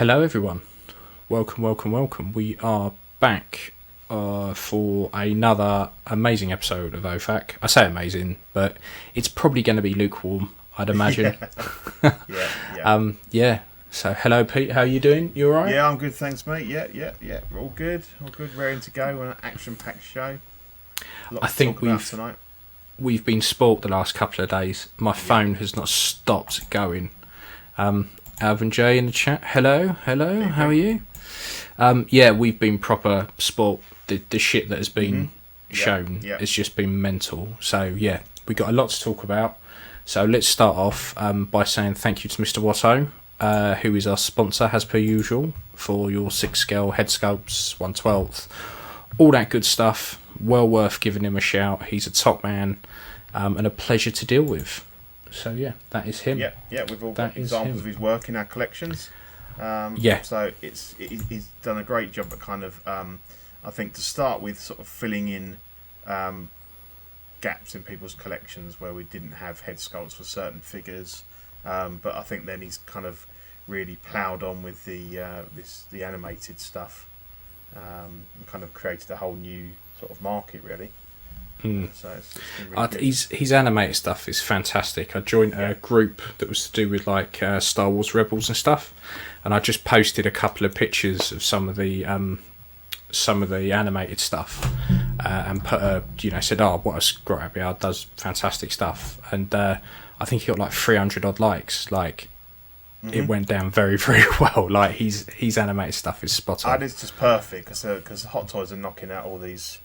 Hello everyone, welcome. We are back for another amazing episode of OFAC. I say amazing, but it's probably going to be lukewarm, I'd imagine. Yeah. So hello Pete, how are you doing? You alright? Yeah, I'm good, thanks mate. Yeah. We're all good, ready to go on an action-packed show. I think we've been spoilt the last couple of days. My phone has not stopped going. Alvin J in the chat. Hello, how are you? We've been proper sport. The shit that has been shown has just been mental. So yeah, we got a lot to talk about. So let's start off by saying thank you to Mr. Watto, who is our sponsor as per usual for your 6-scale Headsculpts, 1/12, all that good stuff. Well worth giving him a shout. He's a top man and a pleasure to deal with. So yeah, that is him. Yeah, we've all got examples of his work in our collections. So he's done a great job at kind of, I think, to start with, sort of filling in gaps in people's collections where we didn't have head sculpts for certain figures. But I think then he's kind of really ploughed on with the animated stuff, and kind of created a whole new sort of market really. So it's really his animated stuff is fantastic. I joined a group that was to do with like Star Wars Rebels and stuff, and I just posted a couple of pictures of some of the animated stuff, and put said, "Oh, what a scrapyard does fantastic stuff," and I think he got like 300 odd likes. Like it went down very very well. Like his animated stuff is spot on. And it's just perfect because Hot Toys are knocking out all these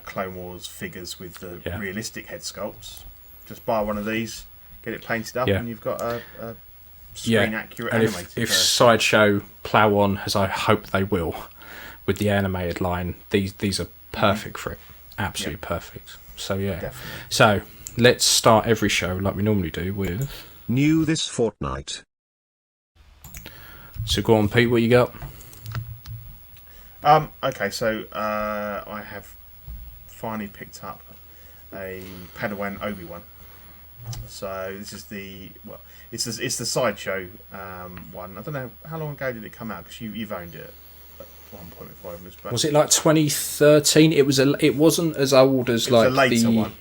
Clone Wars figures with the realistic head sculpts. Just buy one of these, get it painted up, and you've got a screen accurate animated. If Sideshow plough on, as I hope they will, with the animated line, these are perfect for it. Absolutely perfect. So yeah. Definitely. So let's start every show like we normally do with new this fortnight. So go on, Pete. What you got? Okay, so I have finally picked up a Padawan Obi-Wan. So this is it's the Sideshow one. I don't know how long ago did it come out, because you've owned it at one point before. Was it like 2013? It wasn't as old as like a later one.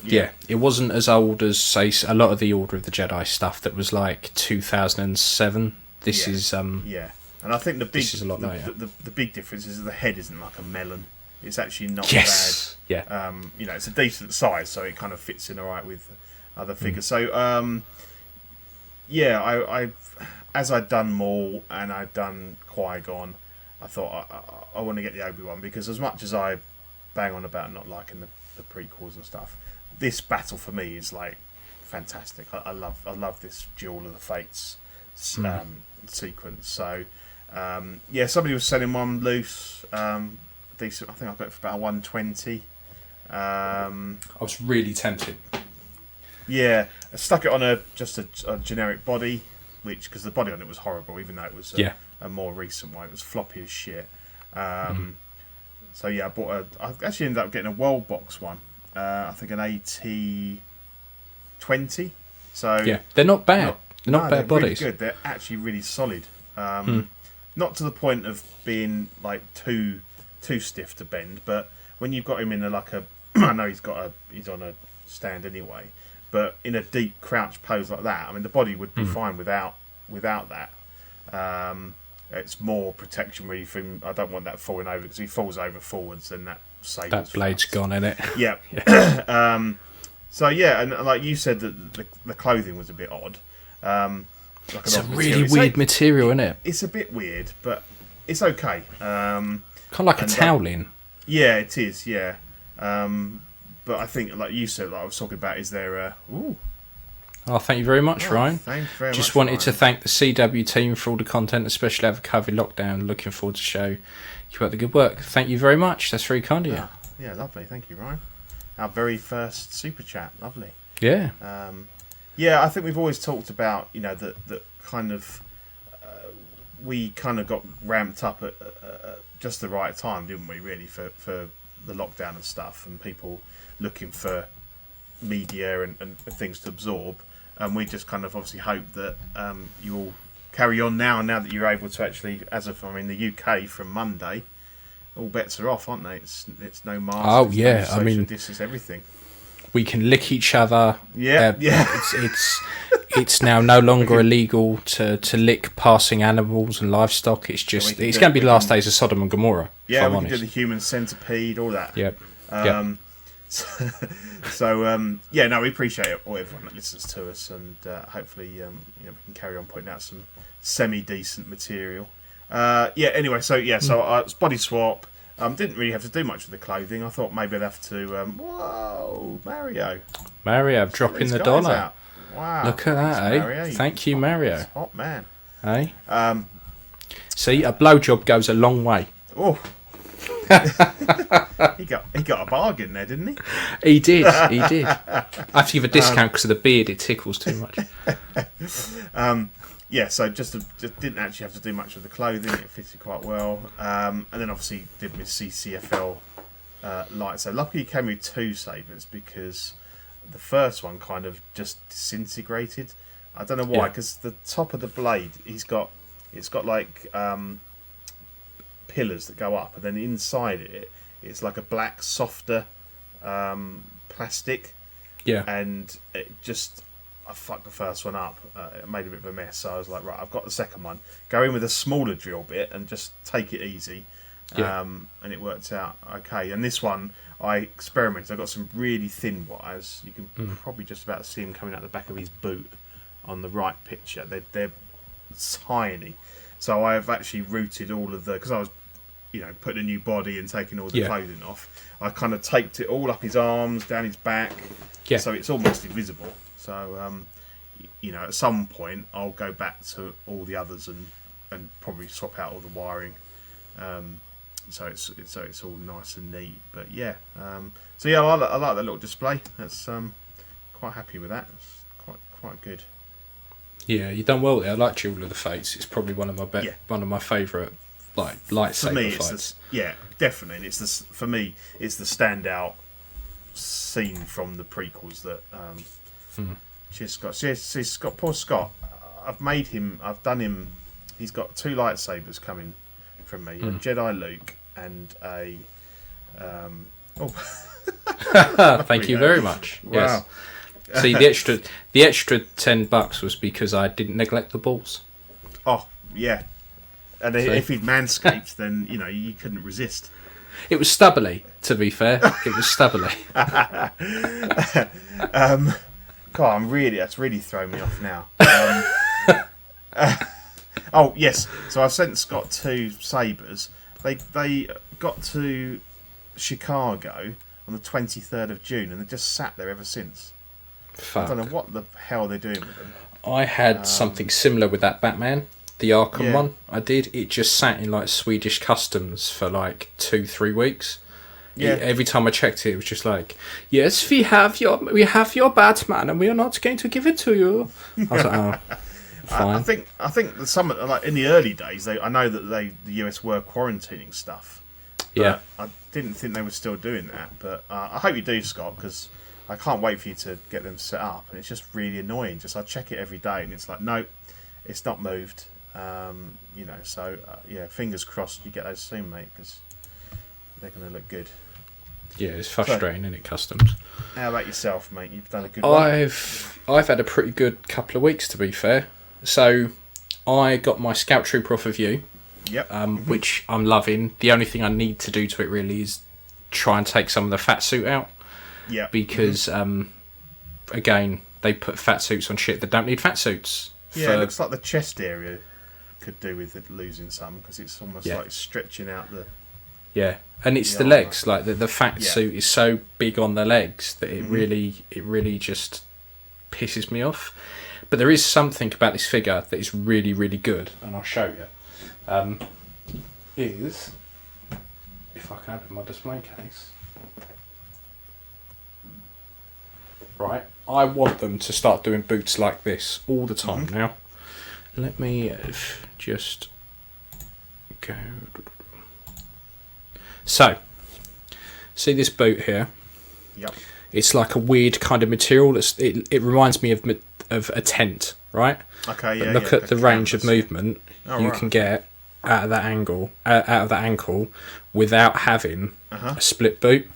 Yeah, it wasn't as old as say a lot of the Order of the Jedi stuff that was like 2007. This is and I think this is a lot later. The big difference is that the head isn't like a melon. It's actually not bad. Yeah. It's a decent size, so it kind of fits in alright with other figures. So I as I'd done Maul and I'd done Qui-Gon, I thought I want to get the Obi-Wan, because as much as I bang on about not liking the prequels and stuff, this battle for me is like fantastic. I love this Duel of the Fates sequence. So somebody was selling one loose, decent. I think I got it for about 120. I was really tempted. Yeah, I stuck it on a generic body, because the body on it was horrible, even though it was a more recent one. It was floppy as shit. So yeah, I actually ended up getting a World Box one. I think an AT-20. So yeah, they're not bad. They're not bad bodies. Really good. They're actually really solid. Not to the point of being like too stiff to bend, but when you've got him in I know he's on a stand anyway, but in a deep crouch pose like that, I mean the body would be fine without that. It's more protection really for him. I don't want that falling over, because if he falls over forwards, then that saves. That blade's gone, innit? Yeah. So yeah, and like you said, that the clothing was a bit odd. It's a really weird material, isn't it? It's a bit weird, but it's okay. Kind of like a toweling. Yeah, it is. Yeah, but I think, like you said, like I was talking about, is there a? Ooh. Oh, thank you very much, Ryan. Thank you very much. Just wanted to thank the CW team for all the content, especially over COVID lockdown. Looking forward to the show. Keep up the good work. Thank you very much. That's very kind of you. Yeah, lovely. Thank you, Ryan. Our very first super chat. Lovely. Yeah. I think we've always talked about, that kind of we kind of got ramped up at just the right time, didn't we? Really, for the lockdown and stuff, and people looking for media and things to absorb. And we just kind of obviously hope that you all carry on now that you're able to actually, the UK from Monday, all bets are off, aren't they? It's no mask. Oh yeah, no social distance, everything. We can lick each other. Yeah. It's now no longer illegal to lick passing animals and livestock. It's just it's going to be the last days of Sodom and Gomorrah. Yeah, we can do the human centipede, all that. Yep. We appreciate everyone that listens to us, and hopefully, we can carry on putting out some semi-decent material. Anyway, so body swap. Didn't really have to do much with the clothing. I thought maybe I'd have to. Whoa, Mario dropping the dollar. Out. Wow, look at that, eh? Thank you, Mario. Hot man. Hey. See, a blowjob goes a long way. Oh. he got a bargain there, didn't he? He did. I have to give a discount because of the beard. It tickles too much. So just didn't actually have to do much with the clothing. It fitted quite well. And then obviously did my CCFL light. So luckily he came with 2 sabers because the first one kind of just disintegrated. I don't know why, because the top of the blade, it's got like pillars that go up, and then inside it's like a black, softer plastic. Yeah. And it just, I fucked the first one up. It made a bit of a mess. So I was like, right, I've got the second one. Go in with a smaller drill bit and just take it easy. Yeah. And it worked out okay. And this one, I experimented. I got some really thin wires. You can probably just about see him coming out the back of his boot on the right picture. They're tiny. So I've actually routed all of because I was, putting a new body and taking all the clothing off. I kind of taped it all up his arms, down his back. Yeah. So it's almost invisible. So, at some point I'll go back to all the others and probably swap out all the wiring. So it's all nice and neat. But I like that little display. That's quite happy with that. It's quite good. Yeah, you've done well there. I like Jewel of the Fates. It's probably one of my favourite lightsaber for me, fights. Definitely. And for me, it's the standout scene from the prequels that she's got poor Scott. I've done him. He's got 2 lightsabers coming from me: a Jedi Luke and a. Thank you very much. Wow. Yes. See, the extra $10 was because I didn't neglect the balls. Oh yeah, and if he'd manscaped, then you couldn't resist. It was stubbly, to be fair. It was stubbly. God, that's really thrown me off now. Oh yes, so I've sent Scott 2 sabers. They got to Chicago on the 23rd of June, and they just sat there ever since. Fuck. I don't know what the hell they're doing with them. I had something similar with that Batman, the Arkham one. I did. It just sat in Swedish customs for 2-3 weeks. Yeah. Every time I checked it was just like, yes, we have your Batman, and we are not going to give it to you. I was like, oh, fine. I think some in the early days, I know that the US were quarantining stuff. Yeah. I didn't think they were still doing that, but I hope you do, Scott, because I can't wait for you to get them set up, and it's just really annoying. I check it every day, and it's like, no, it's not moved. Fingers crossed you get those soon, mate, because they're going to look good. Yeah, it's frustrating, isn't it, customs? How about yourself, mate? You've done a good one. I've had a pretty good couple of weeks, to be fair. So I got my Scout Trooper off of you. Yep. Which I'm loving. The only thing I need to do to it really is try and take some of the fat suit out. Yeah. Because again, they put fat suits on shit that don't need fat suits. Yeah, it looks like the chest area could do with it losing some, because it's almost like stretching out the. Yeah, and it's the legs. Like the fat suit is so big on the legs that it really just pisses me off. But there is something about this figure that is really, really good, and I'll show you. Is if I can open my display case. Right, I want them to start doing boots like this all the time now. Let me just go. So, see this boot here? Yep. It's like a weird kind of material. It reminds me of of a tent, right? Okay, yeah. But look at the range of movement you can get out of that ankle without having a split boot.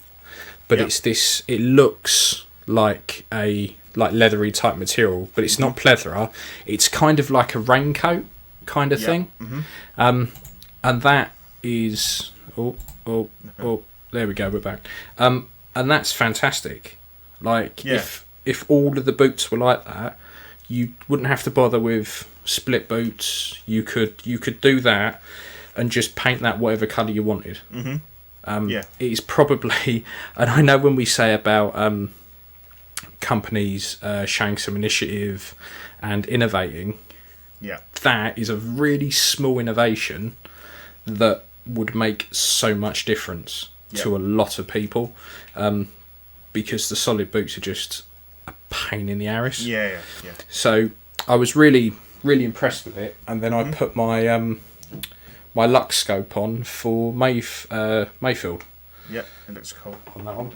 But it's this. It looks like a leathery type material, but it's not pleather. It's kind of like a raincoat kind of thing. And that is there we go, we're back. And that's fantastic. Like if all of the boots were like that, you wouldn't have to bother with split boots. You could do that and just paint that whatever colour you wanted. It's probably, and I know when we say about companies showing some initiative and innovating, that is a really small innovation that would make so much difference to a lot of people, because the solid boots are just a pain in the arse. So I was really impressed with it, and then I put my my Lux scope on for Mayfield. Yeah, it looks cool on that one.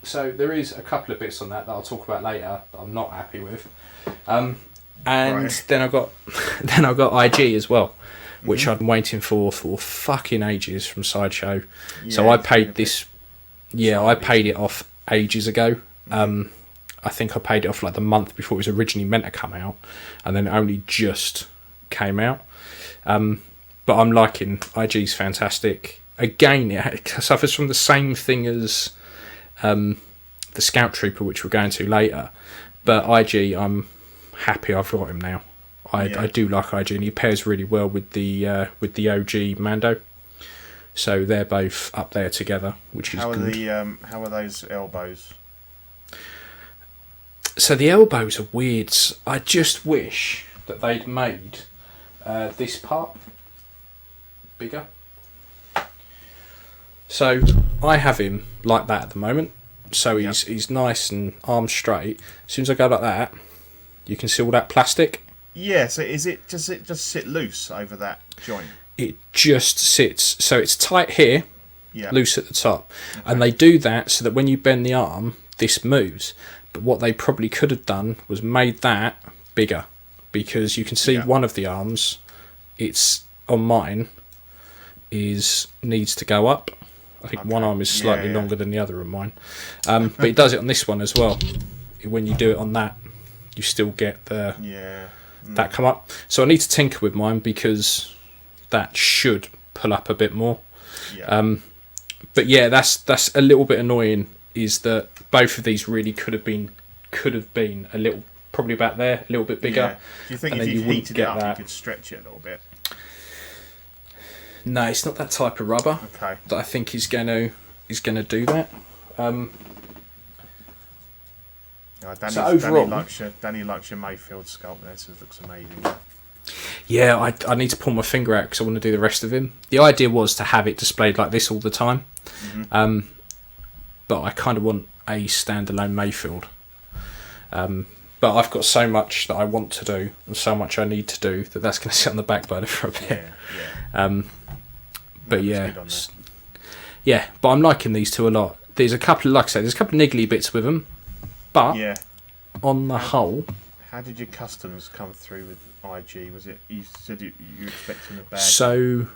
So there is a couple of bits on that I'll talk about later that I'm not happy with, and then I got IG as well, which I've been waiting for fucking ages from Sideshow. So I paid this. I paid it off ages ago. I think I paid it off like the month before it was originally meant to come out, and then it only just came out. But I'm liking IG's fantastic. Again, it suffers from the same thing as the Scout Trooper, which we're going to later. But IG, I'm happy I've got him now. I do like IG, and he pairs really well with the OG Mando. So they're both up there together, which is good. How are those elbows? So the elbows are weird. I just wish that they'd made this part bigger. So I have him like that at the moment. So he's nice and arms straight. As soon as I go like that, you can see all that plastic. Yeah. So does it just sit loose over that joint? It just sits. So it's tight here, loose at the top, and they do that so that when you bend the arm, this moves. But what they probably could have done was made that bigger, because you can see one of the arms, it's on mine, needs to go up. I think one arm is slightly longer than the other on mine, but it does it on this one as well. When you do it on that, you still get that come up. So I need to tinker with mine, because that should pull up a bit more. But that's a little bit annoying, is that both of these really could have been a little, probably about there, a little bit bigger. Do you think if you heated it up, you could stretch it a little bit? No, it's not that type of rubber that I think is gonna do that. So overall, Danny likes your Mayfield sculpt there, so it looks amazing. Yeah, I need to pull my finger out because I want to do the rest of him. The idea was to have it displayed like this all the time, but I kind of want a standalone Mayfield. But I've got so much that I want to do and so much I need to do that's going to sit on the back burner for a bit. But but I'm liking these two a lot. There's a couple of, like I said, there's a couple of niggly bits with them, but on the whole. How did your customs come through with IG? Was it, you said you were expecting a bad? So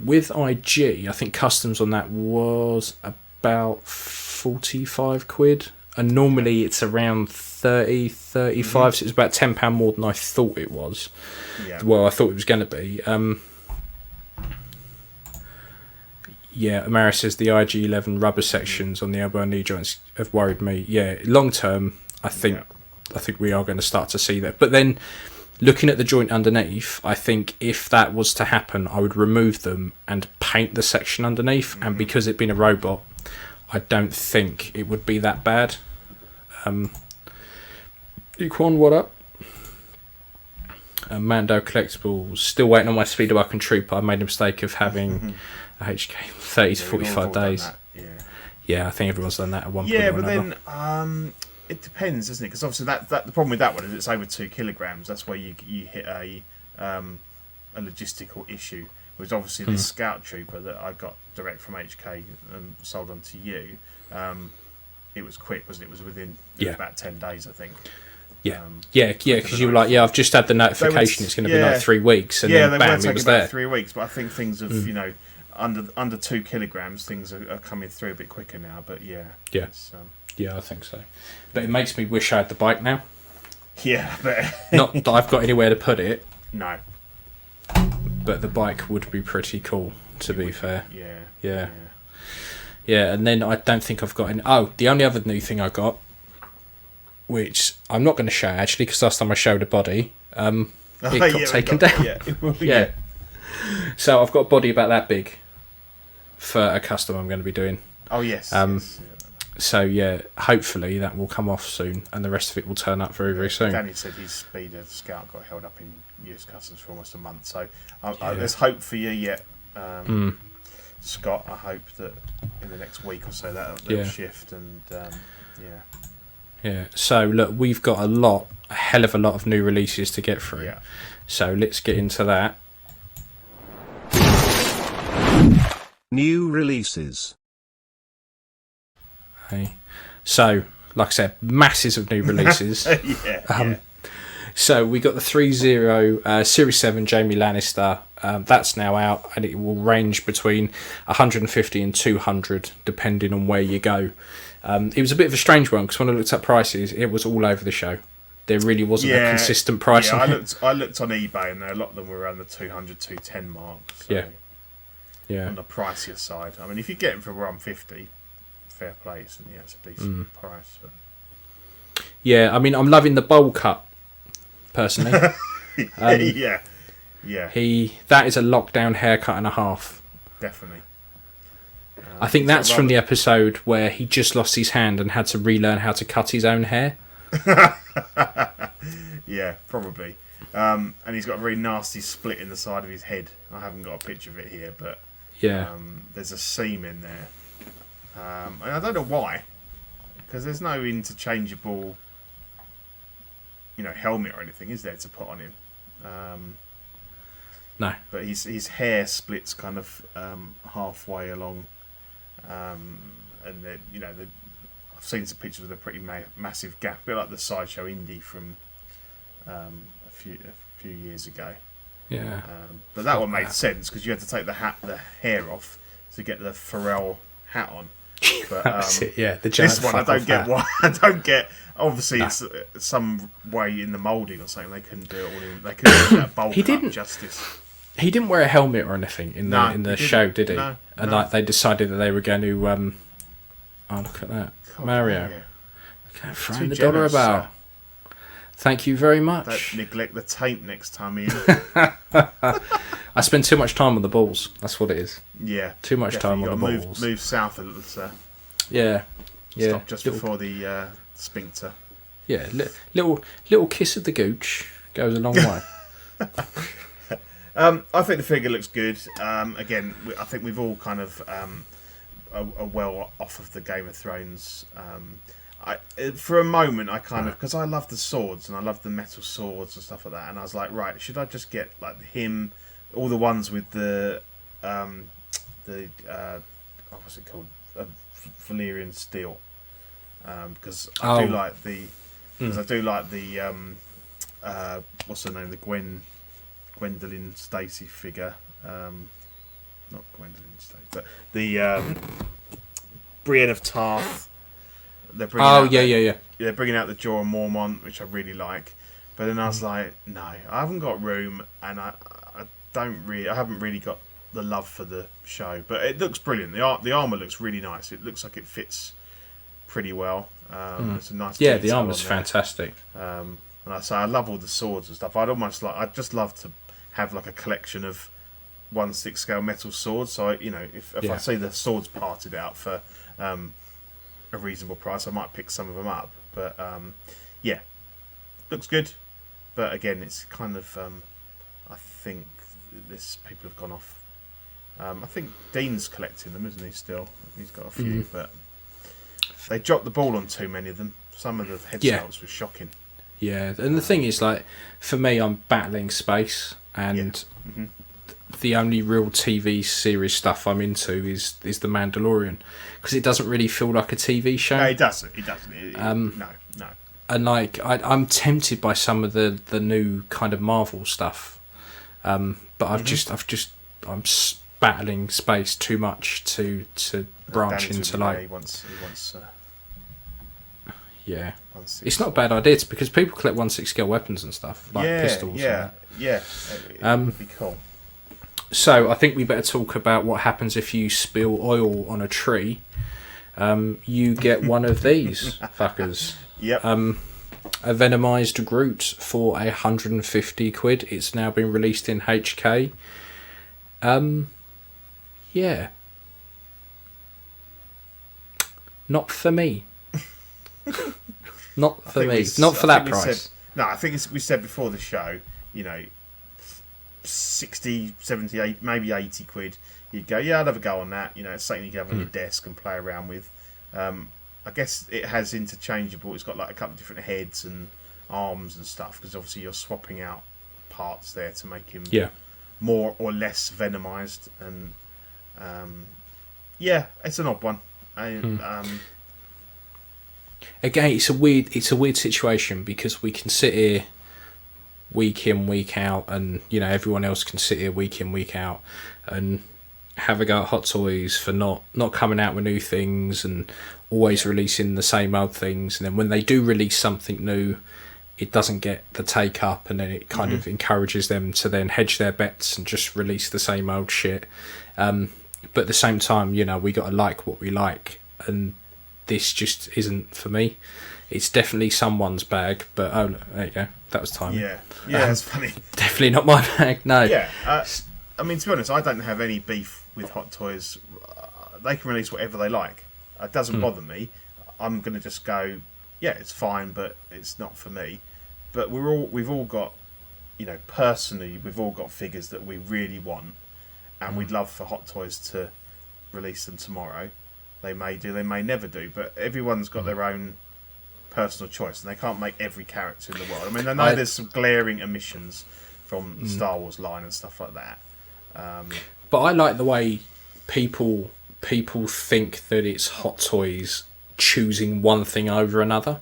with IG, I think customs on that was about 45 quid, and normally it's around 30, 35, so it was about £10 more than I thought it was. Well, I thought it was going to be. Amara says the IG-11 rubber sections on the elbow and knee joints have worried me. Long term, I think we are going to start to see that. But then, looking at the joint underneath, I think if that was to happen, I would remove them and paint the section underneath. And because it being a robot, I don't think it would be that bad. Equan, what up? Mando Collectibles, still waiting on my Speeder Walking Trooper. I made a mistake of having a HK 30 to 45 days. I think everyone's done that at one point. Yeah, but then it depends, doesn't it? Because obviously that the problem with that one is it's over 2 kilograms. That's where you hit a logistical issue. Whereas obviously the Scout Trooper that I got direct from HK and sold on to you, it was quick, wasn't it? It was within about 10 days, I think. Yeah, because you were like, I've just had the notification. It's going to be like 3 weeks, and then bam, it was there. 3 weeks, but I think things have, under 2 kilograms, things are coming through a bit quicker now. But yeah, I think so. But it makes me wish I had the bike now. Yeah, but not that I've got anywhere to put it. No, but the bike would be pretty cool. To be fair, yeah. And then I don't think I've got any. Oh, the only other new thing I got, which I'm not going to show actually, because last time I showed a body, it got taken down. Yeah. So I've got a body about that big for a custom I'm going to be doing. Oh yes. So yeah, hopefully that will come off soon, and the rest of it will turn up very, very soon. Danny said his Speeder Scout got held up in US Customs for almost a month, so there's hope for you yet, Scott. I hope that in the next week or so that'll shift, and So look, we've got a hell of a lot of new releases to get through. Yeah. So let's get into that. New releases. Okay. So, like I said, masses of new releases. So we got the 3-0 Series 7 Jamie Lannister. That's now out, and it will range between 150 and 200 depending on where you go. It was a bit of a strange one because when I looked at prices, it was all over the show. There really wasn't a consistent price. I looked on eBay, and a lot of them were around the 200, 210 mark. So on the pricier side. I mean, if you get them for 150, fair play. It's a decent price. But. Yeah, I mean, I'm loving the bowl cut, personally. Yeah. That is a lockdown haircut and a half. Definitely. I think that's from the episode where he just lost his hand and had to relearn how to cut his own hair. Yeah, probably. And he's got a very nasty split in the side of his head. I haven't got a picture of it here, but there's a seam in there. And I don't know why, because there's no interchangeable, helmet or anything, is there, to put on him? No. But his hair splits kind of halfway along, and I've seen some pictures with a pretty massive gap, a bit like the Sideshow Indie from a few years ago. Yeah. But that one made sense because you had to take the hair off to get the Pharrell hat on. But, that's it. Yeah, the giant. This one I don't get why. I don't get. Obviously, it's some way in the moulding or something. They couldn't do it all in. They couldn't do that bulk up justice. He didn't wear a helmet or anything in the show, did he? No, and like they decided that they were going to. Oh, look at that, God, Mario! Throwing the dollar about. Thank you very much. Don't neglect the taint next time, Ian. I spend too much time on the balls. That's what it is. Yeah. Too much time on the balls. Move south a little, sir. Yeah. Stop just before the sphincter. Yeah. Little kiss of the gooch goes a long way. I think the figure looks good. Again, I think we've all kind of are well off of the Game of Thrones. For a moment, I kind of, because I love the swords and I love the metal swords and stuff like that, and I was like, right, should I just get like him, all the ones with the what's it called, Valyrian steel, because I do like the, what's her name, the Gwendolyn Stacy figure, not Gwendolyn Stacy, but the Brienne of Tarth. They're bringing They're bringing out the Jorah Mormont, which I really like, but then I was like, no, I haven't got room, and I haven't really got the love for the show. But it looks brilliant. The armor looks really nice. It looks like it fits pretty well. It's a nice. Yeah, the armor's fantastic. And I love all the swords and stuff. I'd just love to have like a collection of 1/6 scale metal swords. So if I see the swords parted out for a reasonable price, I might pick some of them up. But looks good. But again, it's kind of I think people have gone off. I think Dean's collecting them, isn't he? Still, he's got a few, but they dropped the ball on too many of them. Some of the Headsculpts were shocking. Yeah, and the thing is, like, for me, I'm battling space, and the only real TV series stuff I'm into is the Mandalorian, because it doesn't really feel like a TV show. No, it doesn't. No. And like I'm tempted by some of the new kind of Marvel stuff, but I'm battling space too much to branch into like. He wants yeah, it's not a bad idea because people collect 1/6 scale weapons and stuff like pistols. Yeah. It would be cool. So I think we better talk about what happens if you spill oil on a tree. You get one of these fuckers. Yep. A Venomized Groot for £150. It's now been released in HK. Yeah. Not for me. Not for me. Not for that price. I think we said before the show, 60, 70, 80, maybe £80. You'd go, yeah, I'd have a go on that. It's something you can have on your desk and play around with. I guess it has interchangeable. It's got like a couple of different heads and arms and stuff, because obviously you're swapping out parts there to make him more or less venomized. And it's an odd one. Again, it's a weird situation, because we can sit here week in, week out, and everyone else can sit here week in, week out and have a go at Hot Toys for not coming out with new things and always releasing the same old things. And then when they do release something new, it doesn't get the take up, and then it kind of encourages them to then hedge their bets and just release the same old shit. But at the same time, we got to like what we like, and this just isn't for me. It's definitely someone's bag, but there you go. That was timing. Yeah, it's funny. Definitely not my bag. No. Yeah. To be honest, I don't have any beef with Hot Toys. They can release whatever they like. It doesn't bother me. I'm going to just go, yeah, it's fine, but it's not for me. But we've all got, personally, we've all got figures that we really want, and we'd love for Hot Toys to release them tomorrow. They may do, they may never do, but everyone's got their own personal choice, and they can't make every character in the world. I mean, I know there's some glaring omissions from the Star Wars line and stuff like that. But I like the way people think that it's Hot Toys choosing one thing over another,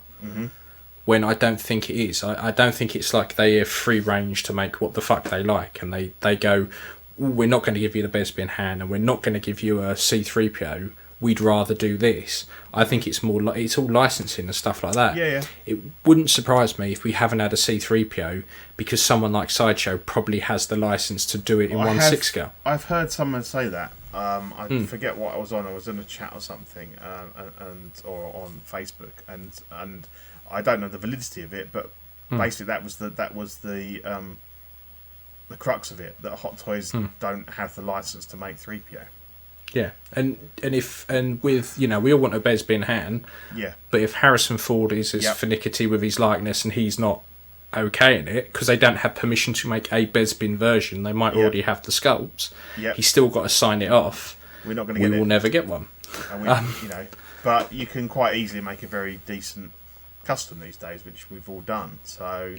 when I don't think it is. I don't think it's like they have free range to make what the fuck they like, and they go, we're not going to give you the Besbian hand, and we're not going to give you a C-3PO. We'd rather do this. I think it's more like it's all licensing and stuff like that. Yeah. It wouldn't surprise me if we haven't had a C-3PO, because someone like Sideshow probably has the license to do it in 1/6 scale. I've heard someone say that. I forget what I was on. I was in a chat or something, or on Facebook, and I don't know the validity of it, but basically that was the crux of it, that Hot Toys don't have the license to make 3PO. Yeah, and with we all want a Besbian Han. Yeah. But if Harrison Ford is as finicky with his likeness and he's not okay in it, because they don't have permission to make a Besbian version, they might already have the sculpts. Yeah. He's still got to sign it off. We're not going to get it. We will never get one. And but you can quite easily make a very decent custom these days, which we've all done. So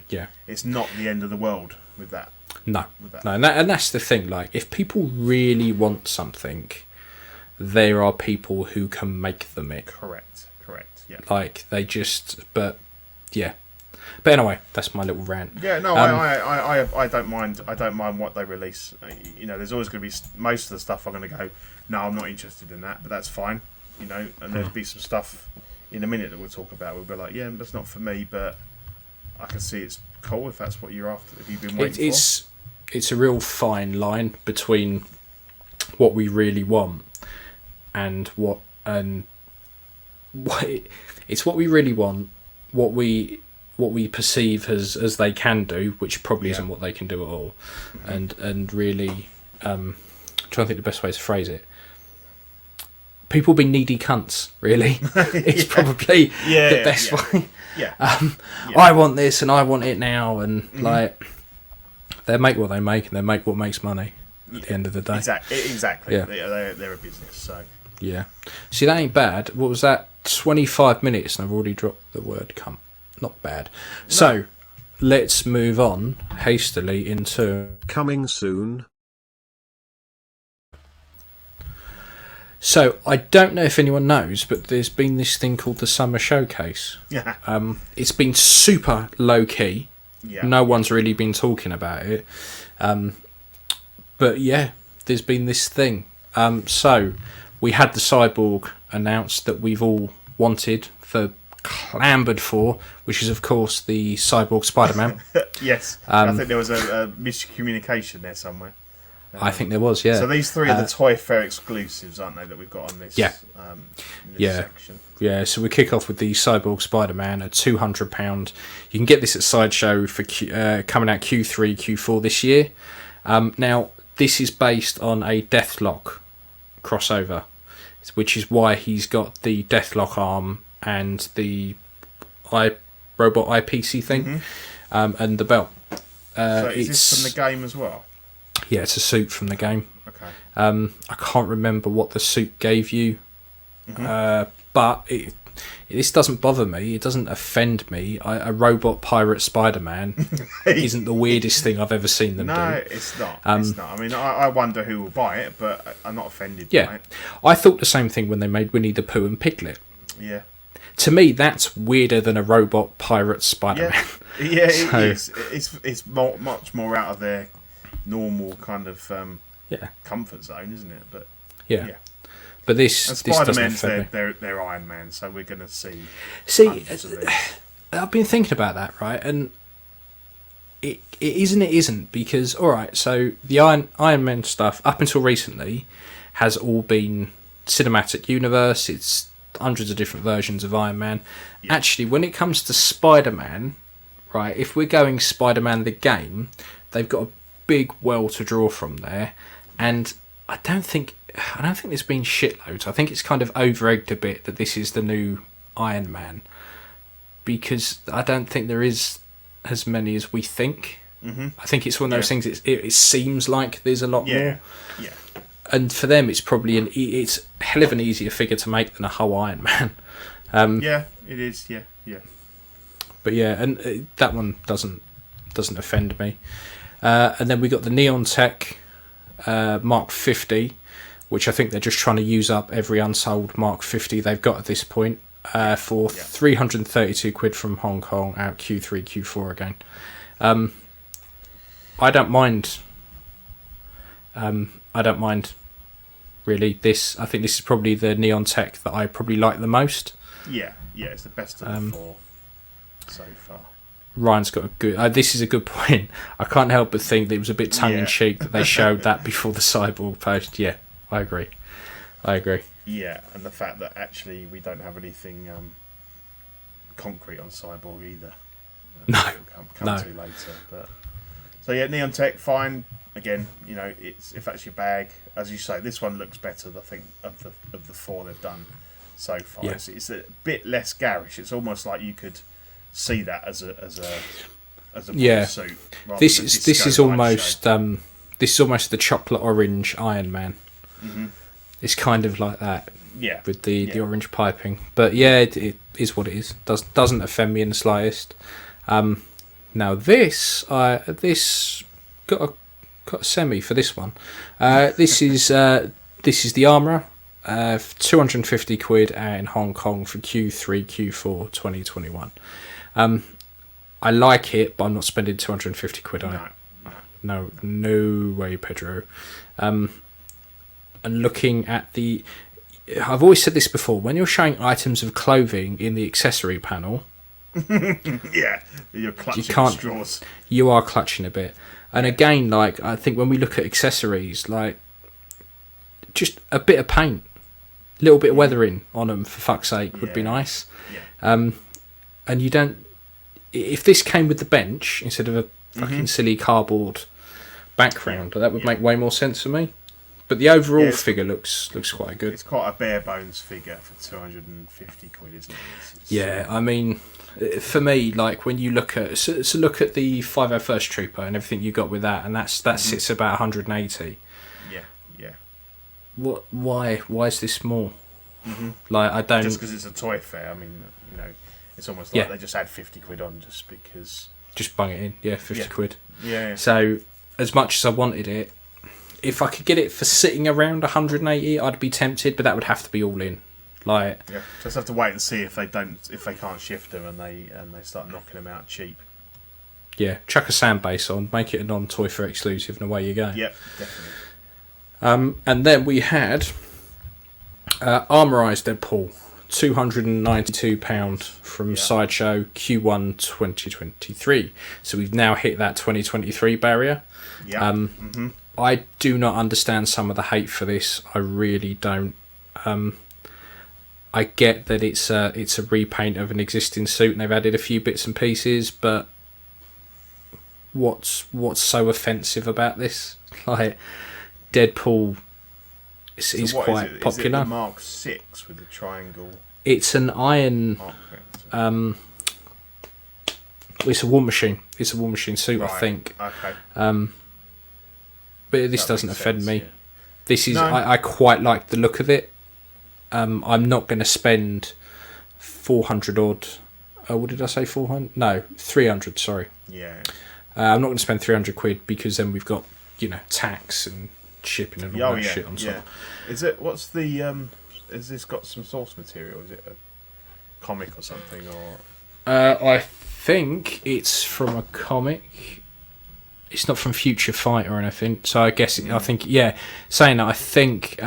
it's not the end of the world with that. No, and that's the thing. Like, if people really want something, there are people who can make them it. Correct. Yeah. Like they just, but anyway, that's my little rant. Yeah, no, I don't mind. I don't mind what they release. There's always going to be most of the stuff I'm going to go, no, I'm not interested in that, but that's fine. And there'll be some stuff in a minute that we'll talk about. We'll be like, yeah, that's not for me, but I can see it's cool if that's what you're after. If you've been waiting for. It's a real fine line between what we really want and it's what we really want, what we perceive as they can do, which probably isn't what they can do at all, and really I'm trying to think the best way to phrase it. People being needy cunts, really. It's probably the best way. I want this and I want it now, and like they make what they make, and they make what makes money at the end of the day. Exactly. Yeah. They're a business, so. Yeah. See, that ain't bad. What was that? 25 minutes, and I've already dropped the word cunt. Not bad. No. So, let's move on hastily into... Coming soon. So I don't know if anyone knows, but there's been this thing called the Summer Showcase. Yeah. It's been super low key. Yeah. No one's really been talking about it. But yeah, there's been this thing. So we had the Cyborg announced that we've all wanted, clambered for, which is of course the Cyborg Spider-Man. Yes. I think there was a miscommunication there somewhere. I think there was, yeah. So these three are the Toy Fair exclusives, aren't they, that we've got on this, section? Yeah, so we kick off with the Cyborg Spider-Man at £200. You can get this at Sideshow for coming out Q3, Q4 this year. Now, this is based on a Deathlock crossover, which is why he's got the Deathlock arm and the robot IPC thing, and the belt. So is this from the game as well? Yeah, it's a suit from the game. Okay. I can't remember what the suit gave you, but this doesn't bother me. It doesn't offend me. A robot pirate Spider-Man isn't the weirdest thing I've ever seen them do. No, it's not. It's not. I mean, I wonder who will buy it, but I'm not offended by it. I thought the same thing when they made Winnie the Pooh and Piglet. Yeah. To me, that's weirder than a robot pirate Spider-Man. Yeah, it is. It's much more out of their normal kind of comfort zone, isn't it? But yeah. But this Spider-Man's their Iron Man, so we're going to see. I've been thinking about that, right? And it is and it isn't, because all right, so the Iron Man stuff up until recently has all been cinematic universe. It's hundreds of different versions of Iron Man. Yeah. Actually, when it comes to Spider-Man, right? If we're going Spider-Man the game, they've got a big well to draw from there, and I don't think there's been shitloads. I think it's kind of over-egged a bit that this is the new Iron Man, because I don't think there is as many as we think. I think it's one of those things. It seems like there's a lot more. Yeah. And for them, it's probably it's a hell of an easier figure to make than a whole Iron Man. Yeah, it is. Yeah. But yeah, and that one doesn't offend me. And then we got the Neon Tech Mark 50, which I think they're just trying to use up every unsold Mark 50 they've got at this point, for £332 from Hong Kong, out Q3, Q4 again. I don't mind. Really, this. I think this is probably the Neon Tech that I probably like the most. Yeah, it's the best of the four so far. Ryan's got a good. This is a good point. I can't help but think that it was a bit tongue in cheek that they showed that before the Cyborg post. Yeah, I agree. Yeah, and the fact that actually we don't have anything concrete on Cyborg either. No, come to later. But so yeah, Neon Tech, fine. Again, if that's your bag, as you say, this one looks better. I think of the four they've done so far. Yeah. It's a bit less garish. It's almost like you could see that as a suit. This is almost the chocolate orange Iron Man. It's kind of like that. Yeah. With the orange piping, but yeah, it is what it is. Doesn't offend me in the slightest. Now this got a semi for this one. This is the Armourer, £250 out in Hong Kong for Q3, Q4 2021. I like it, but I'm not spending £250 on it. No way, Pedro. And looking at I've always said this before, when you're showing items of clothing in the accessory panel, you're clutching at straws. You are clutching a bit. And again, like, I think when we look at accessories, like, just a bit of paint, a little bit of weathering on them, for fuck's sake, would be nice. And you don't. If this came with the bench instead of a fucking silly cardboard background, that would make way more sense for me. But the overall figure looks quite good. It's quite a bare bones figure for £250, isn't it? I mean, for me, like, when you look at look at the 501st Trooper and everything you got with that, and that sits about 180. Yeah. What? Why is this more? Like, I don't. Just because it's a toy fair. I mean, it's almost like they just add £50 on just because. Just bung it in, £50. Yeah. So, as much as I wanted it, if I could get it for sitting around 180, I'd be tempted, but that would have to be all in. Like, yeah, just have to wait and see if they can't shift them and they start knocking them out cheap. Yeah, chuck a sand base on, make it a non-Toy Fair exclusive, and away you go. Yep, definitely. And then we had Armorized Deadpool, £292 from Sideshow Q1 2023. So we've now hit that 2023 barrier. Yeah. I do not understand some of the hate for this. I really don't. I get that it's a repaint of an existing suit and they've added a few bits and pieces, but what's so offensive about this? Like, Deadpool is quite popular. Is it the Mark 6 with the triangle? It's an iron. It's a War Machine. It's a War Machine suit, right. I think. Okay. But this doesn't offend me. Yeah. This is. No. I quite like the look of it. I'm not going to spend 400 odd. What did I say? 400? No, 300. Sorry. Yeah. I'm not going to spend 300 quid because then we've got tax and shipping and all that shit on top. Yeah. Is it? What's the? Has this got some source material? Is it a comic or something? Or I think it's from a comic. It's not from Future Fight or anything. So I guess I think Saying that, I think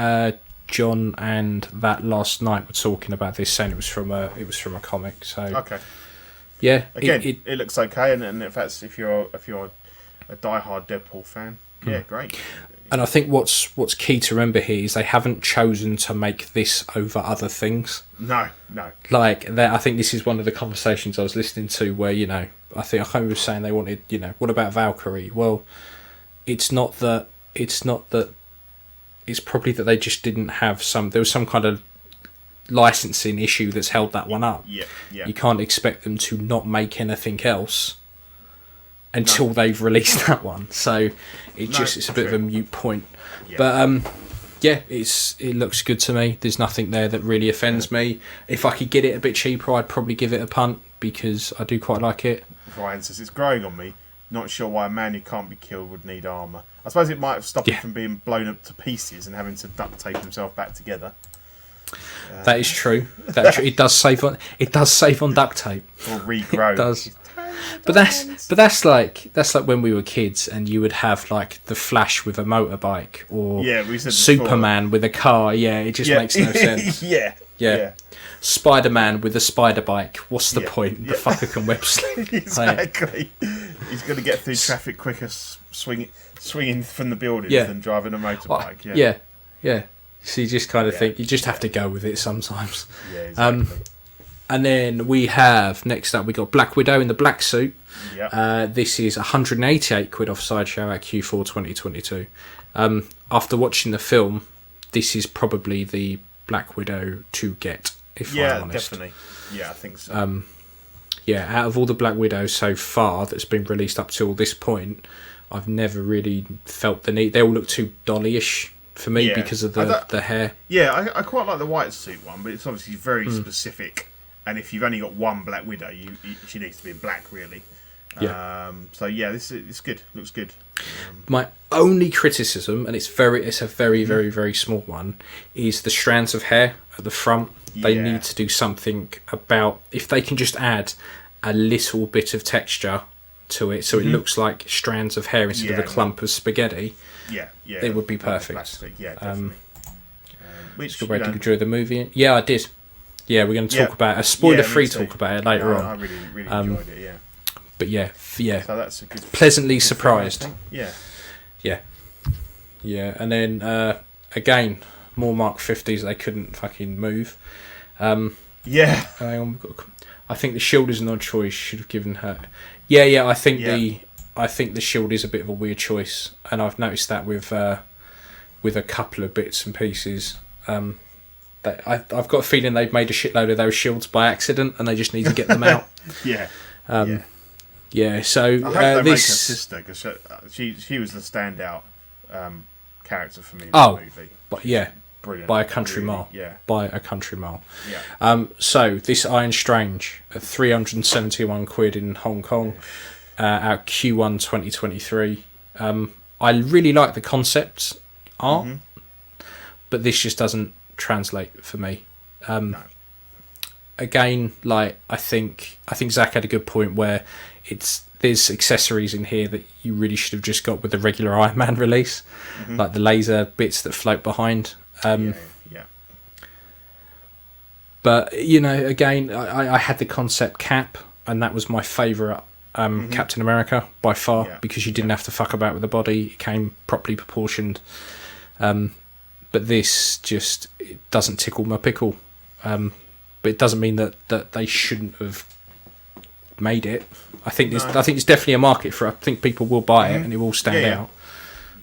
John and that last night were talking about this, saying it was from a comic. So okay. Yeah. Again, it looks okay, and if you're a diehard Deadpool fan, great. And I think what's key to remember here is they haven't chosen to make this over other things. No. Like I think this is one of the conversations I was listening to where I can't remember saying they wanted what about Valkyrie? Well, it's not that. It's probably that they just didn't have there was some kind of licensing issue that's held that one up. Yeah. You can't expect them to not make anything else until they've released that one. So it's a bit of a moot point. Yeah. But it looks good to me. There's nothing there that really offends me. If I could get it a bit cheaper, I'd probably give it a punt because I do quite like it. Ryan says, it's growing on me. Not sure why a man who can't be killed would need armour. I suppose it might have stopped him from being blown up to pieces and having to duct tape himself back together. That is true. It does save on duct tape. Or regrow. It does. But that's like when we were kids and you would have like the Flash with a motorbike or Superman with a car. Yeah, it just makes no sense. Yeah. Spider-Man with a spider bike. What's the point? The fucker can web slip. Exactly. He's going to get through traffic quicker swinging from the buildings than driving a motorbike. Yeah. So you just kind of think you just have to go with it sometimes. Yeah, exactly. And then we have next up we got Black Widow in the black suit. Yep. This is 188 quid off Sideshow at Q4 2022. After watching the film, this is probably the Black Widow to get. If I'm honest. Definitely. Yeah, I think so. Out of all the Black Widows so far that's been released up till this point, I've never really felt the need. They all look too dolly-ish for me because of the hair. Yeah, I quite like the white suit one, but it's obviously very specific. And if you've only got one Black Widow, she needs to be in black, really. Yeah. It's good. Looks good. My only criticism, and it's a very, very, very small one, is the strands of hair at the front. They need to do something about if they can just add a little bit of texture to it, so it looks like strands of hair instead of a clump of spaghetti. Yeah. It would be perfect. Plastic, definitely. Which did you enjoy the movie? Yeah, I did. Yeah, we're going to talk about a spoiler-free talk about it later on. I really enjoyed it. Yeah. But yeah. So that's a good. Pleasantly surprised. Yeah. And then again, more Mark 50s. They couldn't fucking move. I think the Shield is an odd choice. Should have given her. Yeah. I think the Shield is a bit of a weird choice, and I've noticed that with a couple of bits and pieces. I've got a feeling they've made a shitload of those shields by accident, and they just need to get them out. So I hope they make her sister because she was the standout character for me in the movie. But brilliant. By a country mile. Yeah. By a country mile. Yeah. So this Iron Strange at 371 quid in Hong Kong, out Q1 2023. I really like the concept art, but this just doesn't translate for me. No. Again, like I think Zach had a good point where there's accessories in here that you really should have just got with the regular Iron Man release, like the laser bits that float behind. Yeah. But again, I had the concept cap, and that was my favourite Captain America by far, because you didn't have to fuck about with the body; it came properly proportioned. But this just it doesn't tickle my pickle. But it doesn't mean that they shouldn't have made it. I think it's definitely a market for it. I think people will buy it and it will stand out.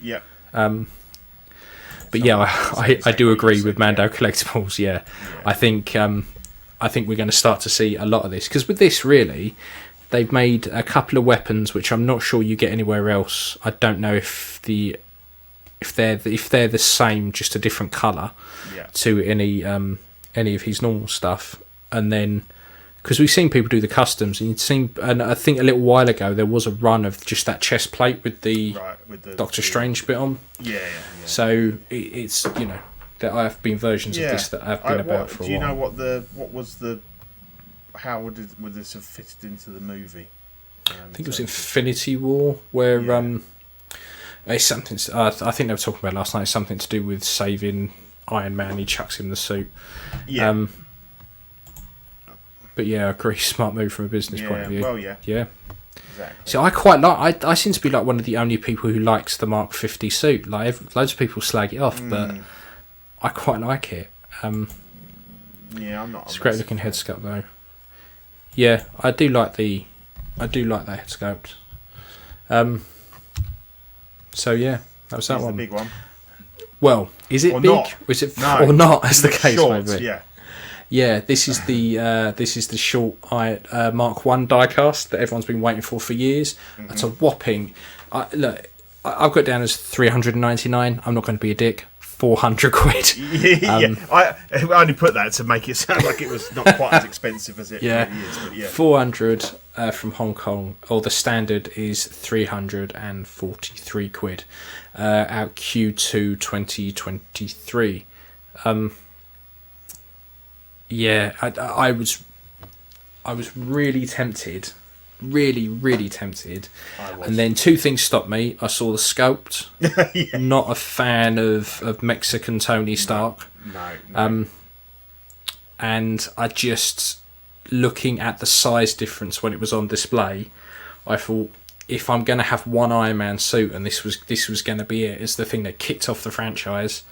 Yeah. But I do agree with Mando Collectibles. Yeah. I think we're going to start to see a lot of this, because with this, really, they've made a couple of weapons which I'm not sure you get anywhere else. I don't know if they're the same, just a different colour to any of his normal stuff. And then, because we've seen people do the customs, and I think a little while ago there was a run of just that chest plate with the Doctor Strange bit on. Yeah. So it's there have been versions of this that have been about for a while. Do you know how would this have fitted into the movie? I think it was Infinity War, where it's something. I think they were talking about last night. Something to do with saving Iron Man. He chucks him the suit. Yeah. But yeah, I agree. Smart move from a business point of view. Well, yeah. Exactly. So I quite like. I seem to be like one of the only people who likes the Mark 50 suit. Like loads of people slag it off, but I quite like it. I'm not. It's a great looking head sculpt though. Yeah, I do like that head sculpt. So yeah, that was that one. The big one. Well, is it or big? Not. Or is it no. or not? As the case short, may be. Yeah. Yeah, this is the short Mark 1 diecast that everyone's been waiting for years. It's a whopping. Look, I've got it down as $399. I'm not going to be a dick. 400 quid. I only put that to make it sound like it was not quite as expensive as it really is. But 400 from Hong Kong, or the standard is 343 quid. Out Q2 2023. I was really tempted, really tempted, and then two things stopped me. I saw the sculpt. Not a fan of Mexican Tony Stark. No. And I just, looking at the size difference when it was on display, I thought, if I'm going to have one Iron Man suit, and this was going to be it, it's the thing that kicked off the franchise.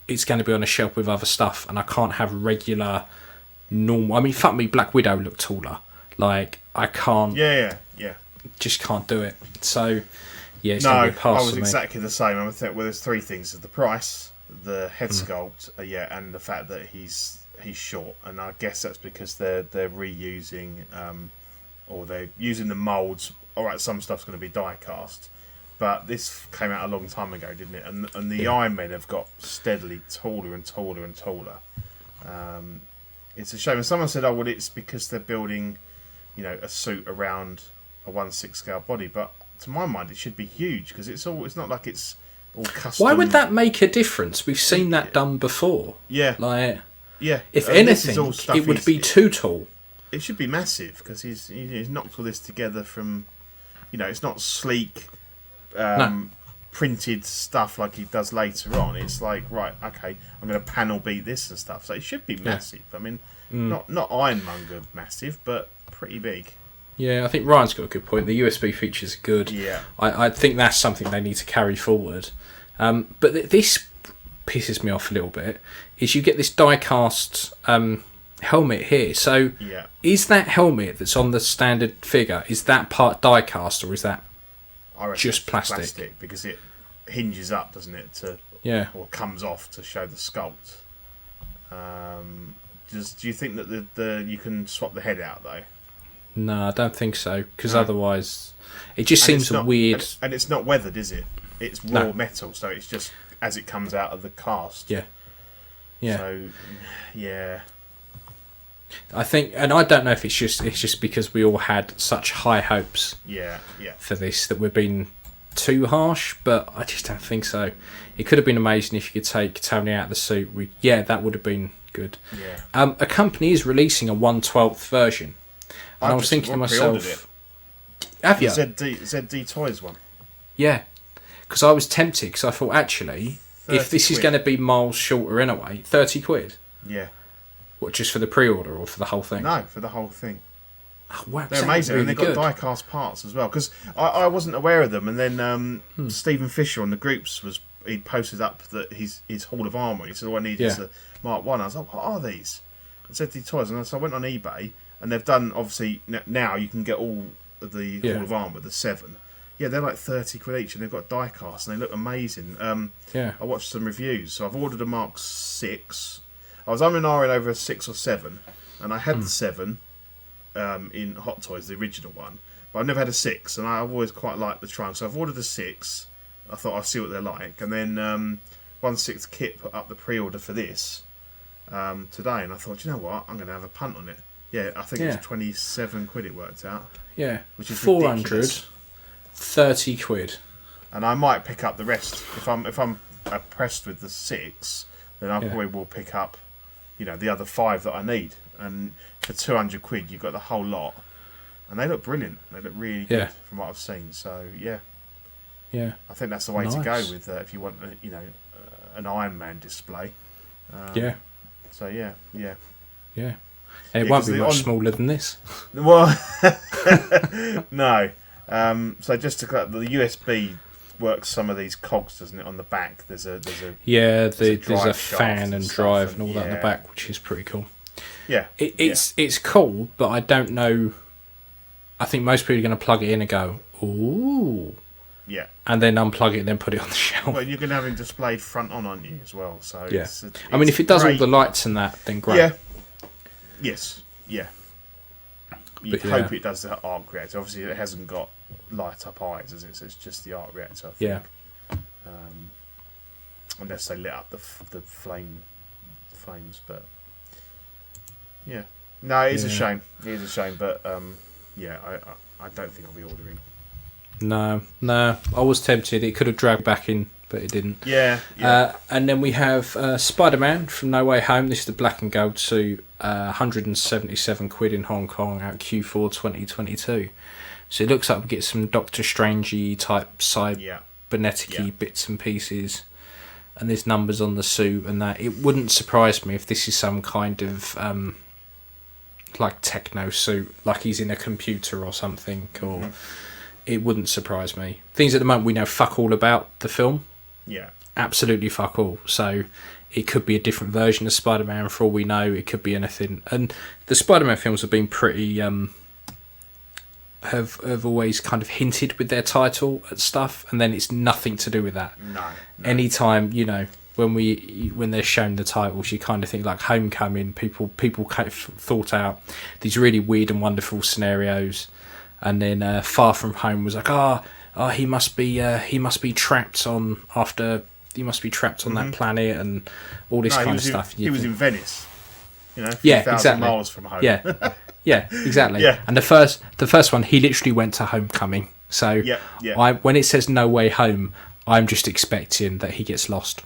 It's going to be on a shelf with other stuff, and I can't have regular, normal. I mean, fuck me, Black Widow looked taller. Like, I can't. Yeah. Just can't do it. So, yeah, it's going to be a pass. I was for me. exactly the same. I think there's three things: the price, the head sculpt, and the fact that he's short. And I guess that's because they're reusing, or they're using the molds. All right, some stuff's going to be die cast. But this came out a long time ago, didn't it? And the Iron Men have got steadily taller and taller and taller. It's a shame. And someone said, "Oh, well, it's because they're building, a suit around a 1/6 scale body." But to my mind, it should be huge because it's not like it's all custom. Why would that make a difference? We've seen that done before. Yeah. If anything, it would be too tall. It should be massive because he's knocked all this together from, it's not sleek. Printed stuff like he does later on. It's like, right, okay, I'm going to panel beat this and stuff. So it should be massive. I mean, not Ironmonger massive, but pretty big. Yeah, I think Ryan's got a good point. The USB features are good. Yeah, I think that's something they need to carry forward. But this pisses me off a little bit. Is you get this die-cast helmet here. So is that helmet that's on the standard figure? Is that part die-cast or is that? Just plastic because it hinges up, doesn't it? Or comes off to show the sculpt. Do you think that the you can swap the head out though? No, I don't think so. Because otherwise, it just seems weird. And it's not weathered, is it? It's raw metal, so it's just as it comes out of the cast. Yeah. So, yeah. I think, and I don't know if it's just because we all had such high hopes. Yeah. For this that we've been too harsh, but I just don't think so. It could have been amazing if you could take Tony out of the suit. That would have been good. Yeah. A company is releasing a 1/12 version, and I was thinking to myself, have you? ZD Toys one. Yeah, because I was tempted, because I thought, actually, if this is going to be miles shorter anyway, 30 quid. Yeah. What, just for the pre-order or for the whole thing? No, for the whole thing. Oh, wow, they're amazing, really, and they've got die-cast parts as well. Because I wasn't aware of them, and then Stephen Fisher on the groups he posted up that his Hall of Armour. He said, "All I need is the Mark 1." I was like, "What are these?" And said the toys, and so I went on eBay, and they've done, obviously now you can get all of the Hall of Armour, the 7. Yeah, they're like 30 quid each, and they've got die-cast, and they look amazing. I watched some reviews, so I've ordered a Mark 6. I was umming over a 6 or 7, and I had the 7 in Hot Toys, the original one, but I've never had a 6, and I've always quite liked the trunk, so I've ordered a 6. I thought I'll see what they're like, and then 1/6 Kit put up the pre-order for this today, and I thought, you know what, I'm going to have a punt on it. Yeah, I think it was 27 quid it worked out. Yeah, which is 400, ridiculous. 30 quid. And I might pick up the rest if I'm impressed with the 6. Then I probably will pick up, the other 5 that I need. And for 200 quid, you've got the whole lot, and they look brilliant. They look really good from what I've seen. So yeah, I think that's the way to go with if you want, an Iron Man display. So yeah. It won't be much smaller than this. Well, no. So just to clarify, the USB works some of these cogs, doesn't it? On the back, there's a there's a fan and drive and all that in the back, which is pretty cool. Yeah, it's cool, but I don't know. I think most people are going to plug it in and go, ooh. Yeah. And then unplug it and then put it on the shelf. Well, you're going to have it displayed front on, aren't you, as well? So it's I mean, if it does all the lights and that, then great. Yeah. Yes. Yeah. You'd hope it does the arc reactor. Obviously, it hasn't got light up eyes, is it? So it's just the arc reactor, I think. Yeah. Unless they lit up the flames, but yeah. No, it is a shame. It is a shame, but I don't think I'll be ordering. No. I was tempted. It could have dragged back in, but it didn't. Yeah. And then we have Spider-Man from No Way Home. This is the black and gold suit. 177 quid in Hong Kong out Q4 2022. So it looks like we get some Doctor Strangey type cybernetic-y bits and pieces. And there's numbers on the suit and that. It wouldn't surprise me if this is some kind of like techno suit, like he's in a computer or something, or it wouldn't surprise me. Things at the moment we know fuck all about the film. Yeah. Absolutely fuck all. So it could be a different version of Spider-Man for all we know. It could be anything. And the Spider-Man films have been pretty have always kind of hinted with their title at stuff, and then it's nothing to do with that. No. Anytime, when they're shown the titles, you kind of think like Homecoming, people kind of thought out these really weird and wonderful scenarios, and then Far From Home was like, he must be trapped on that planet and all this kind of stuff. He was in Venice, exactly. miles from home. Yeah, exactly. Yeah. And the first one, he literally went to Homecoming. So when it says No Way Home, I'm just expecting that he gets lost.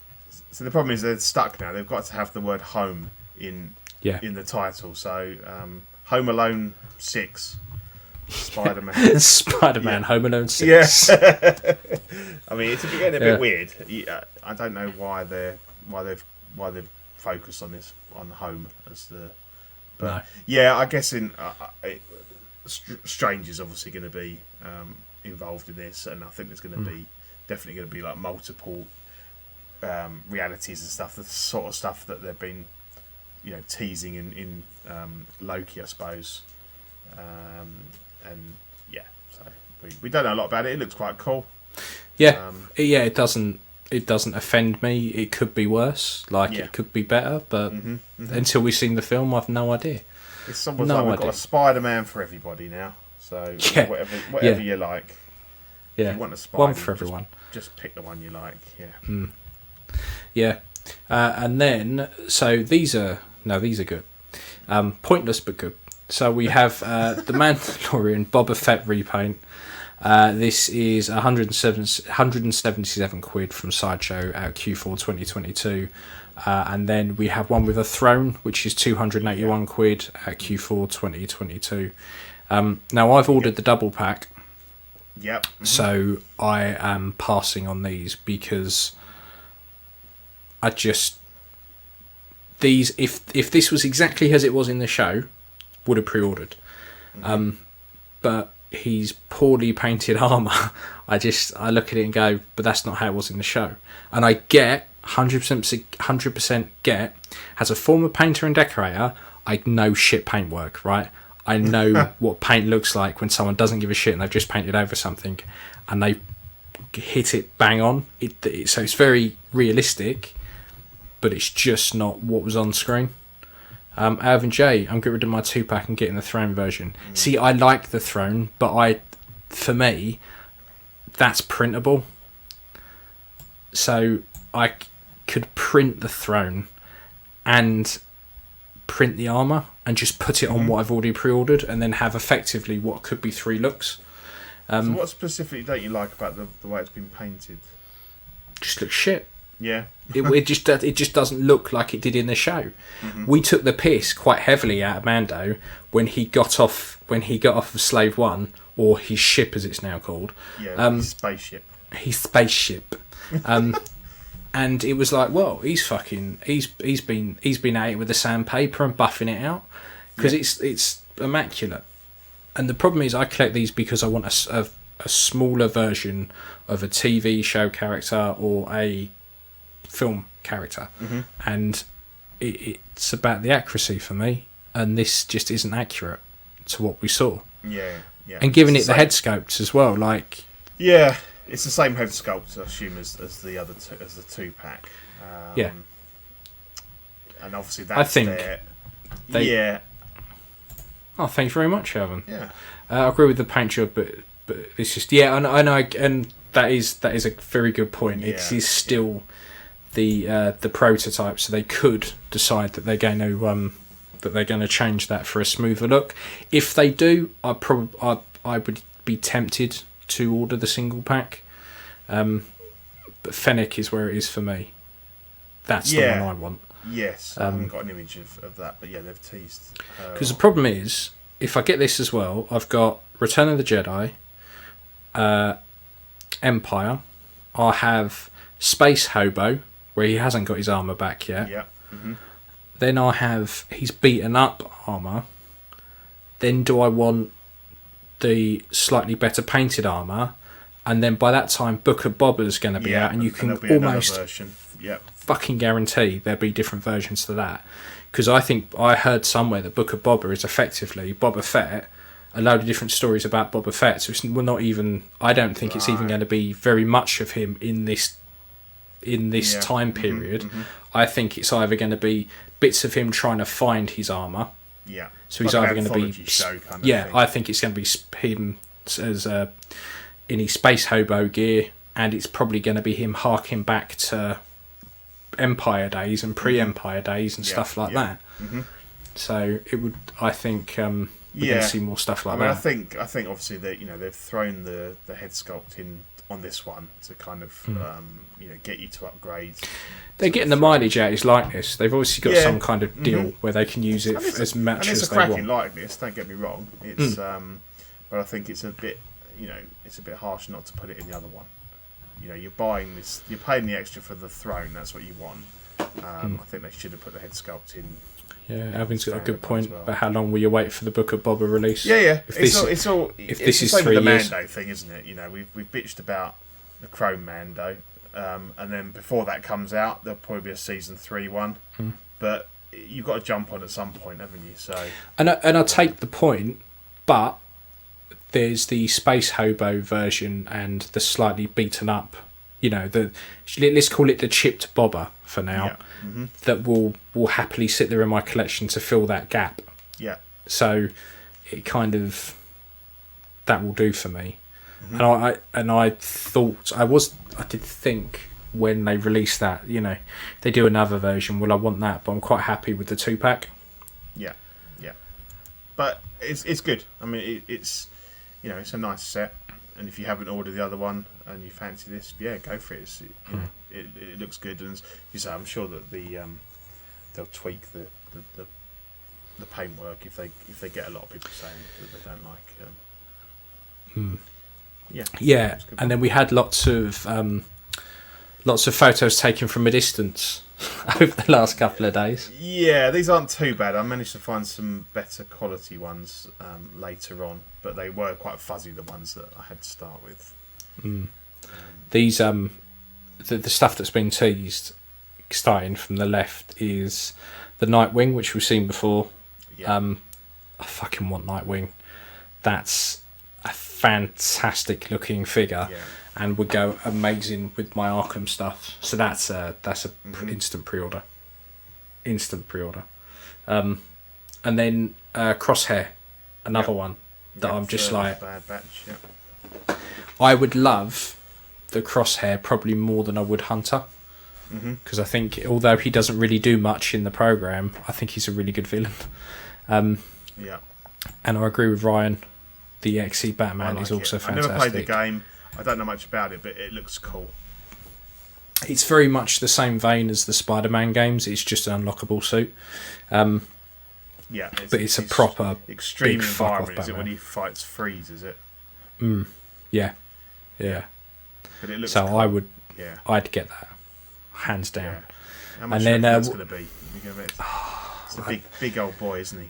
So the problem is they're stuck now. They've got to have the word home in the title. So Home Alone 6, Spider-Man. Spider-Man, Home Alone 6. Yeah. I mean, it's getting a bit weird. I don't know why they've focused on this on home as the. But I guess Strange is obviously going to be involved in this, and I think there's going to be definitely going to be like multiple realities and stuff. The sort of stuff that they've been, teasing in Loki, I suppose. So we don't know a lot about it. It looks quite cool. Yeah, it doesn't offend me. It could be worse. It could be better, but until we've seen the film, I've no idea. It's almost like we've got a Spider-Man for everybody now. So whatever you like. Yeah, if you want a Spider-Man, one for everyone. Just pick the one you like. Yeah. And then these are good. Pointless but good. So we have the Mandalorian Boba Fett repaint. This is 177 quid from Sideshow at Q4 2022. And then we have one with a throne, which is 281 quid at Q4 2022. Now, I've ordered the double pack. Yep. So I am passing on these because I just... These, if this was exactly as it was in the show, would have pre-ordered. But he's poorly painted armour. I look at it and go, but that's not how it was in the show. And I get 100% get, as a former painter and decorator, I know shit paintwork, right? I know what paint looks like when someone doesn't give a shit and they've just painted over something and they hit it bang on. So it's very realistic, but it's just not what was on screen. Alvin J, I'm getting rid of my 2-pack and getting the throne version. See, I like the throne, but for me, that's printable. So I could print the throne and print the armour and just put it on what I've already pre-ordered and then have effectively what could be 3 looks. So what specifically don't you like about the way it's been painted? Just looks shit. Yeah. it just doesn't look like it did in the show. We took the piss quite heavily out of Mando when he got off of Slave One, or his ship as it's now called. Yeah, his spaceship. His spaceship. And it was like, well, he's been at it with the sandpaper and buffing it out because it's immaculate. And the problem is, I collect these because I want a smaller version of a TV show character or a film character, and it's about the accuracy for me. And this just isn't accurate to what we saw. Yeah. And giving it the Headsculpts as well, like. Yeah. It's the same head sculpt, I assume, as the other two, as the 2-pack. And obviously that's Oh, thank you very much, Alvin. Yeah. I agree with the paint job, but it's just and that is a very good point. Yeah. It is still the prototype, so they could decide that they're going to change that for a smoother look. If they do, I would be tempted to order the single pack, but Fennec is where it is for me. That's the one I want. Yes, I haven't got an image of that, but yeah, they've teased. Because the problem is, if I get this as well, I've got Return of the Jedi, Empire. I'll have Space Hobo, where he hasn't got his armour back yet. Yeah. Then I'll have his beaten up armour. Then do I want the slightly better painted armour? And then by that time, Book of Boba's going to be out, and you can almost fucking guarantee there'll be different versions to that. Because I think I heard somewhere that Book of Boba is effectively Boba Fett, a load of different stories about Boba Fett. So it's not even. I don't think it's even going to be very much of him in this time period. I think it's either going to be bits of him trying to find his armour. Yeah. So he's either going to be. I think it's going to be him as in his space hobo gear, and it's probably going to be him harking back to Empire days and pre-Empire days and stuff like that. So it would. I think we're going to see more stuff like that. I think obviously that they've thrown the head sculpt in on this one to kind of get you to upgrade. They're getting the mileage out of his likeness. They've obviously got some kind of deal where they can use it as much as they want. It's a cracking likeness. Don't get me wrong. It's but I think it's a bit it's a bit harsh not to put it in the other one. You're buying this. You're paying the extra for the throne. That's what you want. I think they should have put the head sculpt in. Yeah, Alvin's got a good point about how long will you wait for the Book of Boba release. Yeah. If this is the same 3 with the years. Mando thing, isn't it? We've bitched about the Chrome Mando, and then before that comes out, there'll probably be a season 3 one. But you've got to jump on at some point, haven't you? So and I take the point, but there's the Space Hobo version and the slightly beaten up. Let's call it the chipped Boba for now. That will happily sit there in my collection to fill that gap. Yeah. So it kind of that will do for me. And I thought I did think when they released that, they do another version. Well, I want that, but I'm quite happy with the 2-pack. Yeah. But it's good. I mean, it's it's a nice set. and if you haven't ordered the other one and you fancy this, yeah, go for it. It looks good, and as you say, I'm sure that they'll tweak the paintwork if they get a lot of people saying that they don't like. Yeah, and then we had lots of photos taken from a distance over the last couple of days. Yeah, these aren't too bad. I managed to find some better quality ones later on, but they were quite fuzzy, the ones that I had to start with. These the stuff that's been teased, starting from the left, is the Nightwing, which we've seen before. I fucking want Nightwing. That's a fantastic looking figure, and would go amazing with my Arkham stuff. So that's a instant pre-order. And then Crosshair, another one that I'm just like, Bad Batch. I would love the Crosshair probably more than I would Hunter, because I think although he doesn't really do much in the program, I think he's a really good villain. And I agree with Ryan. The XE Batman is also fantastic. I never played the game. I don't know much about it, but it looks cool. It's very much the same vein as the Spider-Man games. It's just an unlockable suit. But it's a proper extreme big fuck environment. off Is it when Batman. he fights Freeze? Is it? Yeah. But it looks So cool. I'd get that hands down. Yeah. How much And then that's going to be? It's a big old boy, isn't he?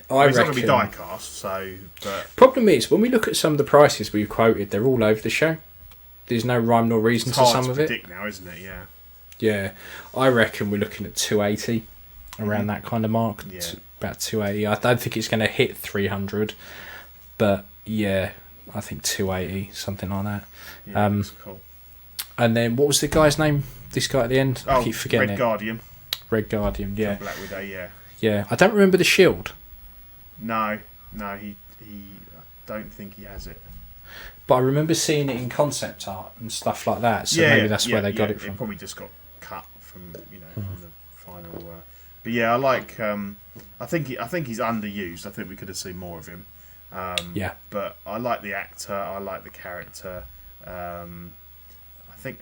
It's not going to be diecast, so. But problem is, when we look at some of the prices we've quoted, they're all over the show. There's no rhyme nor reason it's to hard some to of it. predict now, isn't it? Yeah. Yeah, I reckon we're looking at 280, around that kind of mark. Yeah. About 280. I don't think it's going to hit 300, but yeah, I think 280, something like that. Yeah, that's cool. And then what was the guy's name? This guy at the end? I keep forgetting Red Guardian. Red Guardian, yeah. Black Widow, yeah. Yeah, I don't remember the shield. No, he. I don't think he has it. But I remember seeing it in concept art and stuff like that. So maybe that's where they got it from. It probably just got cut from from the final. But yeah, I like. I think he's underused. I think we could have seen more of him. But I like the actor. I like the character. I think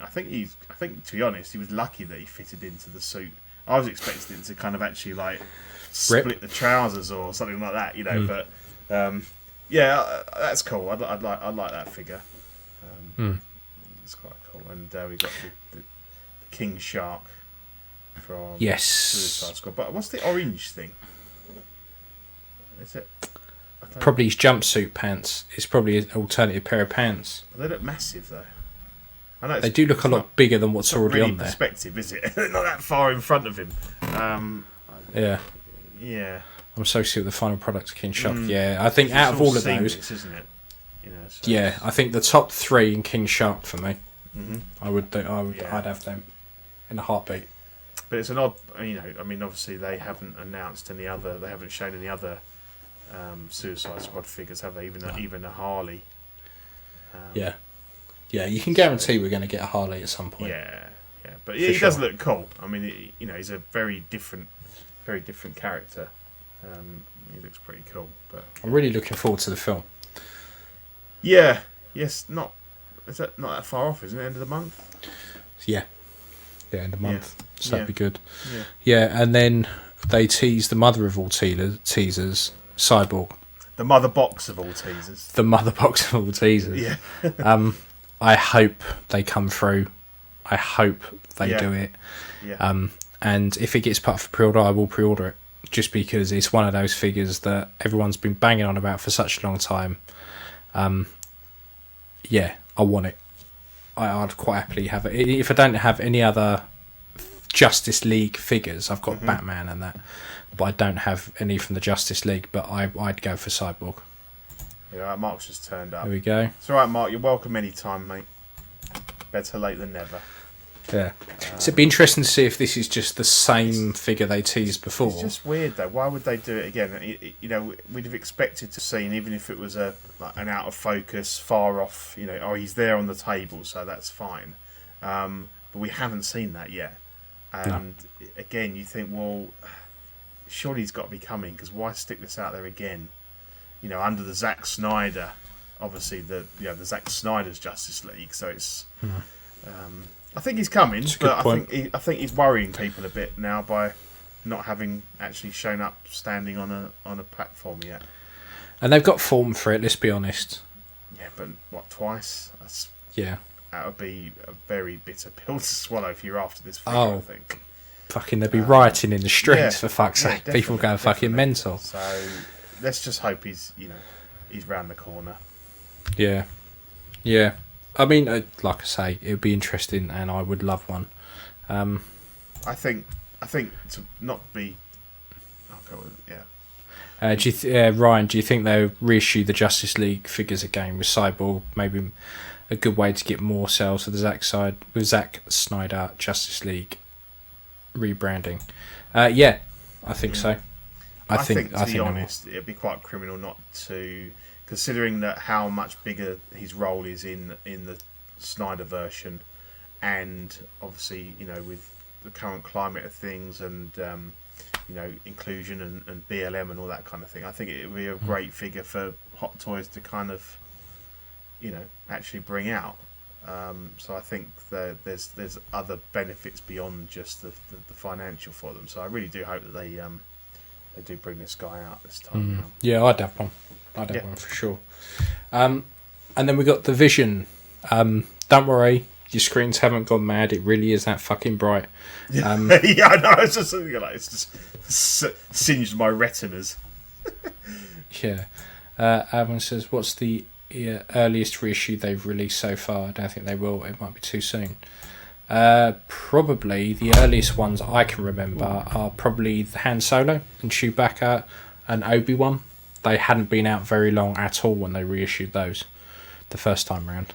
to be honest, he was lucky that he fitted into the suit. I was expecting it to kind of actually like split the trousers or something like that, But that's cool. I'd like that figure. It's quite cool. And we got the King Shark from Suicide Squad. But what's the orange thing? Is it? Probably his jumpsuit pants. It's probably an alternative pair of pants. But they look massive though. I know they do look a lot bigger than what's already really on there. Perspective, is it? Not that far in front of him. Yeah. I'm associated with the final product of King Shark. Yeah, I think out of all of those, isn't it? I think the top three in King Shark for me. I'd have them in a heartbeat. But it's an odd, obviously they haven't announced any other. They haven't shown any other Suicide Squad figures, have they? Even a Harley. Yeah, you can guarantee we're going to get a Harley at some point. Yeah. But he does look cool. He's a very different character. He looks pretty cool. But I'm really looking forward to the film. Yeah. Yes. Is that not that far off? Isn't it? End of the month. Yeah. End of the month. Yeah. So that'd be good. Yeah. And then they tease the mother of all teasers, Cyborg. The mother box of all teasers. The mother box of all teasers. Yeah. I hope they come through. I hope they do it. Yeah. And if it gets put for pre-order, I will pre-order it. Just because it's one of those figures that everyone's been banging on about for such a long time. I want it. I'd quite happily have it. If I don't have any other Justice League figures, I've got Batman and that, but I don't have any from the Justice League. But I'd go for Cyborg. Yeah, right, Mark's just turned up. There we go. It's all right, Mark. You're welcome anytime, mate. Better late than never. Yeah. So it'd be interesting to see if this is just the same figure they teased before. It's just weird though. Why would they do it again? We'd have expected to see, even if it was an out of focus, far off. He's there on the table, so that's fine. But we haven't seen that yet. And again, you think, well, surely he's got to be coming, because why stick this out there again? Under the Zack Snyder obviously the Zack Snyder's Justice League. So it's I think he's coming, but I think he's worrying people a bit now by not having actually shown up standing on a platform yet. And they've got form for it. Let's be honest. Yeah, but what, twice? That would be a very bitter pill to swallow if you're after this figure, I think. Fucking, they'd be rioting in the streets, for fuck's sake. People go fucking mental. So let's just hope he's round the corner. Yeah. Yeah. I mean, like I say, it would be interesting, and I would love one. I think to not be... Okay, well, yeah. Ryan, do you think they'll reissue the Justice League figures again with Cyborg? Maybe a good way to get more sales for the Zack Snyder Justice League rebranding. Yeah, I think so. I think to be honest, it'd be quite criminal not to, considering that how much bigger his role is in the Snyder version, and obviously with the current climate of things and inclusion and BLM and all that kind of thing. I think it would be a great figure for Hot Toys to kind of actually bring out. So I think that there's other benefits beyond just the financial for them. So I really do hope that they do bring this guy out this time around. Yeah, I'd have one. I'd have one for sure. And then we got the Vision. Don't worry, your screens haven't gone mad. It really is that fucking bright. Yeah, I know. It's just something like it's just singed my retinas. Yeah. Everyone says, what's the earliest reissue they've released so far? I don't think they will. It might be too soon. Probably the earliest ones I can remember are probably the Han Solo and Chewbacca and Obi-Wan. They hadn't been out very long at all when they reissued those the first time round.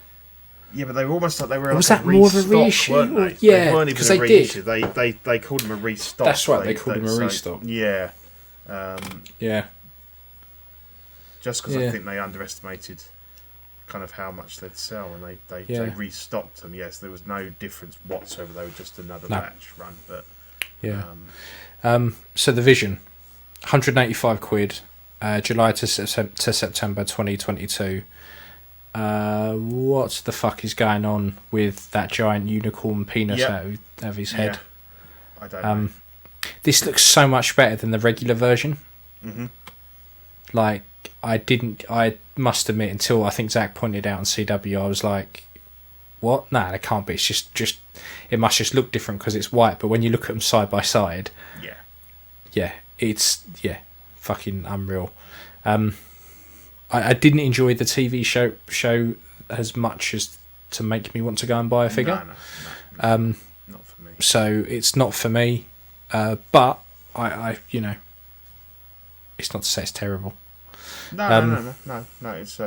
Yeah, but they were almost like they were. Was like that more of a reissue? Weren't they? Yeah, they weren't even a reissue. They called them a restock. That's right. They called them a restock. Yeah. Yeah. Just because I think they underestimated kind of how much they'd sell, and they restocked them. Yes, there was no difference whatsoever. They were just another batch run, but so the Vision, £185, July to September 2022. What the fuck is going on with that giant unicorn penis out of his head? I don't know. This looks so much better than the regular version. Mm-hmm. Like, I must admit, until I think Zach pointed out on CW, I was like, what? Nah, it can't be. It's just it must just look different because it's white. But when you look at them side by side, it's fucking unreal. I didn't enjoy the TV show as much as to make me want to go and buy a figure. No, not for me. So it's not for me. But I it's not to say it's terrible. No. It's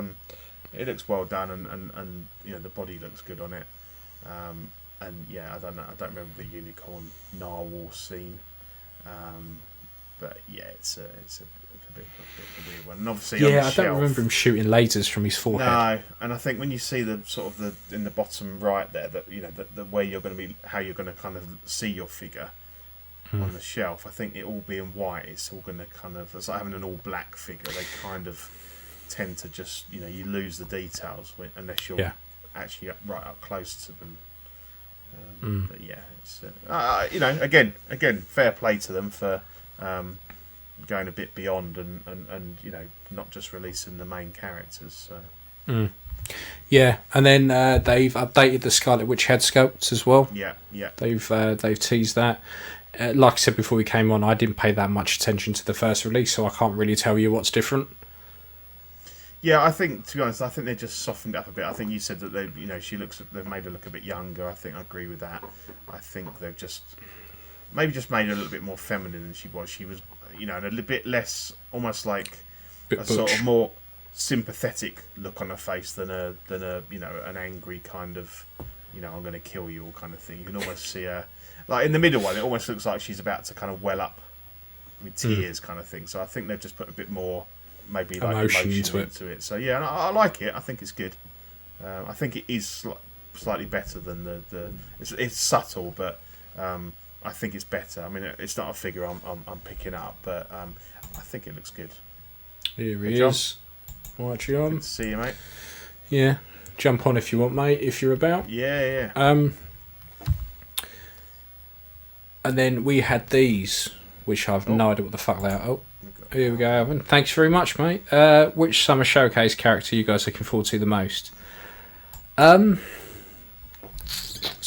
it looks well done, and the body looks good on it. And I don't know. I don't remember the unicorn narwhal scene. But it's a bit of a weird one. And obviously, on the shelf, I don't remember him shooting lasers from his forehead. No, and I think when you see the sort of the in the bottom right there, that the where you're going to be, how you're going to kind of see your figure on the shelf. I think it all being white, it's all going to kind of, it's like having an all black figure. They kind of tend to just you lose the details unless you're actually right up close to them. But it's again, fair play to them for going a bit beyond and not just releasing the main characters. So. Yeah, and then they've updated the Scarlet Witch Headsculpts as well. Yeah. They've teased that. Like I said before we came on, I didn't pay that much attention to the first release, so I can't really tell you what's different. Yeah, I think, to be honest, I think they just softened it up a bit. I think you said that they've made her look a bit younger. I think I agree with that. I think they've just made her a little bit more feminine than she was. She was, a little bit less, almost like sort of more sympathetic look on her face than a an angry kind of, I'm going to kill you all kind of thing. You can almost see her, like in the middle one, it almost looks like she's about to kind of well up with tears kind of thing. So I think they've just put a bit more, maybe like emotion into it. So and I like it. I think it's good. I think it is slightly better than the it's subtle, but I think it's better. I mean, it's not a figure I'm picking up, but I think it looks good. Here he is. All right, John. Good to see you, mate. Yeah, jump on if you want, mate. If you're about. Yeah. And then we had these, which I've no idea what the fuck they are. Oh, here we go, Alvin. Thanks very much, mate. Which Summer Showcase character are you guys looking forward to the most? It's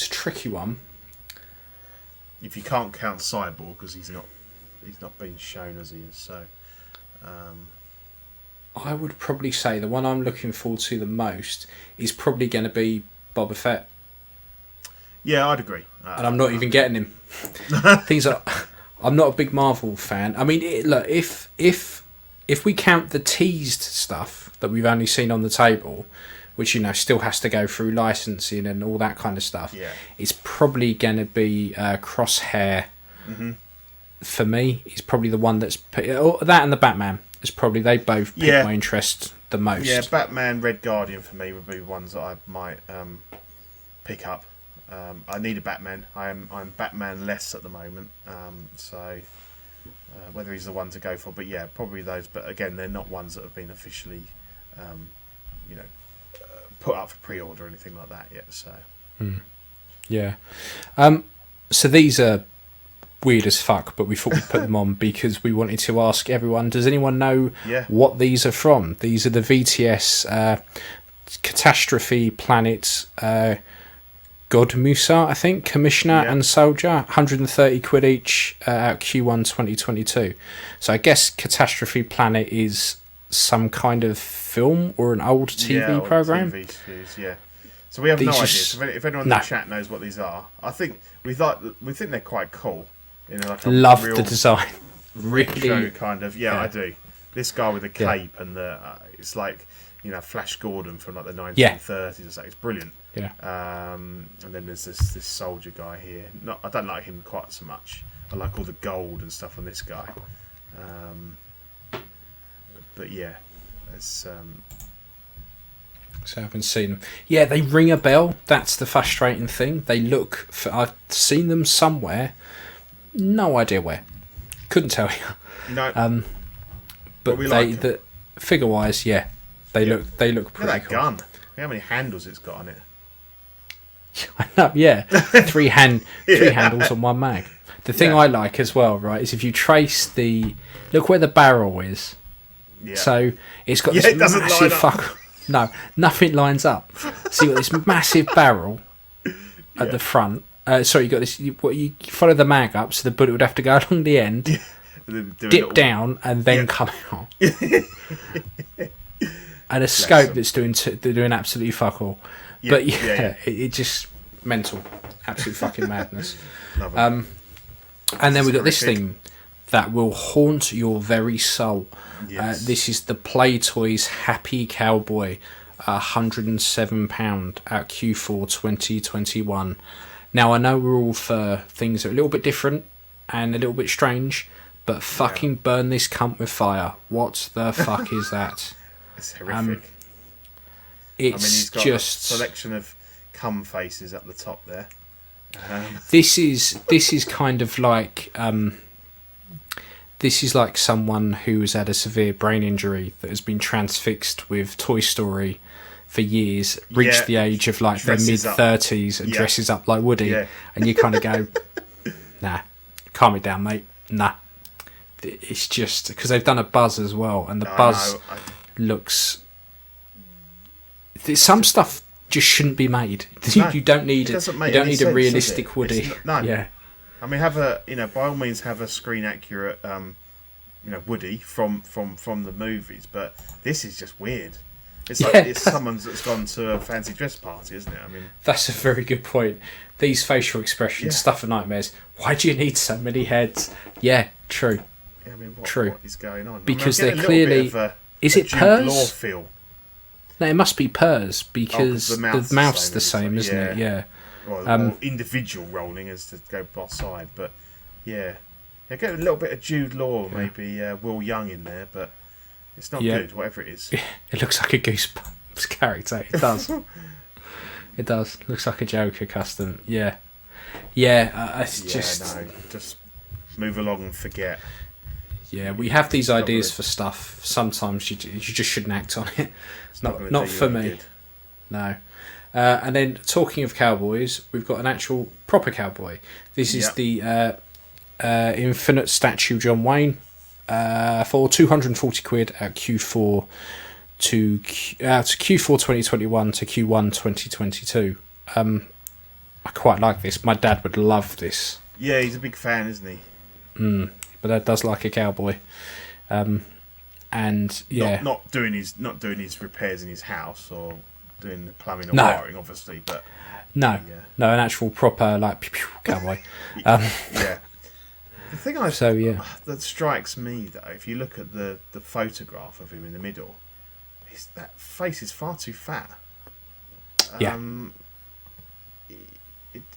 a tricky one. If you can't count Cyborg, because he's not been shown as he is, so. I would probably say the one I'm looking forward to the most is probably going to be Boba Fett. Yeah, I'd agree. And I'm not even getting him. Things are. I'm not a big Marvel fan. I mean, look, if we count the teased stuff that we've only seen on the table, which still has to go through licensing and all that kind of stuff, it's probably going to be Crosshair. Mm-hmm. For me, he's probably the one that's that and the Batman. It's probably they both pick my interest the most. Yeah, Batman, Red Guardian for me would be ones that I might pick up. I need a Batman. I'm Batman less at the moment, so whether he's the one to go for, but yeah, probably those. But again, they're not ones that have been officially, put up for pre-order or anything like that yet. So yeah, so these are weird as fuck, but we thought we'd put them on because we wanted to ask everyone, does anyone know what these are from? These are the VTS Catastrophe Planet God Musa, I think, Commissioner and Soldier, 130 quid each at Q1 2022. So I guess Catastrophe Planet is some kind of film or an old TV program. TV series, yeah. So we have no idea. So if anyone in the chat knows what these are, I think we think they're quite cool. Love the design. Really kind of. Yeah, I do. This guy with the cape and the it's like Flash Gordon from like the 1930s or something. It's brilliant. Yeah. And then there's this soldier guy here. I don't like him quite so much. I like all the gold and stuff on this guy. But yeah, it's. So I haven't seen them. Yeah, they ring a bell. That's the frustrating thing. They look. I've seen them somewhere. No idea where. Couldn't tell you. No. But the figure wise, they look pretty Look at that cool. gun. Look how many handles it's got on it. I know, yeah. Three handles on one mag. The thing I like as well, right, is if you trace look where the barrel is. Yeah. So it's got this massive No, nothing lines up. So you've got this massive barrel at the front. Sorry, you got this. You follow the mag up, so the bullet would have to go along the end, dip down, and then come out. And a scope that's doing absolutely fuck all. But it just mental, absolute fucking madness. And then we got this thing that will haunt your very soul. Yes. This is the Play Toys Happy Cowboy, £107 at Q4 2021. Now, I know we're all for things that are a little bit different and a little bit strange, but fucking burn this cunt with fire. What the fuck is that? It's horrific. He's got just a selection of cum faces at the top there. This is kind of like this is like someone who has had a severe brain injury that has been transfixed with Toy Story for years, reached the age of like their mid-30s and dresses up like Woody, and you kind of go, nah, calm it down, mate. Nah, it's just because they've done a Buzz as well, and the Buzz looks. Some stuff just shouldn't be made. No, you don't need a realistic Woody. Yeah. I mean, by all means, have a screen accurate, Woody from the movies. But this is just weird. It's like it's someone that's gone to a fancy dress party, isn't it? I mean, that's a very good point. These facial expressions, stuff of nightmares. Why do you need so many heads? Yeah, true. Yeah, I mean, true. What is going on? Because they're clearly. Is it Purrs? Law feel. No, it must be Purrs because the mouth's the same, isn't it? Yeah. Or individual rolling as to go both side, but get a little bit of Jude Law, maybe Will Young in there, but it's not good. Whatever it is, it looks like a Goosebumps character. It does. It does. Looks like a Joker custom. Yeah. It's just just move along and forget. Yeah, we have these ideas for stuff. Sometimes you just shouldn't act on it. Not for me. Good. No. And then talking of cowboys, we've got an actual proper cowboy. This is the Infinite Statue John Wayne for £240 at Q4 to Q4 2021 to Q1 2022. I quite like this. My dad would love this. Yeah, he's a big fan, isn't he? But Dad does like a cowboy. And yeah, not doing his repairs in his house or doing the plumbing or wiring, obviously, but no, an actual proper cowboy. Yeah. The thing that strikes me though, if you look at the photograph of him in the middle, that face is far too fat.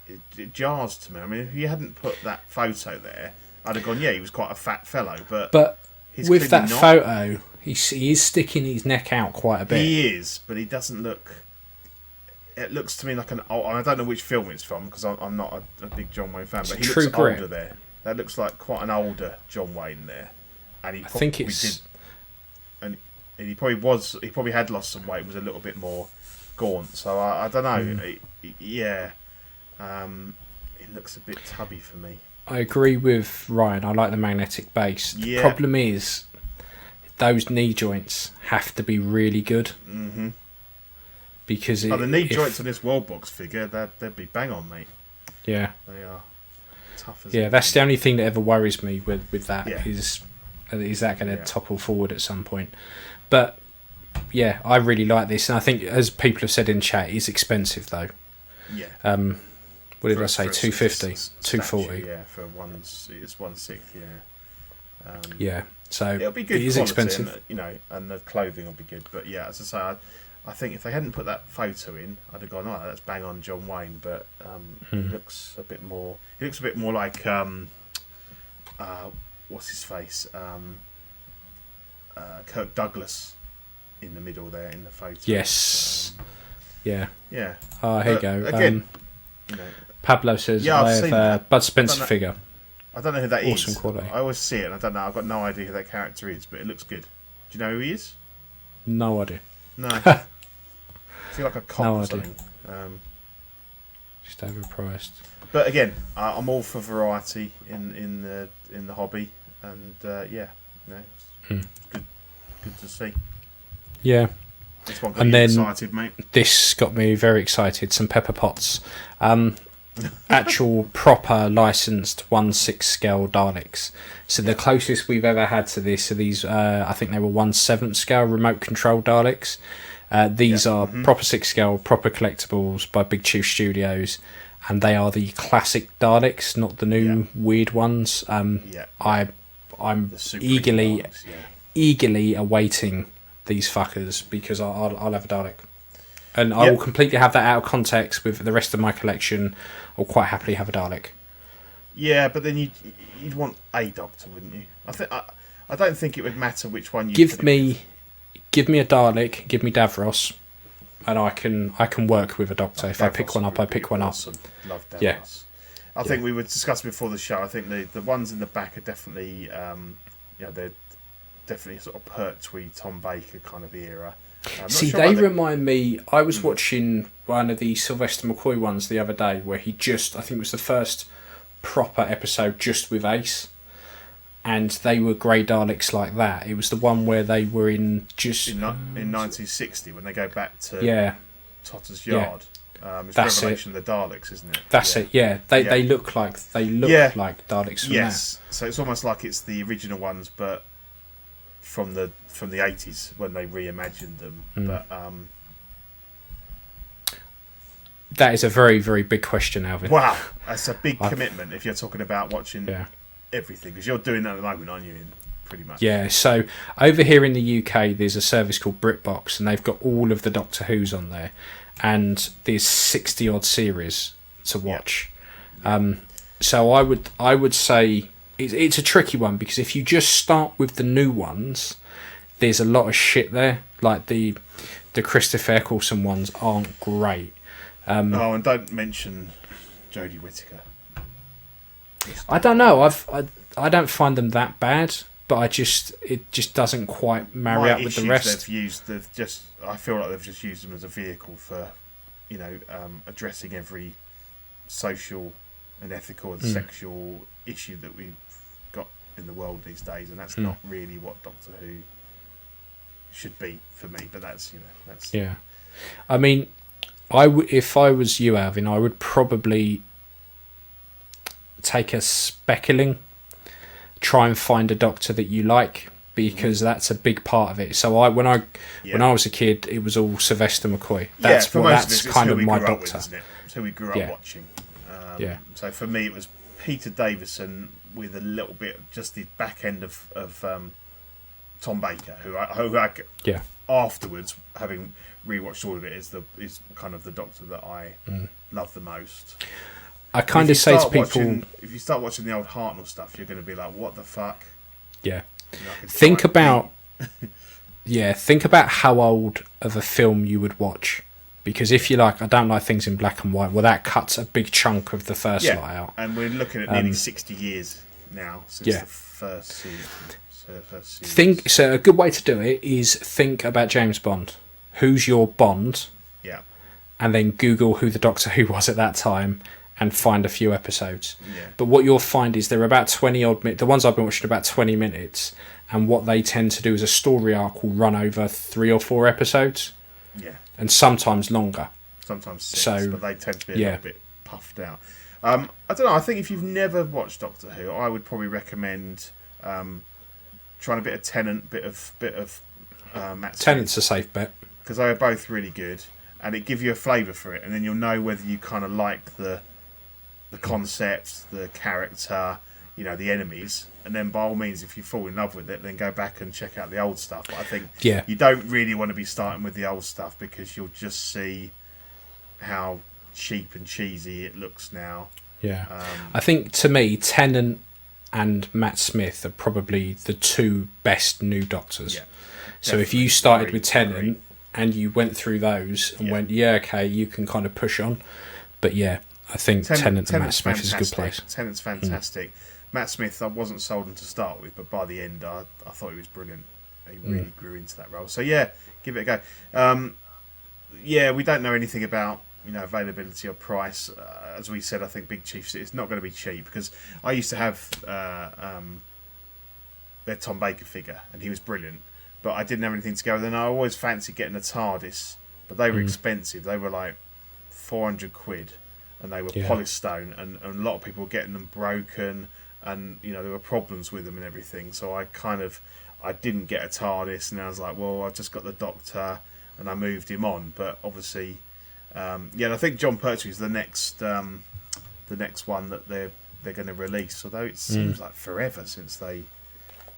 It jars to me. I mean, if you hadn't put that photo there, I'd have gone, yeah, he was quite a fat fellow, but with that photo, he is sticking his neck out quite a bit. He is, but he doesn't look. It looks to me like an old. I don't know which film it's from because I'm not a big John Wayne fan, but he looks older there. That looks like quite an older John Wayne there, and he probably had lost some weight, was a little bit more gaunt. So I don't know. It looks a bit tubby for me. I agree with Ryan. I like the magnetic base. The problem is those knee joints have to be really good. Mm-hmm. Because the knee joints on this World Box figure, they'd be bang on, mate. Yeah, they are tough as. Yeah, that's the only thing that ever worries me with that is that going to topple forward at some point. But yeah, I really like this, and I think, as people have said in chat, it's expensive though. Yeah. What did I say? 250, 240. Yeah, for it's 1/6. Yeah. So it'll be good. It is expensive, and the clothing will be good. But yeah, as I say, I think if they hadn't put that photo in, I'd have gone, that's bang on John Wayne. But he looks a bit more. He looks a bit more like what's his face? Kirk Douglas in the middle there in the photo. Yes. Yeah. Here you go. Again, Pablo says, I have a Bud Spencer figure. I don't know who that is. Awesome quality. I always see it and I don't know. I've got no idea who that character is, but it looks good. Do you know who he is? No idea. No. Is he like a cop or something? Just overpriced. But again, I'm all for variety in the hobby, and it's good to see. Yeah. This one got you excited, mate. This got me very excited. Some pepper pots. Actual proper licensed 1/6 scale Daleks. So the closest we've ever had to this are these. I think they were 1/7 scale remote control Daleks. These are proper 6 scale, proper collectibles by Big Chief Studios, and they are the classic Daleks, not the new weird ones. I'm eagerly awaiting these fuckers because I'll have a Dalek. And I will completely have that out of context with the rest of my collection. I'll quite happily have a Dalek. Yeah, but then you'd want a Doctor, wouldn't you? I don't think it would matter which one you give me a Dalek, give me Davros, and I can work with a Doctor. If I pick one up, I pick one up. Love Davros. Yeah. I think we were discussing before the show. I think the ones in the back are definitely they're definitely sort of Pertwee, Tom Baker kind of era. See, they remind me. I was watching one of the Sylvester McCoy ones the other day, where I think it was the first proper episode just with Ace, and they were grey Daleks like that. It was the one where they were in 1960 when they go back to Totter's Yard. It's Revelation of the Daleks, isn't it? That's it. Yeah, they look like like Daleks from that. So it's almost like it's the original ones, but from the 80s when they reimagined them. But that is a very, very big question, Alvin. Wow, that's a big commitment if you're talking about watching everything, because you're doing that at the moment, aren't you? Pretty much. Yeah. So over here in the UK, there's a service called BritBox, and they've got all of the Doctor Who's on there, and there's 60 odd series to watch. So I would say it's a tricky one, because if you just start with the new ones, there's a lot of shit there. Like the Christopher Eccleston ones aren't great. And don't mention Jodie Whittaker. I don't know. I don't find them that bad. but it just doesn't quite marry up with the rest. I feel like they've just used them as a vehicle for, addressing every social and ethical and sexual issue that we've got in the world these days, and that's not really what Doctor Who should be for me. But that's. Yeah, I mean, if I was you, Alvin, I would probably take a speckling, try and find a Doctor that you like, because that's a big part of it. So when I was a kid, it was all Sylvester McCoy. That's kind of my Doctor. It's who we grew up watching. So for me, it was Peter Davison with a little bit, just the back end of Tom Baker, who I afterwards, having rewatched all of it, is kind of the Doctor that I love the most. I kind of say to people, if you start watching the old Hartnell stuff, you're going to be like, what the fuck? Yeah. Think about how old of a film you would watch. Because if you're like, I don't like things in black and white, well, that cuts a big chunk of the first lot out. And we're looking at nearly 60 years now since the first season. So a good way to do it is think about James Bond. Who's your Bond? Yeah. And then Google who the Doctor Who was at that time and find a few episodes. Yeah. But what you'll find is they're about 20 odd minutes. The ones I've been watching are about 20 minutes. And what they tend to do is a story arc will run over 3 or 4 episodes. Yeah. And sometimes longer. Sometimes 6, but they tend to be a little bit puffed out. I don't know. I think if you've never watched Doctor Who, I would probably recommend trying a bit of Tennant, bit of Matt Smith. Tennant's a safe bet. Because they are both really good. And it gives you a flavour for it. And then you'll know whether you kind of like the concept, the character, the enemies. And then by all means, if you fall in love with it, then go back and check out the old stuff. But I think you don't really want to be starting with the old stuff, because you'll just see how cheap and cheesy it looks now. Yeah. I think, to me, Tennant and Matt Smith are probably the 2 best new Doctors. Yeah, so if you started with Tennant and you went through those and went, okay, you can kind of push on. But I think Tennant and Matt Smith is a good place. Tennant's fantastic. Matt Smith, I wasn't sold him to start with, but by the end, I thought he was brilliant. He really grew into that role. So give it a go. We don't know anything about availability or price. As we said, I think Big Chief, it's not going to be cheap, because I used to have their Tom Baker figure, and he was brilliant, but I didn't have anything to go with. And I always fancied getting a TARDIS, but they were expensive. They were like £400, and they were polished stone, and a lot of people were getting them broken. And there were problems with them and everything, so I didn't get a TARDIS, and I was like, well, I've just got the Doctor, and I moved him on. But obviously, and I think John Pertwee is the next one that they're going to release. Although it seems like forever since they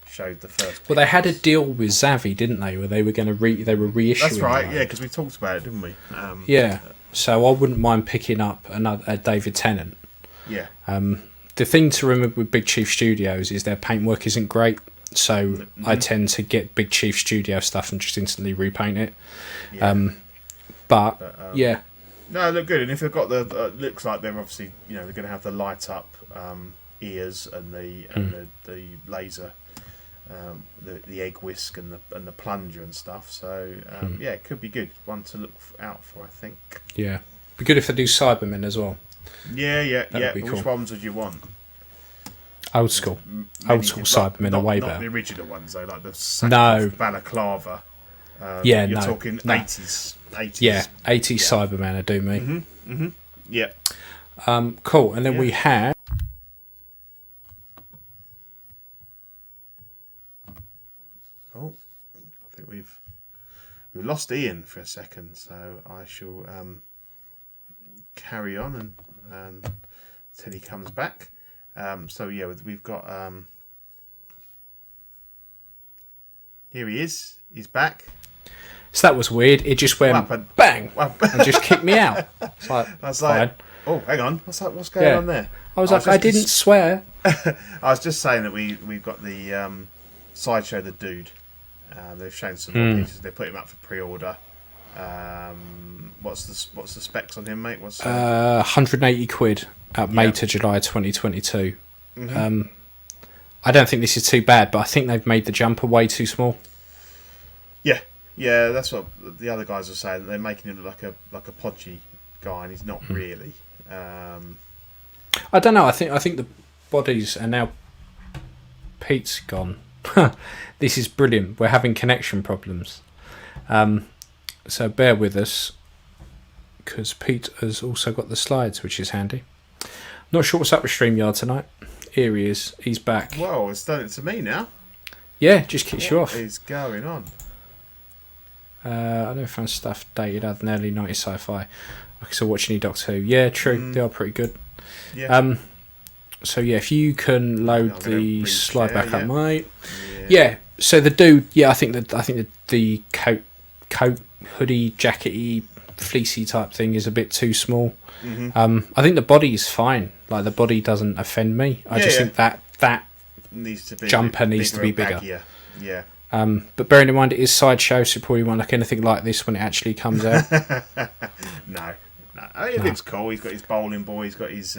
showed the first. Well, they had a deal with Zavi, didn't they? Where they were going to they were reissuing. That's right, because we talked about it, didn't we? So I wouldn't mind picking up a David Tennant. Yeah. The thing to remember with Big Chief Studios is their paintwork isn't great, so I tend to get Big Chief Studio stuff and just instantly repaint it. No, look good, and if they've got the looks like they're obviously they're going to have the light up ears and the laser, the egg whisk and the plunger and stuff. So it could be good. One to look out for, I think. Yeah, be good if they do Cybermen as well. Yeah. Be cool. Which ones would you want? Old school Cybermen are way better. Not the original ones though, like the balaclava. You're talking 80s. 80s. Yeah, 80s Cybermen are do me. Yeah. Cool. And then we have. Oh, I think we've lost Ian for a second, so I shall carry on and until he comes back. We've got here he is. He's back. So that was weird. It just went bang and just kicked me out. It's like, I was like, oh, hang on, what's going on there? I was like, I didn't swear. I was just saying that we've got the Sideshow the Dude. They've shown some more pieces. They put him up for pre-order. What's the specs on him, mate? What's £180 at May to July 2022. I don't think this is too bad, but I think they've made the jumper way too small. Yeah, that's what the other guys are saying. They're making him look like a podgy guy, and he's not really. I don't know. I think the bodies are now. Pete's gone. This is brilliant. We're having connection problems. So bear with us, because Pete has also got the slides, which is handy. Not sure what's up with StreamYard tonight. Here he is. He's back. Well, it's done it to me now. Yeah, just kicks you off. What is going on? I don't find stuff dated other than early 90s sci-fi. I still watch any Doctor Who. Yeah, true. They are pretty good. Yeah. So yeah, if you can load the slide back up, mate. Yeah. So the dude, I think the coat, hoodie, jackety, fleecy type thing is a bit too small. I think the body's fine. Like, the body doesn't offend me. I just think that needs to be jumper needs to be bigger. Yeah. But bearing in mind it is Sideshow, so probably won't look anything like this when it actually comes out. No. It looks cool. He's got his bowling ball. He's got his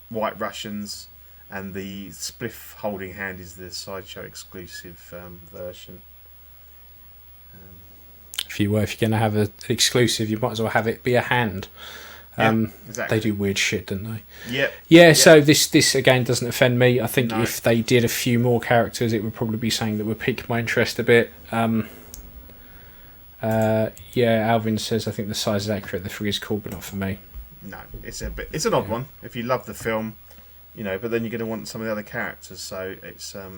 White Russians, and the spliff holding hand is the Sideshow exclusive version. If you're going to have an exclusive, you might as well have it be a hand. Exactly. They do weird shit, don't they? Yeah. So this again doesn't offend me. I think if they did a few more characters, it would probably be something that would pique my interest a bit. Alvin says I think the size is accurate. The figure is cool, but not for me. No, it's an odd one. If you love the film, but then you're going to want some of the other characters, so it's a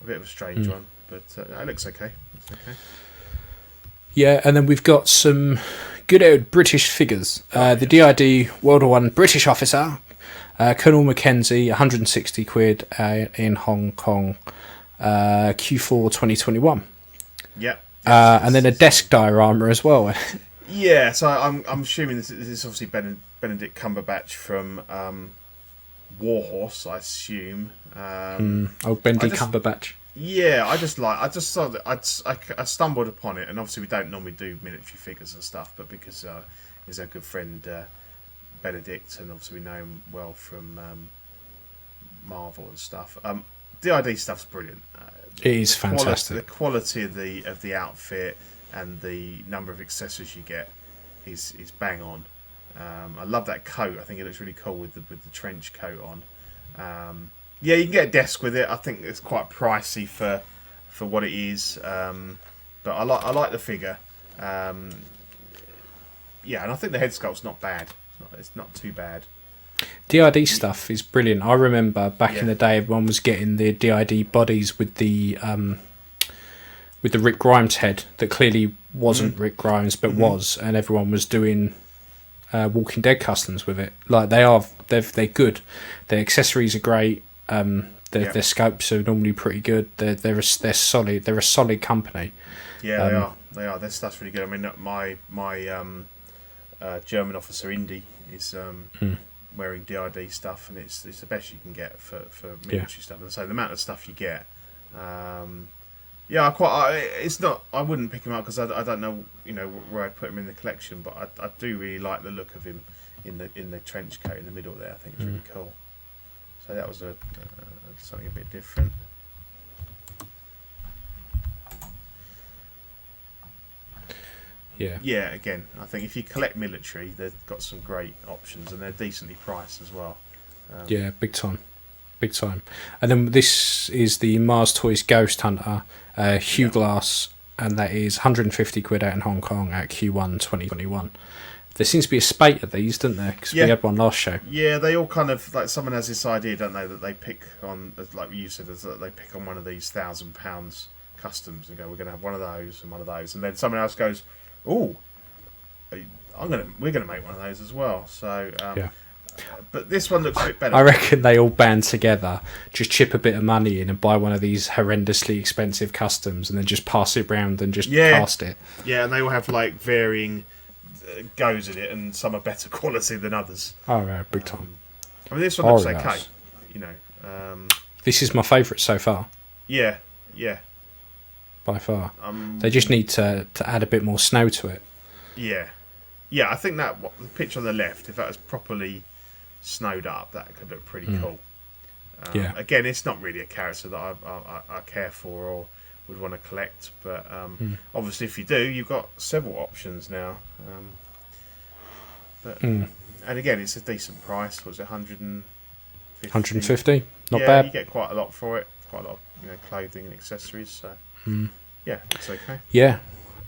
bit of a strange one. But it looks okay. Yeah, and then we've got some good old British figures. The DID World War I British officer, Colonel Mackenzie, 160 quid in Hong Kong, Q4 2021. Yeah. And then a desk diorama as well. Yeah, so I'm assuming this is obviously Benedict Cumberbatch from Warhorse, I assume. Benedict Cumberbatch. Yeah, I just saw that I stumbled upon it, and obviously we don't normally do military figures and stuff, but because he's our good friend Benedict, and obviously we know him well from Marvel and stuff. DID stuff's brilliant. It is fantastic. The quality of the outfit and the number of accessories you get is bang on. I love that coat. I think it looks really cool with the trench coat on. Yeah, you can get a desk with it. I think it's quite pricey for what it is, but I like the figure. And I think the head sculpt's not bad. It's not too bad. DID stuff is brilliant. I remember back in the day, everyone was getting the DID bodies with the Rick Grimes head that clearly wasn't Rick Grimes but was, and everyone was doing Walking Dead customs with it. Like they're good. Their accessories are great. Their scopes are normally pretty good. They're solid. They're a solid company. Yeah, they are. Their stuff's really good. I mean, my German officer Indy is wearing DID stuff, and it's the best you can get for military stuff. And so the amount of stuff you get, it's not. I wouldn't pick him up because I don't know, where I'd put him in the collection. But I do really like the look of him in the trench coat in the middle there. I think it's really cool. So that was something a bit different. Yeah, again, I think if you collect military, they've got some great options, and they're decently priced as well. Big time. And then this is the Mars Toys Ghost Hunter, Hugh Glass, and that is 150 quid out in Hong Kong at Q1 2021. There seems to be a spate of these, don't there? Because we had one last show. Yeah, they all kind of, like, someone has this idea, don't they, that they pick on, like you said, that they pick on one of these £1,000 customs and go, we're going to have one of those and one of those. And then someone else goes, ooh, we're going to make one of those as well. So, but this one looks a bit better. I reckon they all band together, just chip a bit of money in and buy one of these horrendously expensive customs and then just pass it around and just cast it. Yeah, and they all have, like, varying goes in it, and some are better quality than others. Oh, right, big time. I mean, this one looks okay. This is my favourite so far. Yeah. By far. They just need to add a bit more snow to it. Yeah, I think the picture on the left, if that was properly snowed up, that could look pretty cool. Again, it's not really a character that I care for or would want to collect, but obviously if you do, you've got several options now. And again, it's a decent price. Was it 150? Not yeah, bad. You get quite a lot for it. Quite a lot of clothing and accessories. So yeah, it's okay. Yeah.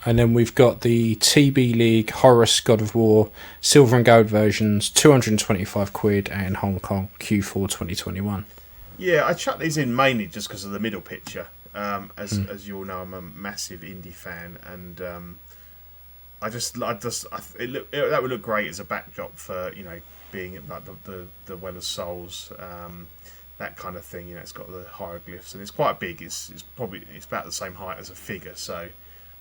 And then we've got the TB League Horus God of War silver and gold versions, £225 in Hong Kong, Q4 2021. Yeah, I chucked these in mainly just because of the middle picture. As you all know, I'm a massive indie fan, and that would look great as a backdrop for being like the Well of Souls, that kind of thing. It's got the hieroglyphs and it's quite big. It's about the same height as a figure, so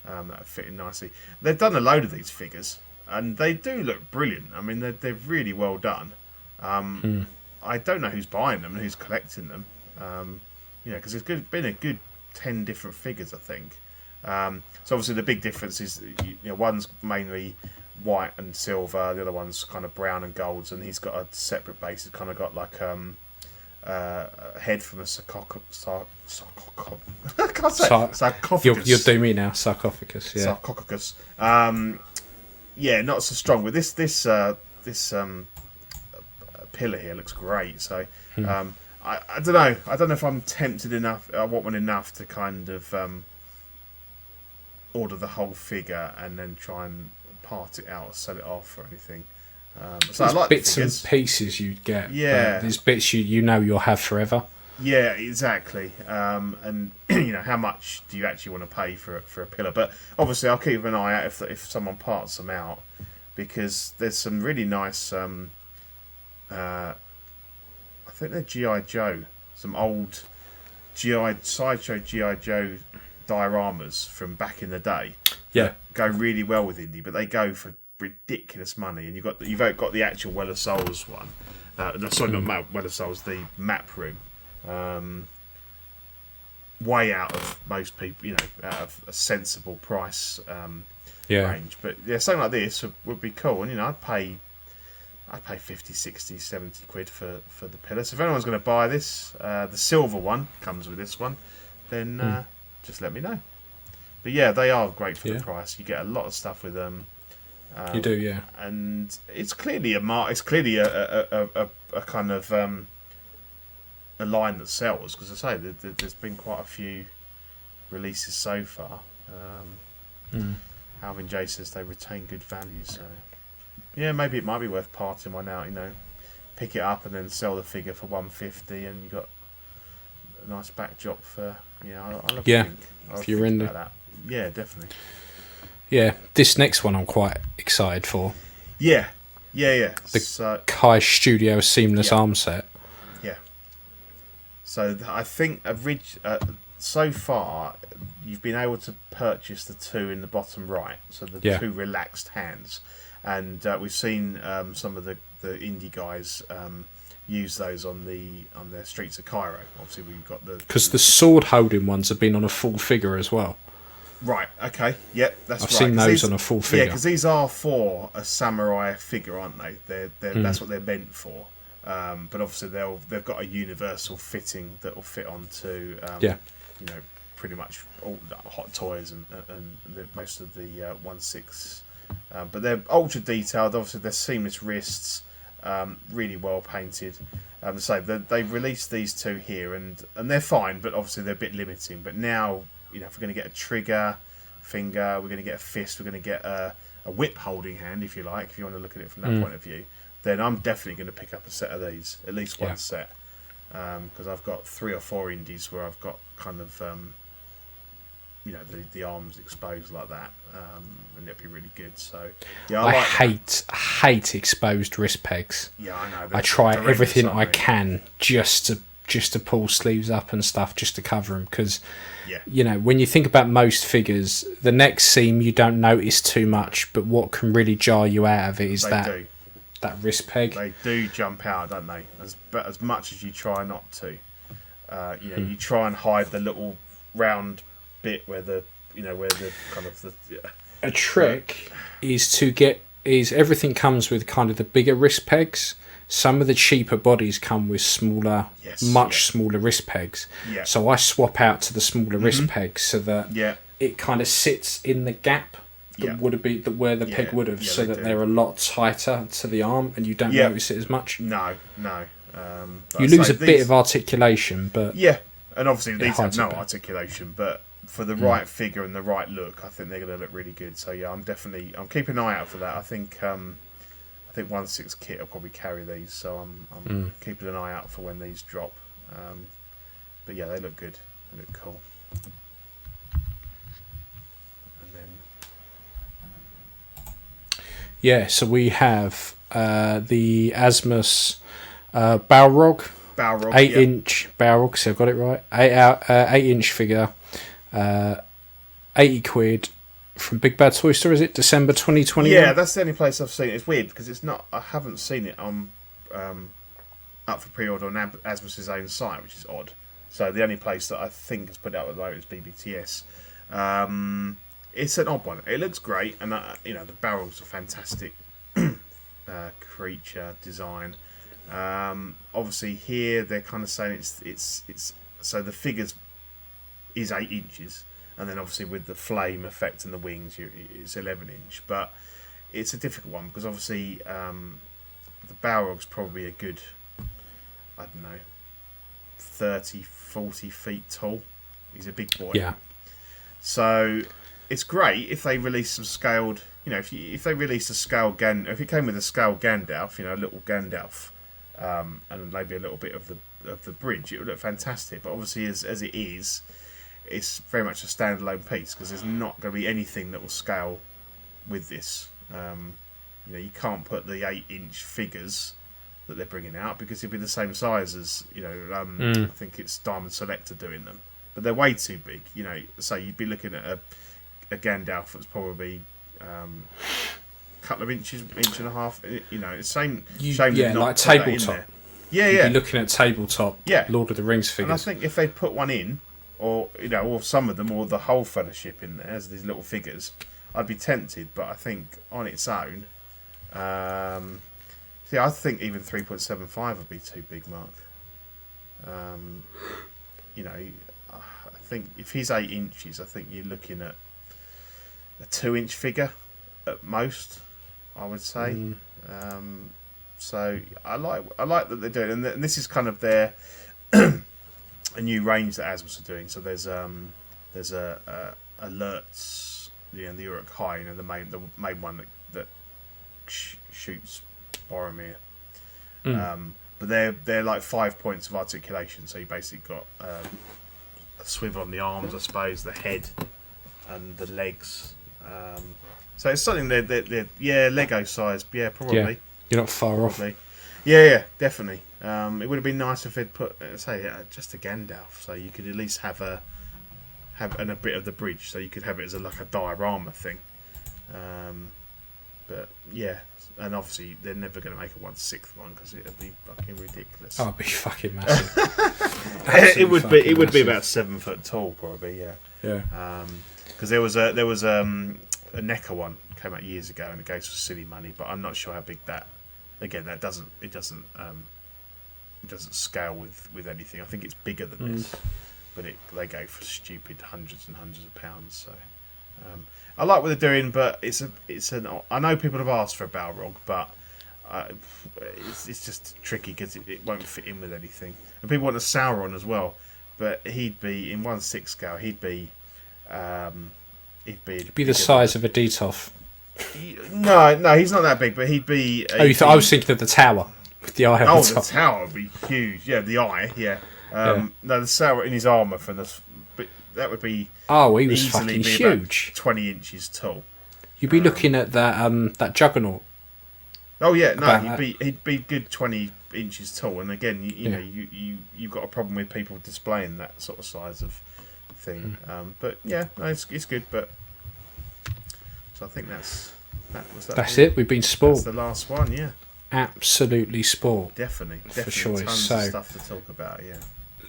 that would fit in nicely. They've done a load of these figures, and they do look brilliant. I mean, they're really well done. I don't know who's buying them and who's collecting them. Because it's been a good 10 different figures, I think. So obviously the big difference is, one's mainly white and silver, the other one's kind of brown and golds, and he's got a separate base. It's kind of got like a head from a sarcophagus. I can't say sarcophagus. You'll do me now, sarcophagus. Yeah. Sarcophagus. Not so strong. But this pillar here looks great. So I don't know. I don't know if I'm tempted enough. I want one enough to kind of order the whole figure and then try and part it out or sell it off or anything. So there's I like bits and pieces you'd get. Yeah, there's bits you'll have forever. Yeah, exactly. And how much do you actually want to pay for a pillar? But obviously, I'll keep an eye out if someone parts them out, because there's some really nice. I think they're GI Joe, some old sideshow GI Joe dioramas from back in the day. Yeah, go really well with indie, but they go for ridiculous money. And you've got the actual Well of Souls one. Not Well of Souls, the map room. Way out of most people, out of a sensible price range. But yeah, something like this would be cool. And I'd pay 50, 60, 70 quid for the pillar. So if anyone's going to buy this, the silver one comes with this one, then just let me know. But yeah, they are great for the price. You get a lot of stuff with them. You do, yeah. And it's clearly it's clearly a kind of a line that sells, because I say there's been quite a few releases so far. Alvin J says they retain good value, so yeah, maybe it might be worth parting one out. Pick it up and then sell the figure for 150, and you got a nice backdrop for I'll if you're into that. Yeah, definitely. Yeah, this next one I'm quite excited for. Yeah. The Kai Studio Seamless Arm Set. Yeah. So I think so far you've been able to purchase the two in the bottom right, so the two relaxed hands, and we've seen some of the indie guys use those on their Streets of Cairo. Obviously, we've got because the sword holding ones have been on a full figure as well. Right. Okay. Yep. That's I've right. seen those on a full figure. Yeah, because these are for a samurai figure, aren't they? That's what they're meant for. But obviously they've got a universal fitting that will fit onto pretty much all the Hot Toys and most of the 1/6. But they're ultra detailed. Obviously, they're seamless wrists, really well painted. So they've released these two here, and they're fine, but obviously they're a bit limiting. But now, if we're going to get a trigger finger, we're going to get a fist, we're going to get a whip holding hand, if you like, if you want to look at it from that point of view, then I'm definitely going to pick up a set of these, at least one set, because I've got 3 or 4 indies where I've got kind of the arms exposed like that, and it'd be really good. So yeah, I hate exposed wrist pegs. Yeah, I know. I try everything I can just to pull sleeves up and stuff, just to cover them, because when you think about most figures, the neck seam you don't notice too much, but what can really jar you out of it is that wrist peg. They do jump out, don't they? As much as you try not to, you try and hide the little round bit where the kind of the. A trick is everything comes with kind of the bigger wrist pegs. some of the cheaper bodies come with smaller, smaller wrist pegs. Yeah. So I swap out to the smaller wrist pegs so that it kind of sits in the gap that would have been where the peg would have, so that they're a lot tighter to the arm, and you don't notice it as much. No. You lose a bit of articulation, but and obviously these have no articulation, but for the right figure and the right look, I think they're going to look really good. So yeah, I'm keeping an eye out for that. I think 1/6 kit will probably carry these, so I'm keeping an eye out for when these drop. But yeah, they look good. They look cool. Yeah, so we have the Asmus Balrog. 8-inch Balrog, so I've got it right. 8-inch figure. 80 quid from Big Bad Toy Store, is it? December 2021? Yeah, that's the only place I've seen it. It's weird because it's not. I haven't seen it on up for pre-order on Asmus's own site, which is odd. So the only place that I think has put it out at the moment is BBTS. It's an odd one. It looks great, and the barrel's a fantastic creature design. Obviously, here they're kind of saying it's so the figures is 8 inches, and then obviously with the flame effect and the wings, it's 11-inch. But it's a difficult one because obviously the Balrog's probably a good, I don't know, 30, 40 feet tall. He's a big boy. Yeah. So it's great if they release some scaled, if they release a scale if it came with a scale Gandalf, a little Gandalf, and maybe a little bit of the bridge, it would look fantastic. But obviously, as it is, it's very much a standalone piece because there's not going to be anything that will scale with this. You can't put the 8-inch figures that they're bringing out because it'd be the same size as I think it's Diamond Selector doing them, but they're way too big. So you'd be looking at a Gandalf that's probably a couple of inch and a half. It's shame. Yeah, like tabletop. You'd be looking at tabletop. Yeah. Lord of the Rings figures. And I think if they'd put one in, or some of them, or the whole Fellowship in there as these little figures, I'd be tempted. But I think on its own, I think even 3.75 would be too big, Mark. I think if he's 8 inches, I think you're looking at a 2-inch figure at most, I would say. So I like that they're doing it, and this is kind of their a new range that Asmus are doing. So there's alerts, the Uruk High, the main one that shoots Boromir. But they're like 5 points of articulation. So you basically got a swivel on the arms, I suppose, the head, and the legs. So it's something they're Lego size. Yeah, probably. Yeah, you're not far off. Yeah, definitely. It would have been nice if they'd put, just a Gandalf, so you could at least have a bit of the bridge, so you could have it as like a diorama thing. But yeah, and obviously they're never going to make a 1/6 one because it'd be fucking ridiculous. Oh, it'd be fucking massive. It would be about 7 foot tall, probably. Yeah. Because there was a NECA one came out years ago, and it goes for silly money, but I'm not sure how big that. Again, it doesn't scale with anything. I think it's bigger than this, but they go for stupid hundreds and hundreds of pounds. So I like what they're doing, but I know people have asked for a Balrog, but it's just tricky because it won't fit in with anything. And people want a Sauron as well, but he'd be in 1/6 scale. He'd be the size of a Detolf. No, he's not that big, but he'd be. I was thinking of the tower with the eye. The tower would be huge. Yeah, the eye. Yeah. No, the Sauron in his armor from this, but that would be. Oh, he was fucking huge. 20 inches tall. You'd be looking at that Juggernaut. Oh yeah, no, he'd be good 20 inches tall, and again, you've got a problem with people displaying that sort of size of thing. But yeah, no, it's good, but. So I think that's it. We've been spoiled. That's the last one, yeah. Absolutely spoiled. Definitely. For sure. Tons of stuff to talk about, yeah.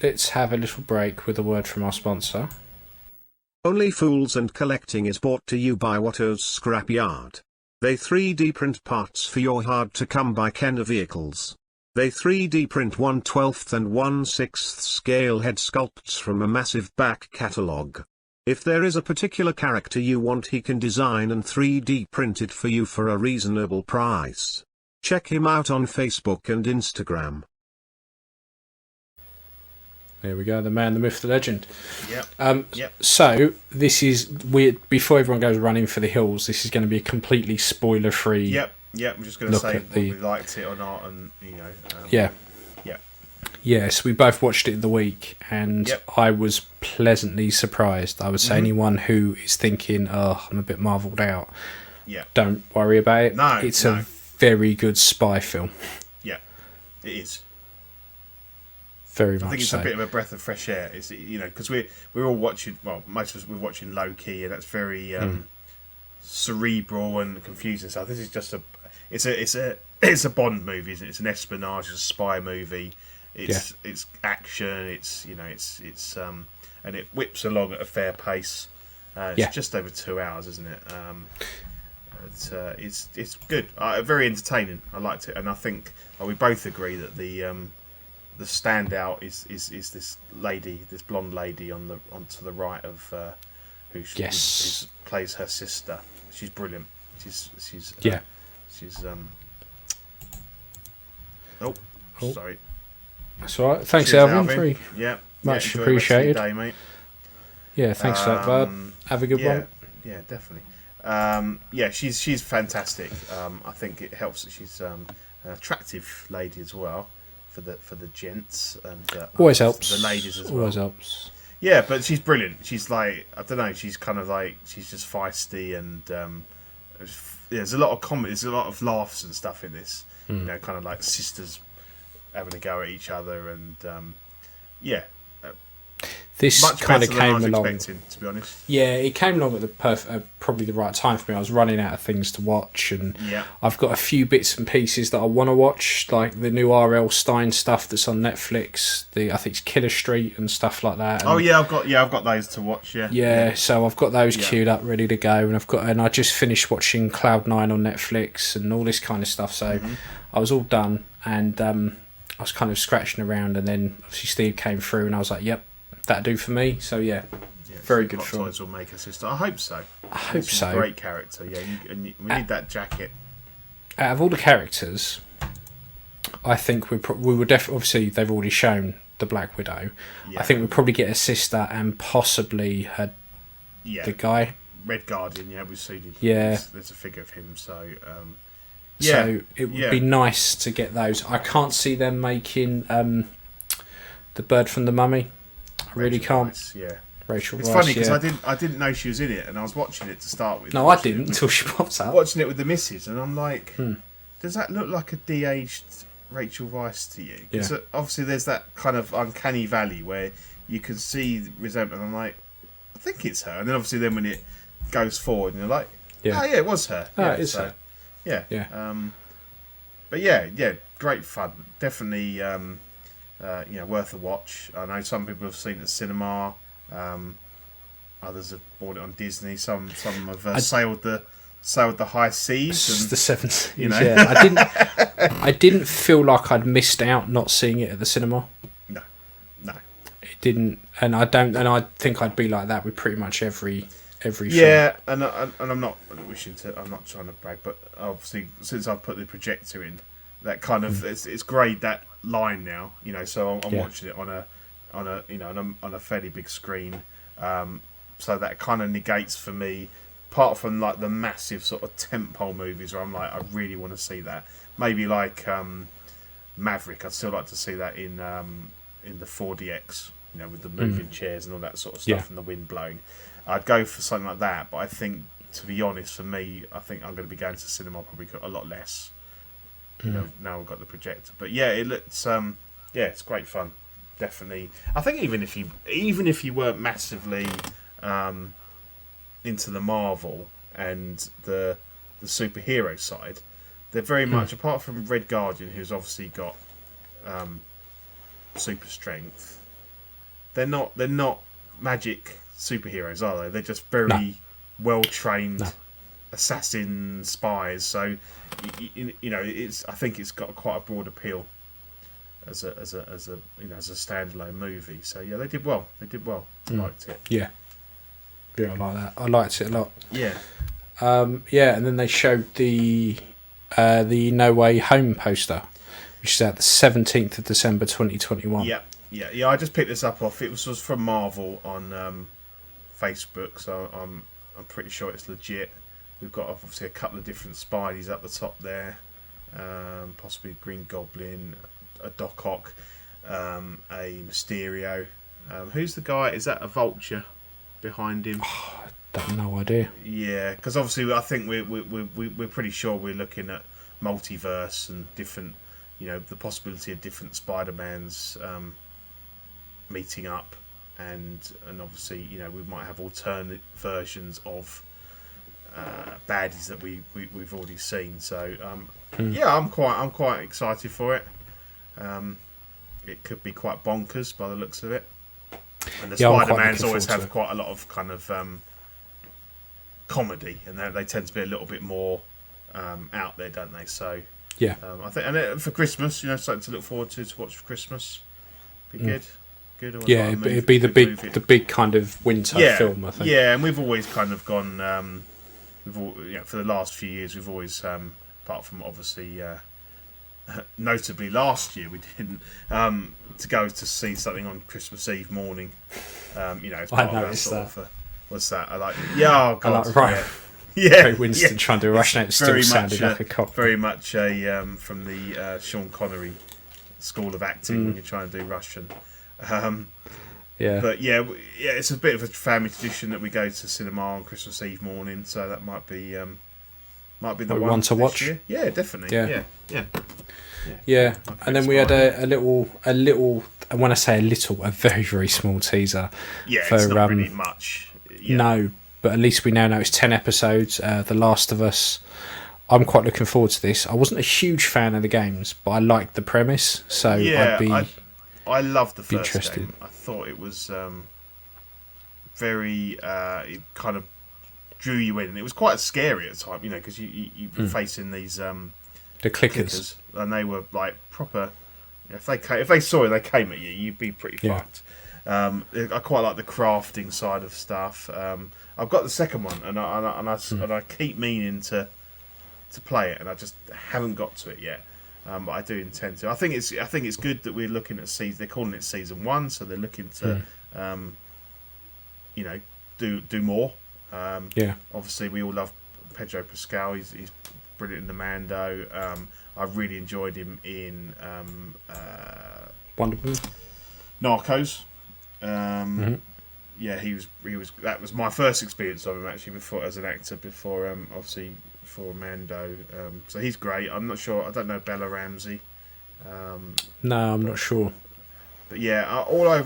Let's have a little break with a word from our sponsor. Only Fools and Collecting is brought to you by Watto's Scrapyard. They 3D print parts for your hard-to-come-by Kenner vehicles. They 3D print 1/12 and 1/6 scale head sculpts from a massive back catalogue. If there is a particular character you want, he can design and 3D print it for you for a reasonable price. Check him out on Facebook and Instagram. There we go, the man, the myth, the legend. Yep. So, this is weird. Before everyone goes running for the hills, this is going to be a completely spoiler-free. Yep. I'm just going to say whether we liked it or not, and Yeah. Yes, we both watched it in the week, and I was pleasantly surprised. I would say anyone who is thinking, "Oh, I'm a bit marvelled out," don't worry about it. No, it's a very good spy film. Yeah, it is. Very much. I think it's so. a bit of a breath of fresh air. It's because we're all watching. Well, most of us we're watching Loki, and that's very cerebral and confusing stuff. This is just it's a Bond movie, isn't it? It's an espionage, a spy movie. It's action. It's and it whips along at a fair pace. It's just over 2 hours, isn't it? It's good. Very entertaining. I liked it, and I think we both agree that the standout is this lady, this blonde lady on to the right of who plays her sister. She's brilliant. She's sorry. That's all right. Thanks, Alvin. Much appreciated. Day, mate. Yeah, thanks for that, bud. Have a good one. Yeah, definitely. She's fantastic. I think it helps that she's an attractive lady as well for the gents and always helps. The ladies as well. Always helps. Yeah, but she's brilliant. She's like, I don't know. She's kind of like, she's just feisty, and there's a lot of comedy. There's a lot of laughs and stuff in this. Kind of like sisters having a go at each other, and this much kind of better than I came was along. expecting, to be honest. Yeah, it came along at the probably the right time for me. I was running out of things to watch, and I've got a few bits and pieces that I want to watch, like the new R.L. Stein stuff that's on Netflix. I think it's Killer Street and stuff like that. And I've got those to watch. So I've got those queued up, ready to go, and I just finished watching Cloud9 on Netflix and all this kind of stuff. So I was all done, and I was kind of scratching around, and then obviously Steve came through, and I was like, "Yep, that'll do for me." So very good film. Will make a sister. I hope so. I hope so. Great character. Yeah, and we need that jacket. Out of all the characters, I think we would definitely. Obviously, they've already shown the Black Widow. I think we'd probably get a sister and possibly the guy. Red Guardian. Yeah, we've seen him. Yeah, there's a figure of him. So. So it would be nice to get those. I can't see them making the bird from the Mummy. I really can't. Rice, yeah. Rachel It's Rice, funny because I didn't know she was in it, and I was watching it to start with. No, I didn't until she pops up. Watching it with the missus, and I'm like, does that look like a de-aged Rachel Rice to you? Because obviously there's that kind of uncanny valley where you can see resentment. I'm like, I think it's her, and then obviously when it goes forward, and you're like, oh yeah, it was her. It is her. Yeah. But great fun. Definitely, worth a watch. I know some people have seen it at cinema. Others have bought it on Disney. Some have sailed the high seas. And, the seven seas. Yeah, I didn't feel like I'd missed out not seeing it at the cinema. No. It didn't, and I don't, and I think I'd be like that with pretty much every film. Yeah, and I'm not wishing to. I'm not trying to brag, but obviously since I've put the projector in, that kind of it's great, that line now. So I'm watching it on a fairly big screen. So that kind of negates for me, apart from like the massive sort of tentpole movies where I'm like, I really want to see that. Maybe like Maverick. I'd still like to see that in the 4DX. With the moving chairs and all that sort of stuff and the wind blowing. I'd go for something like that, but I think, to be honest, for me, I think I'm going to be going to cinema probably a lot less. Now I've got the projector, but it looks, it's great fun, definitely. I think even if you weren't massively into the Marvel and the superhero side, they're very much, apart from Red Guardian, who's obviously got super strength. They're not magic superheroes, are they? They're just very well-trained assassin spies. So, it's. I think it's got quite a broad appeal as a as a standalone movie. So yeah, they did well. I liked it. Yeah, I like that. I liked it a lot. Yeah. And then they showed the No Way Home poster, which is out the 17th of December 2021. Yeah. I just picked this up off. It was from Marvel on Facebook, so I'm pretty sure it's legit. We've got obviously a couple of different Spideys up the top there, possibly Green Goblin, a Doc Ock, a Mysterio. Who's the guy? Is that a Vulture behind him? Oh, I have no idea. Yeah, because obviously I think we're pretty sure we're looking at multiverse and different, the possibility of different Spider-Mans meeting up, and obviously we might have alternate versions of baddies that we've already seen. So yeah, I'm quite excited for it. It could be quite bonkers by the looks of it. And the Spider-Mans always have quite a lot of kind of comedy, and they tend to be a little bit more out there, don't they? So yeah, I think, and for Christmas, something to look forward to watch for Christmas. Be good. Yeah, it'd be the big kind of winter film, I think. Yeah, and we've always kind of gone. For the last few years, we've always, apart from obviously, notably last year, we didn't to go to see something on Christmas Eve morning. As part I noticed of that. What's that? I like. Yeah, oh God, right. Yeah, Winston trying to rush out still sounded like a cop. Very much from the Sean Connery school of acting when you're trying to do Russian. But it's a bit of a family tradition that we go to cinema on Christmas Eve morning, so that might be the one to watch. Year. Yeah, definitely. Yeah. And then we had a little. And when I say a little, a very very small teaser. Yeah, for, it's not really much. Yeah. No, but at least we now know it's 10 episodes. The Last of Us. I'm quite looking forward to this. I wasn't a huge fan of the games, but I liked the premise, so I'd be. I loved the first game. I thought it was very it kind of drew you in. It was quite scary at the time, because you were facing these the clickers, and they were like proper. If they saw you, they came at you, you'd be pretty fucked. I quite like the crafting side of stuff. I've got the second one, and I keep meaning to play it, and I just haven't got to it yet. But I do intend to. I think it's good that we're looking at season. They're calling it season 1, so they're looking to, do more. Obviously, we all love Pedro Pascal. He's brilliant in the Mando. I really enjoyed him in Wonder Woman, Narcos. Yeah, he was. That was my first experience of him actually before as an actor. Before obviously. For Mando, so he's great. I'm not sure. I don't know Bella Ramsey. No, I'm not sure. But yeah, all I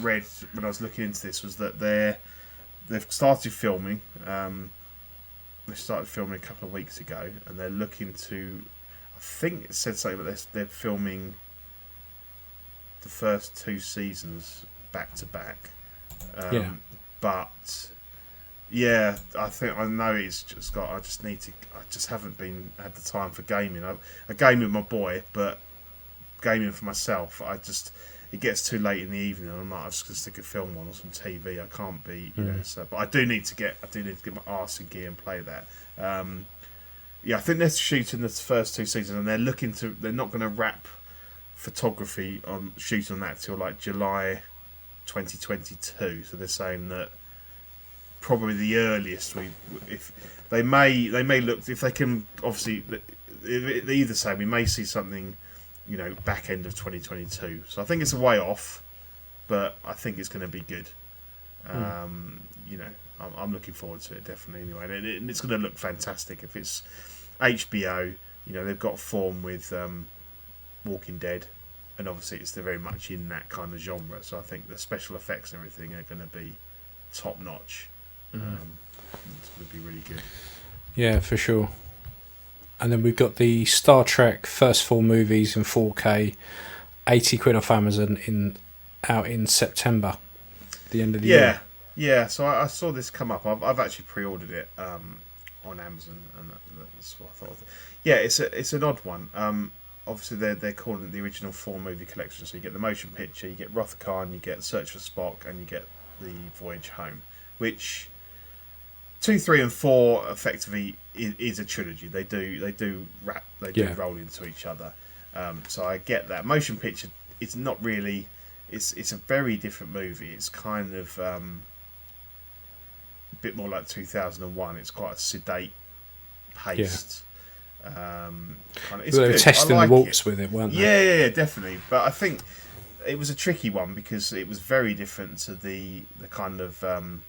read when I was looking into this was that they've started filming. They started filming a couple of weeks ago, and they're looking to. I think it said something that they're filming the first 2 seasons back to back. But. Yeah, I know it's just got. I just haven't had the time for gaming. I game with my boy, but gaming for myself, it gets too late in the evening. And I'm like, I'm just gonna stick a film on or some TV. I can't be, So, but I do need to get my arse in gear and play that. I think they're shooting the first 2 seasons, and they're not going to wrap photography on shooting on that till like July 2022. So they're saying that. Probably the earliest if they may look if they can obviously they either say we may see something back end of 2022, so I think it's a way off, but I think it's going to be good. I'm looking forward to it definitely anyway, and it's going to look fantastic if it's HBO. They've got form with Walking Dead, and obviously they're very much in that kind of genre, so I think the special effects and everything are going to be top notch. It's going to be really good. Yeah, for sure. And then we've got the Star Trek first 4 movies in 4K, £80 off Amazon out in September, the end of the year. Yeah. So I saw this come up. I've actually pre-ordered it on Amazon, and that's what I thought. Yeah, it's an odd one. obviously they're calling it the original 4-movie collection. So you get the motion picture, you get Wrath of Khan, you get Search for Spock, and you get the Voyage Home, which 2, 3, and 4 effectively is a trilogy. They do roll into each other. So I get that. Motion picture, it's not really. It's a very different movie. It's kind of a bit more like 2001. It's quite a sedate paced. It's they were good. testing like the waters with it, weren't they? Yeah, definitely. But I think it was a tricky one because it was very different to the kind of the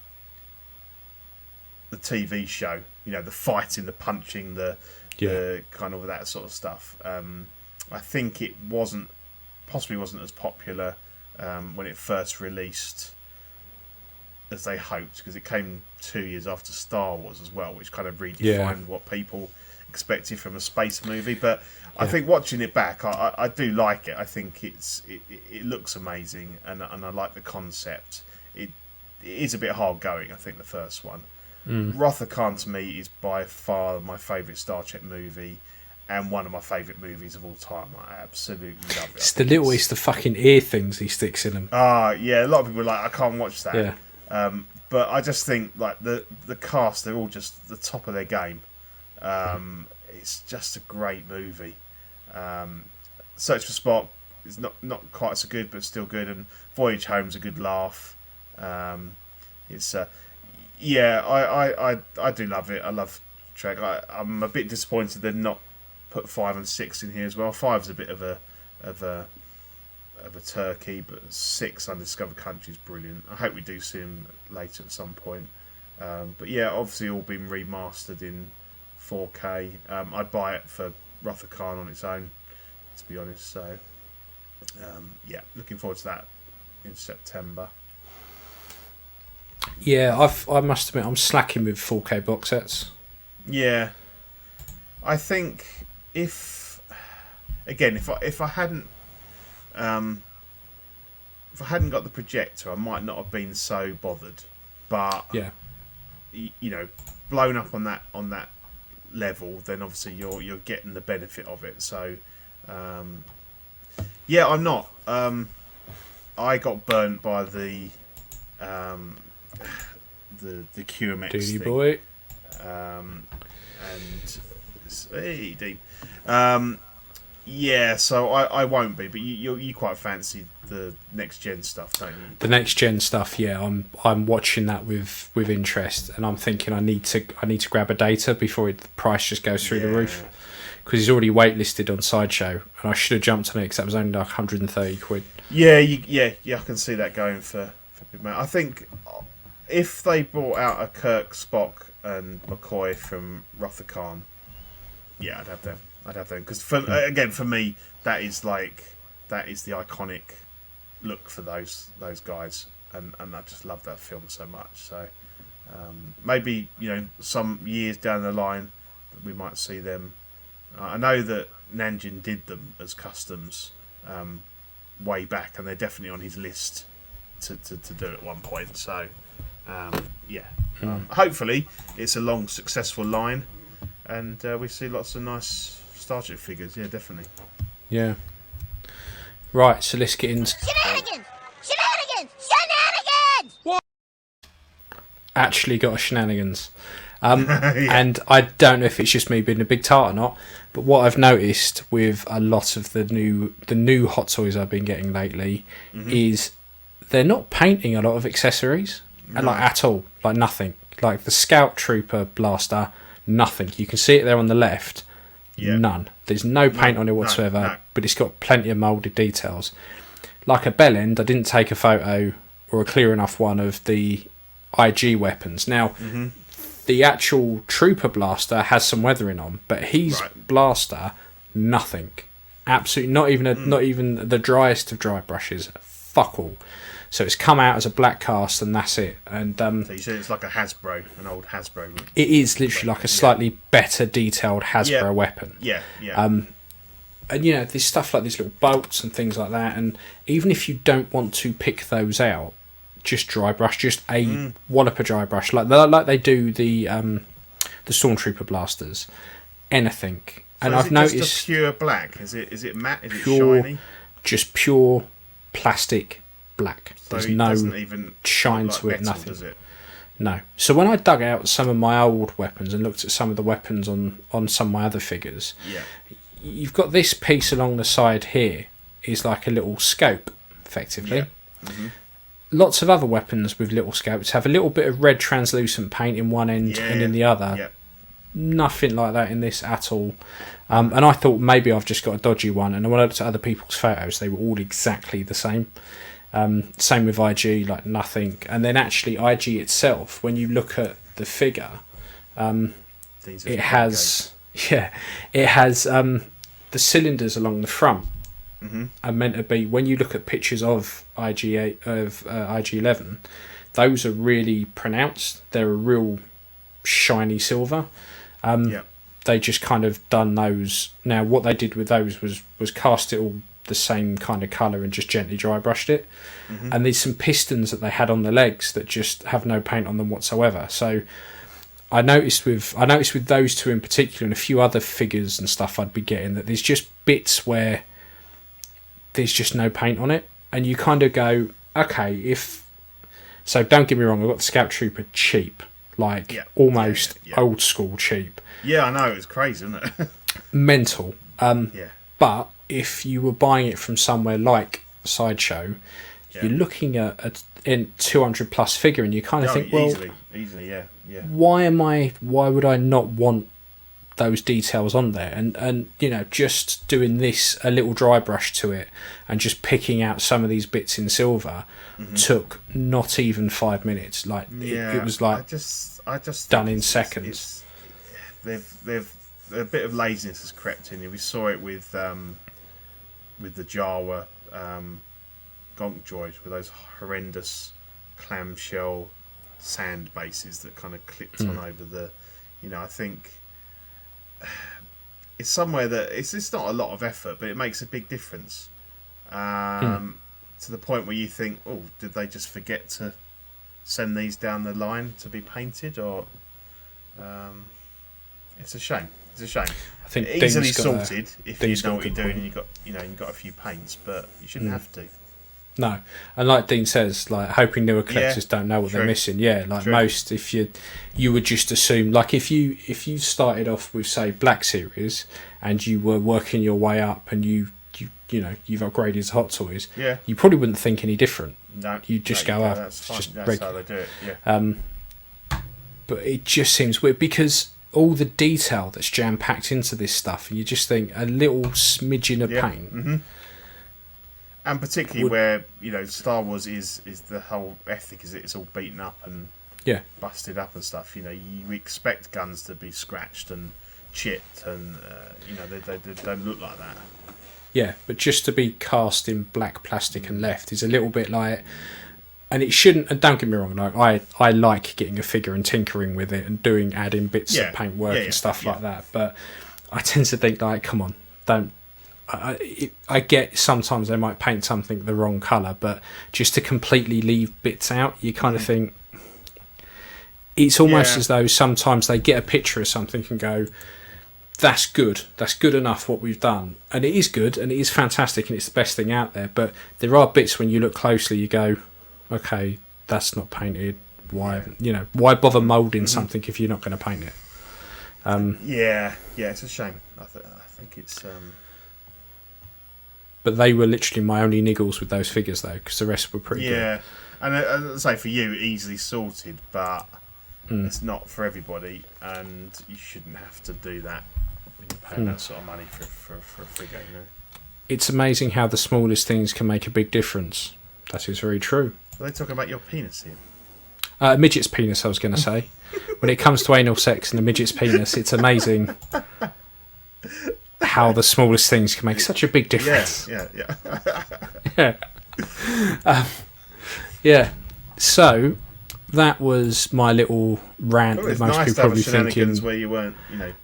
TV show. You know, the fighting, the punching, the kind of that sort of stuff. I think it possibly wasn't as popular when it first released as they hoped, because it came 2 years after Star Wars as well, which kind of redefined what people expected from a space movie. But I think watching it back, I do like it. I think it looks amazing, and I like the concept. It is a bit hard going, I think, the first one. Wrath of Khan to me is by far my favourite Star Trek movie, and one of my favourite movies of all time. I absolutely love it. It's the fucking ear things he sticks in them. Yeah, a lot of people are like, I can't watch that. Yeah. But I just think like the cast, they're all just the top of their game. It's just a great movie. Search for Spock is not quite so good, but still good, and Voyage Home's a good laugh. It's I do love it. I love Trek. I'm a bit disappointed they've not put 5 and 6 in here as well. 5's a bit of a turkey, but 6, Undiscovered Country, is brilliant. I hope we do see him later at some point. But yeah, obviously all been remastered in 4K. I'd buy it for Wrath of Khan on its own, to be honest. So looking forward to that in September. Yeah, I must admit I'm slacking with 4K box sets. Yeah, I think if I hadn't got the projector, I might not have been so bothered. But you know, blown up on that level, then obviously you're getting the benefit of it. So I'm not. I got burnt by the QMX Duty thing. boy. Hey, deep. So I won't be, but you quite fancy the next gen stuff, don't you? The next gen stuff, yeah. I'm watching that with interest, and I'm thinking I need to grab a data before the price just goes through the roof, because he's already waitlisted on Sideshow, and I should have jumped on it because that was only like 130 quid. Yeah, I can see that going for big man. I think if they brought out a Kirk, Spock, and McCoy from Wrath of Khan, yeah, I'd have them. Because for me, that is the iconic look for those guys, and I just love that film so much. So maybe, you know, some years down the line we might see them. I know that Nanjin did them as customs way back, and they're definitely on his list to do at one point. So hopefully it's a long successful line, and we see lots of nice Star Trek figures. Yeah, definitely. Yeah. Right, so let's get into Shenanigans! What? Actually got a shenanigans. And I don't know if it's just me being a big tart or not, but what I've noticed with a lot of the new Hot Toys I've been getting lately is they're not painting a lot of accessories, like at all, like nothing. Like the Scout Trooper blaster, nothing. You can see it there on the left. None. There's no paint on it whatsoever, but it's got plenty of moulded details. Like a bell end, I didn't take a photo or a clear enough one of the IG weapons. Now, the actual Trooper blaster has some weathering on, but his blaster, nothing. Absolutely, not even the driest of dry brushes. Fuck all. So it's come out as a black cast, and that's it. And so you said it's like an old Hasbro. It is literally like a slightly better detailed Hasbro weapon. Yeah. And you know, there's stuff like these little bolts and things like that. And even if you don't want to pick those out, just dry brush, just a wallop of dry brush, like they do the Stormtrooper blasters. Anything. And I've noticed just a pure black. Is it matte? Is pure, it shiny? Just pure plastic black. So there's no even shine like to it. metal, Nothing. Does it? No. So when I dug out some of my old weapons and looked at some of the weapons on some of my other figures, you've got this piece along the side here is like a little scope, effectively. Yeah. Mm-hmm. Lots of other weapons with little scopes have a little bit of red translucent paint in one end and in the other. Yeah. Nothing like that in this at all. And I thought maybe I've just got a dodgy one. And when I looked at other people's photos, they were all exactly the same. Same with IG, like nothing. And then actually IG itself, when you look at the figure, it has the cylinders along the front are meant to be. When you look at pictures of IG11, those are really pronounced. They're a real shiny silver. They just kind of done those. Now what they did with those was cast it all the same kind of colour and just gently dry brushed it. And there's some pistons that they had on the legs that just have no paint on them whatsoever. So I noticed with those two in particular and a few other figures and stuff I'd be getting that there's just bits where there's just no paint on it, and you kind of go, okay, so don't get me wrong, I got the Scout Trooper cheap, like almost old school cheap. Yeah, I know, it's crazy, isn't it? Mental. But if you were buying it from somewhere like Sideshow, you're looking at a 200 plus figure, and you kind of think, well, easily, yeah. Why would I not want those details on there? And just doing this, a little dry brush to it, and just picking out some of these bits in silver took not even 5 minutes. Like it was like I just done in seconds. They've a bit of laziness has crept in. We saw it with the Jawa Gonk droids with those horrendous clamshell sand bases that kind of clipped on over the. I think it's somewhere that it's not a lot of effort, but it makes a big difference. To the point where you think, oh, did they just forget to send these down the line to be painted, or it's a shame. It's a shame. I think easily sorted if you know what you're doing and you've got a few paints, but you shouldn't have to. No, and like Dean says, like hoping newer collectors don't know what they're missing. Yeah, like most, if you would just assume, like if you started off with say Black Series and you were working your way up and you've upgraded to Hot Toys, you probably wouldn't think any different. No, you'd just go up. That's just how they do it. Yeah. But it just seems weird because all the detail that's jam packed into this stuff, and you just think a little smidgen of paint. And particularly where Star Wars is the whole ethic is it's all beaten up and busted up and stuff. You expect guns to be scratched and chipped, and they don't look like that. Yeah, but just to be cast in black plastic and left is a little bit like, and it shouldn't. And don't get me wrong, like I like getting a figure and tinkering with it and adding bits of paint work and stuff like that. But I tend to think like, come on, don't. I get sometimes they might paint something the wrong colour, but just to completely leave bits out, you kind of think it's almost as though sometimes they get a picture of something and go, that's good enough what we've done, and it is good and it is fantastic and it's the best thing out there, but there are bits when you look closely you go, okay, that's not painted, why bother moulding something if you're not going to paint it? It's a shame. I think it's but they were literally my only niggles with those figures, though, because the rest were pretty good. Yeah, and as I say, for you, easily sorted, but it's not for everybody, and you shouldn't have to do that when you're paying that sort of money for a figure, It's amazing how the smallest things can make a big difference. That is very true. Are they talking about your penis here? Midget's penis, I was going to say. When it comes to anal sex and the midget's penis, it's amazing how the smallest things can make such a big difference. Yeah. So that was my little rant. Well, it's most nice people to have probably thinking where you weren't,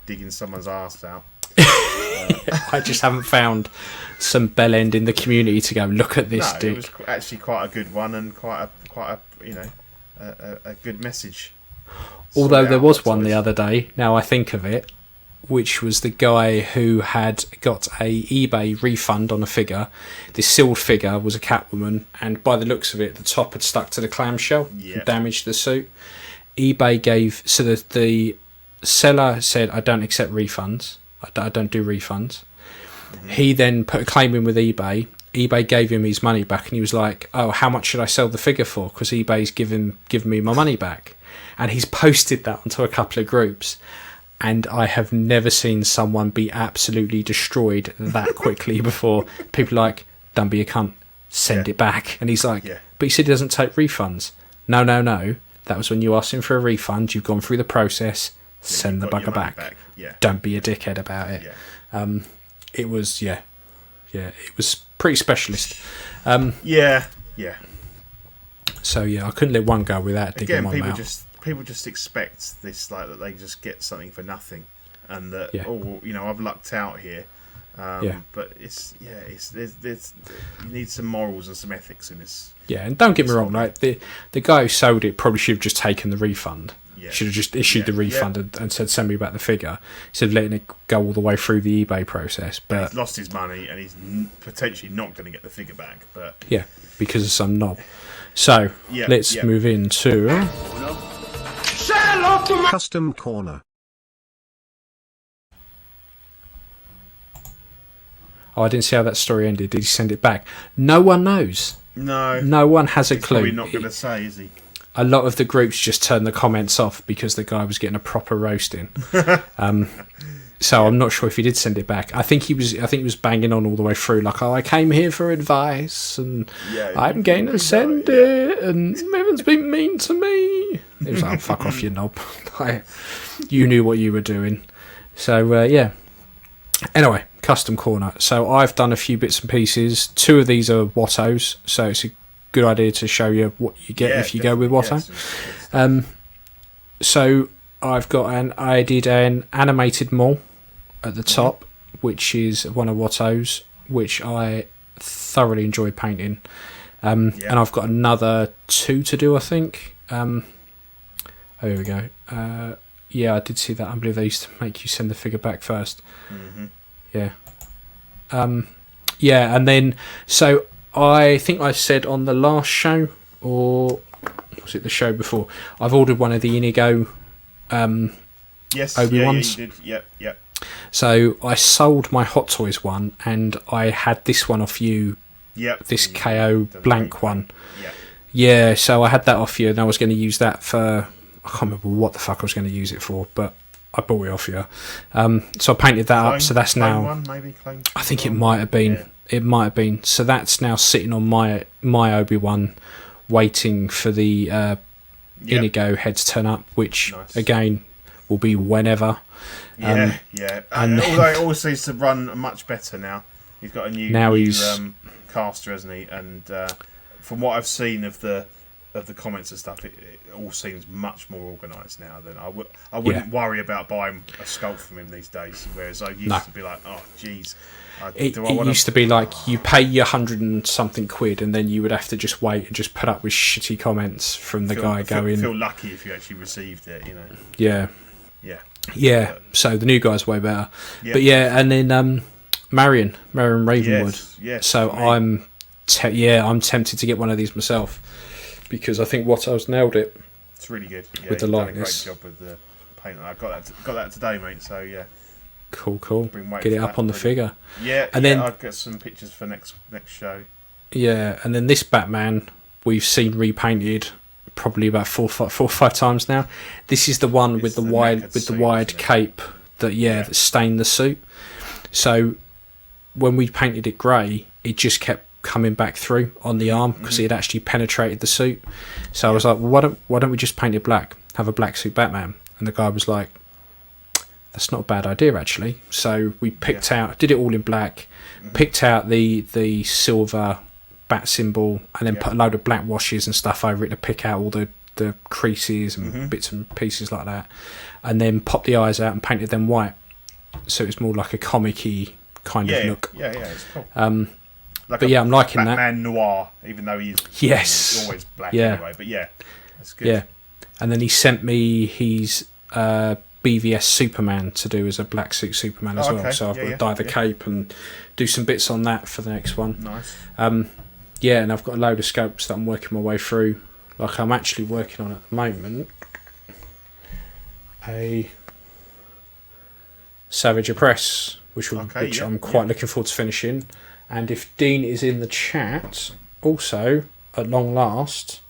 digging someone's arse out. I just haven't found some bell end in the community to go look at this dick. It was actually quite a good one and quite a good message. Although there was one the other day. Now I think of it. which was the guy who had got a eBay refund on a figure. This sealed figure was a Catwoman, and by the looks of it, the top had stuck to the clamshell and damaged the suit. eBay gave... So the seller said, I don't accept refunds. I don't do refunds. Mm-hmm. He then put a claim in with eBay. eBay gave him his money back, and he was like, oh, how much should I sell the figure for? Because eBay's given me my money back. And he's posted that onto a couple of groups. And I have never seen someone be absolutely destroyed that quickly before. People are like, don't be a cunt, send it back. And he's like, but he said he doesn't take refunds. No. That was when you asked him for a refund. You've gone through the process. Send the bugger back. Yeah. Don't be a dickhead about it. Yeah. It was, it was pretty specialist. Yeah. So, I couldn't let one go without digging one out. People just expect this, like, that they just get something for nothing, and that I've lucked out here. But it's there's you need some morals and some ethics in this. Yeah, and don't get me wrong, like the guy who sold it probably should have just taken the refund. Yeah. Should have just issued the refund and said, send me back the figure, instead of letting it go all the way through the eBay process. But he's lost his money, and he's potentially not going to get the figure back. But because of some knob. So let's move into Custom Corner. Oh, I didn't see how that story ended. Did he send it back? No one knows. No one has a clue. Probably not going to say, is he? A lot of the groups just turned the comments off because the guy was getting a proper roasting. So I'm not sure if he did send it back. I think he was banging on all the way through, like, oh, I came here for advice, and I'm going to send it, and everyone's been mean to me. It was like, fuck off, you knob. You knew what you were doing. So, Anyway, Custom Corner. So I've done a few bits and pieces. 2 of these are Wattos, so it's a good idea to show you what you get if you go with Watto. So I did an animated mall at the top, which is one of Watto's, which I thoroughly enjoyed painting. And I've got another 2 to do, I think. Here we go. I did see that. I believe they used to make you send the figure back first. And then, so I think I said on the last show, or was it the show before, I've ordered one of the Inigo Obi-Wans. You did. Yep. So I sold my Hot Toys one, and I had this one off you. This KO blank one. Yeah, so I had that off you, and I was going to use that for... I can't remember what the fuck I was going to use it for, but I bought it off you. So I painted that up, so that's now... One, maybe? I think it might have been. Yeah. It might have been. So that's now sitting on my Obi-Wan, waiting for the Inigo head to turn up, which, again, will be whenever. And although it all seems to run much better now. He's got a new caster, hasn't he? And from what I've seen of the comments and stuff, it all seems much more organised now than I wouldn't worry about buying a sculpt from him these days. Whereas I used to be like, oh, jeez. It used to be like you pay your 100 and something quid, and then you would have to just wait and just put up with shitty comments from the guy going. Feel lucky if you actually received it, you know. Yeah. So the new guy's way better. But and then Marion Ravenwood. Yes. So I'm tempted to get one of these myself, because I think Watto's nailed it. It's really good. Yeah, with the likeness. Done a great job with the paint. I got that today, mate. So yeah. Cool. Get it up on the figure. And then I'll get some pictures for next show. Yeah, and then this Batman we've seen repainted probably about four or five times now. This is the one with the wide cape that stained the suit. So when we painted it grey, it just kept coming back through on the arm because it had actually penetrated the suit. So I was like, well, why don't we just paint it black? Have a black suit Batman? And the guy was like, that's not a bad idea, actually. So we picked out, did it all in black, picked out the silver bat symbol, and then put a load of black washes and stuff over it to pick out all the creases and bits and pieces like that, and then popped the eyes out and painted them white. So it's more like a comic-y kind of look. Yeah, it's cool. I'm liking Batman that. Batman noir, even though he's always black anyway. But that's good. Yeah, and then he sent me his BVS Superman to do as a black suit Superman as well. So I've got to dye the cape and do some bits on that for the next one. Nice. And I've got a load of sculpts that I'm working my way through. Like I'm actually working on at the moment a Savage Oppress, which I'm quite looking forward to finishing. And if Dean is in the chat, also at long last,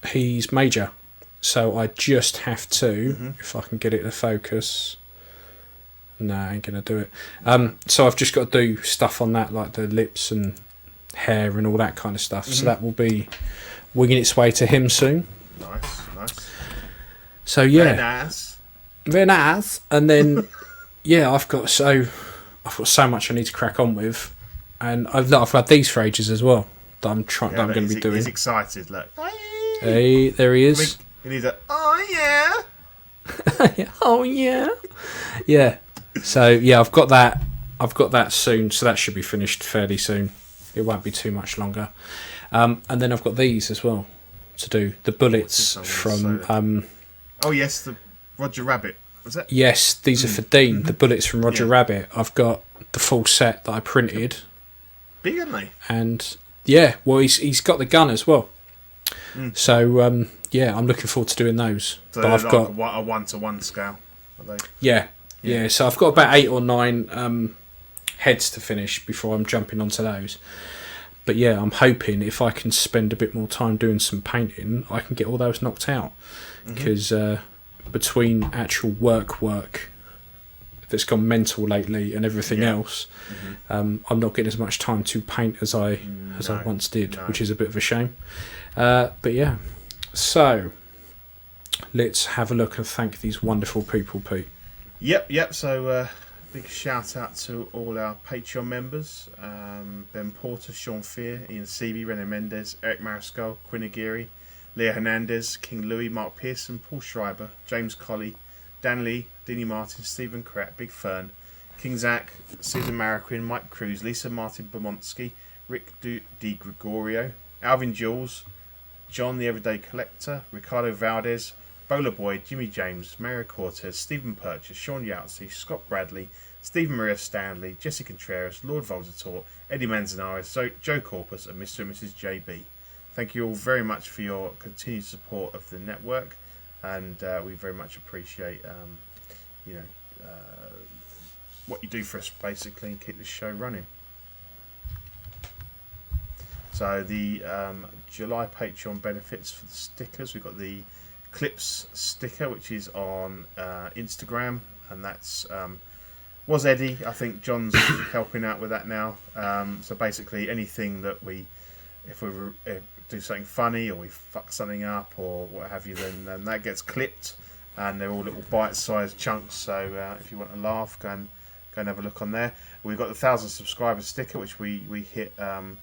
he's Major. So I just have to, if I can get it to focus. No, I ain't going to do it. So I've just got to do stuff on that, like the lips and hair and all that kind of stuff. So that will be winging its way to him soon. Nice. So yeah. Very nice. And then, I've got so much I need to crack on with. And I've had these for ages as well that I'm going to be doing. He's excited, look. Hey, there he is. He needs a, oh yeah. Oh yeah. Yeah. So I've got that soon, so that should be finished fairly soon. It won't be too much longer. And then I've got these as well to do. The bullets from oh yes, the Roger Rabbit. Was that? Yes, these are for Dean, the bullets from Roger Rabbit. I've got the full set that I printed. Big, aren't they? And he's got the gun as well. So I'm looking forward to doing those. So but I've got a 1-to-1 scale. Are they? Yeah. So I've got about 8 or 9 heads to finish before I'm jumping onto those. But I'm hoping if I can spend a bit more time doing some painting, I can get all those knocked out. Because between actual work that's gone mental lately and everything else, I'm not getting as much time to paint as I once did, which is a bit of a shame. So let's have a look and thank these wonderful people, Pete. Yep. So big shout out to all our Patreon members: Ben Porter, Sean Fear, Ian Seavey, René Mendes, Eric Mariscal, Quinn Aguirre, Leah Hernandez, King Louis, Mark Pearson, Paul Schreiber, James Colley, Dan Lee, Dini Martin, Stephen Kratt, Big Fern, King Zach, Susan Mariquin, Mike Cruz, Lisa Martin Bomonsky, Rick Di Gregorio, Alvin Jules, John the Everyday Collector, Ricardo Valdez, Bowler Boy, Jimmy James, Mario Cortez, Stephen Purchase, Sean Yahtzee, Scott Bradley, Stephen Maria Stanley, Jesse Contreras, Lord Voltator, Eddie Manzanares, Joe Corpus, and Mr. and Mrs. JB. Thank you all very much for your continued support of the network, and we very much appreciate what you do for us, basically, and keep this show running. So the July Patreon benefits for the stickers. We've got the Clips sticker, which is on Instagram, and that's was Eddie. I think John's helping out with that now. So basically, anything that if we do something funny or we fuck something up or what have you, then that gets clipped, and they're all little bite-sized chunks. So if you want to laugh, go and have a look on there. We've got the 1,000 subscribers sticker, which we hit about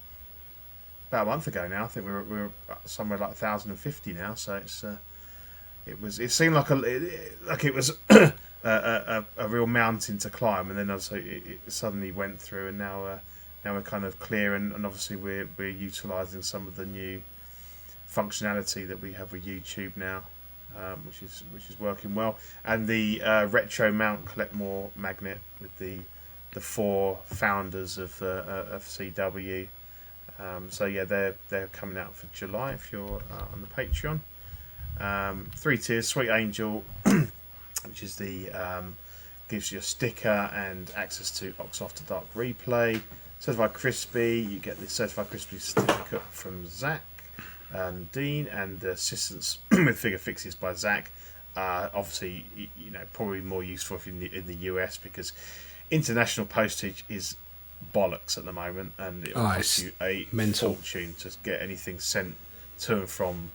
a month ago now. I think we were somewhere like 1,050 now. So it seemed like it was a real mountain to climb, and then also it suddenly went through, and now we're kind of clear, and obviously we're utilising some of the new functionality that we have with YouTube now, which is working well. And the retro mount collect more magnet with the 4 founders of CW. So they're coming out for July if you're on the Patreon. 3 tiers: Sweet Angel, which is the gives you a sticker and access to Ox After Dark replay. Certified Crispy, you get the Certified Crispy certificate from Zach and Dean, and the assistance with figure fixes by Zach. Obviously, probably more useful if you're in the US, because international postage is bollocks at the moment, and it will cost you a fortune to get anything sent to and from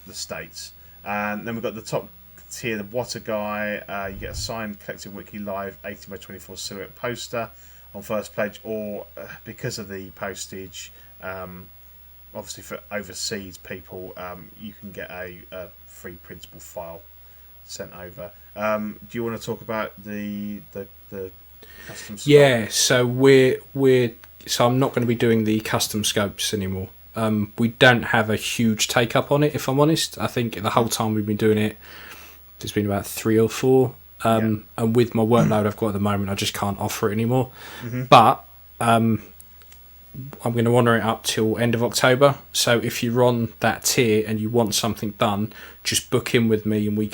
the States. And then we've got the top tier, the What a Guy. You get a signed Collective Wiki Live 18x24 silhouette poster on first pledge, or because of the postage, obviously for overseas people, you can get a free printable file sent over. Do you want to talk about the custom scope? Yeah, so so I'm not going to be doing the custom scopes anymore. We don't have a huge take up on it, if I'm honest. I think the whole time we've been doing it, there's been about 3 or 4. And with my workload I've got at the moment, I just can't offer it anymore. But I'm going to honour it up till end of October. So if you're on that tier and you want something done, just book in with me and we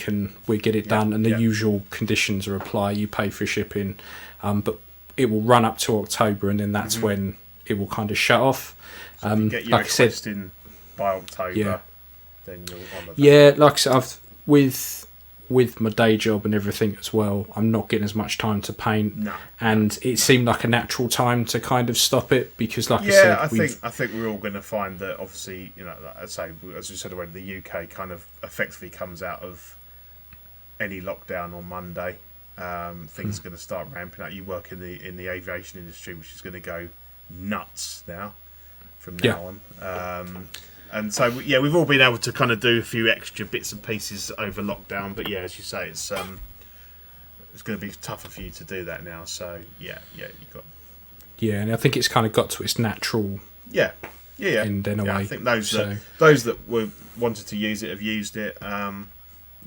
get it done. And the usual conditions are apply. You pay for shipping, but it will run up to October, and then that's when it will kind of shut off. So if you get your like I said, in by October, then you'll honour that. Yeah, like I said, I've with my day job and everything as well, I'm not getting as much time to paint. No. And it seemed like a natural time to kind of stop it, because like I said, I think we're all going to find that, obviously, you know, as we said already, the UK kind of effectively comes out of any lockdown on Monday. Things are going to start ramping up. You work in the aviation industry, which is going to go nuts now from now on. And so, we've all been able to kind of do a few extra bits and pieces over lockdown. But as you say, it's going to be tougher for you to do that now. So, you got. Yeah, and I think it's kind of got to its natural. And then away. I think those that wanted to use it have used it. And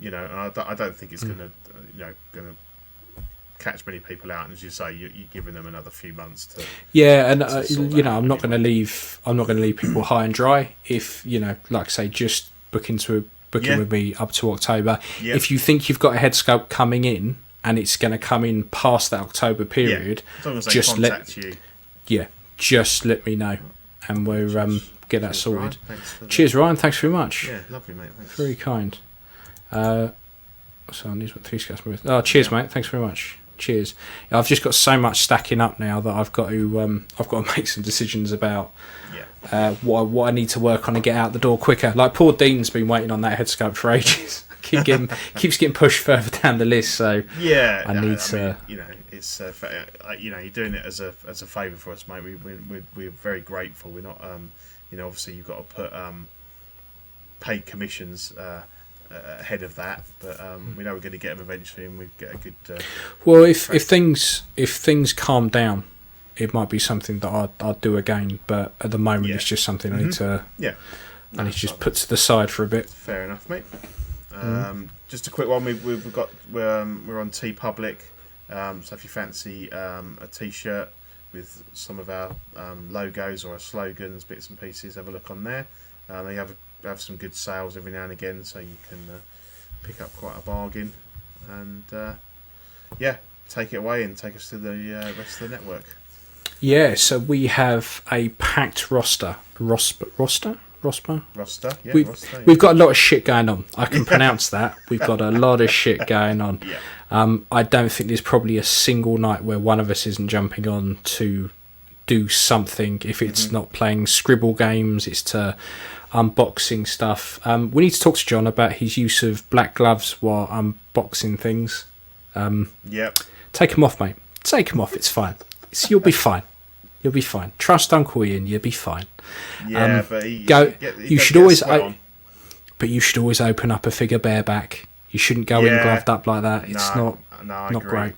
I don't think it's going to catch many people out, and as you say, you're giving them another few months to. And I'm not going to leave people high and dry. If like I say, just book with me up to October. If you think you've got a head sculpt coming in and it's going to come in past that October period, as long as they contact you. Just let me know, and we'll get that sorted. Cheers, Ryan. Thanks very much. Yeah, lovely, mate. Thanks. Very kind. So I need what 3 scats with. Oh, cheers, mate. Thanks very much. Cheers. I've just got so much stacking up now that I've got to make some decisions about what I need to work on and get out the door quicker. Like poor Dean's been waiting on that head sculpt for ages. keeps getting pushed further down the list. So I need to. It's you're doing it as a favour for us, mate. We're very grateful. We're not obviously you've got to put paid commissions ahead of that, but we know we're going to get them eventually, and we get a good. Well, if things calm down, it might be something that I'd do again. But at the moment, it's just something I need to. I need to just put to the side for a bit. Fair enough, mate. Just a quick one. We're on TeePublic. So if you fancy a T-shirt with some of our logos or our slogans, bits and pieces, have a look on there. They have some good sales every now and again, so you can pick up quite a bargain, and take it away and take us to the rest of the network. So we have a packed roster. Roster. We've got a lot of shit going on. I can pronounce that. We've got a lot of shit going on. I don't think there's probably a single night where one of us isn't jumping on to do something. If it's not playing scribble games, it's to unboxing stuff. We need to talk to John about his use of black gloves while unboxing things. Take them off, mate. Take them off. It's fine. You'll be fine. You'll be fine. Trust Uncle Ian. You'll be fine. But you should always open up a figure bareback. You shouldn't go in gloved up like that. It's not great.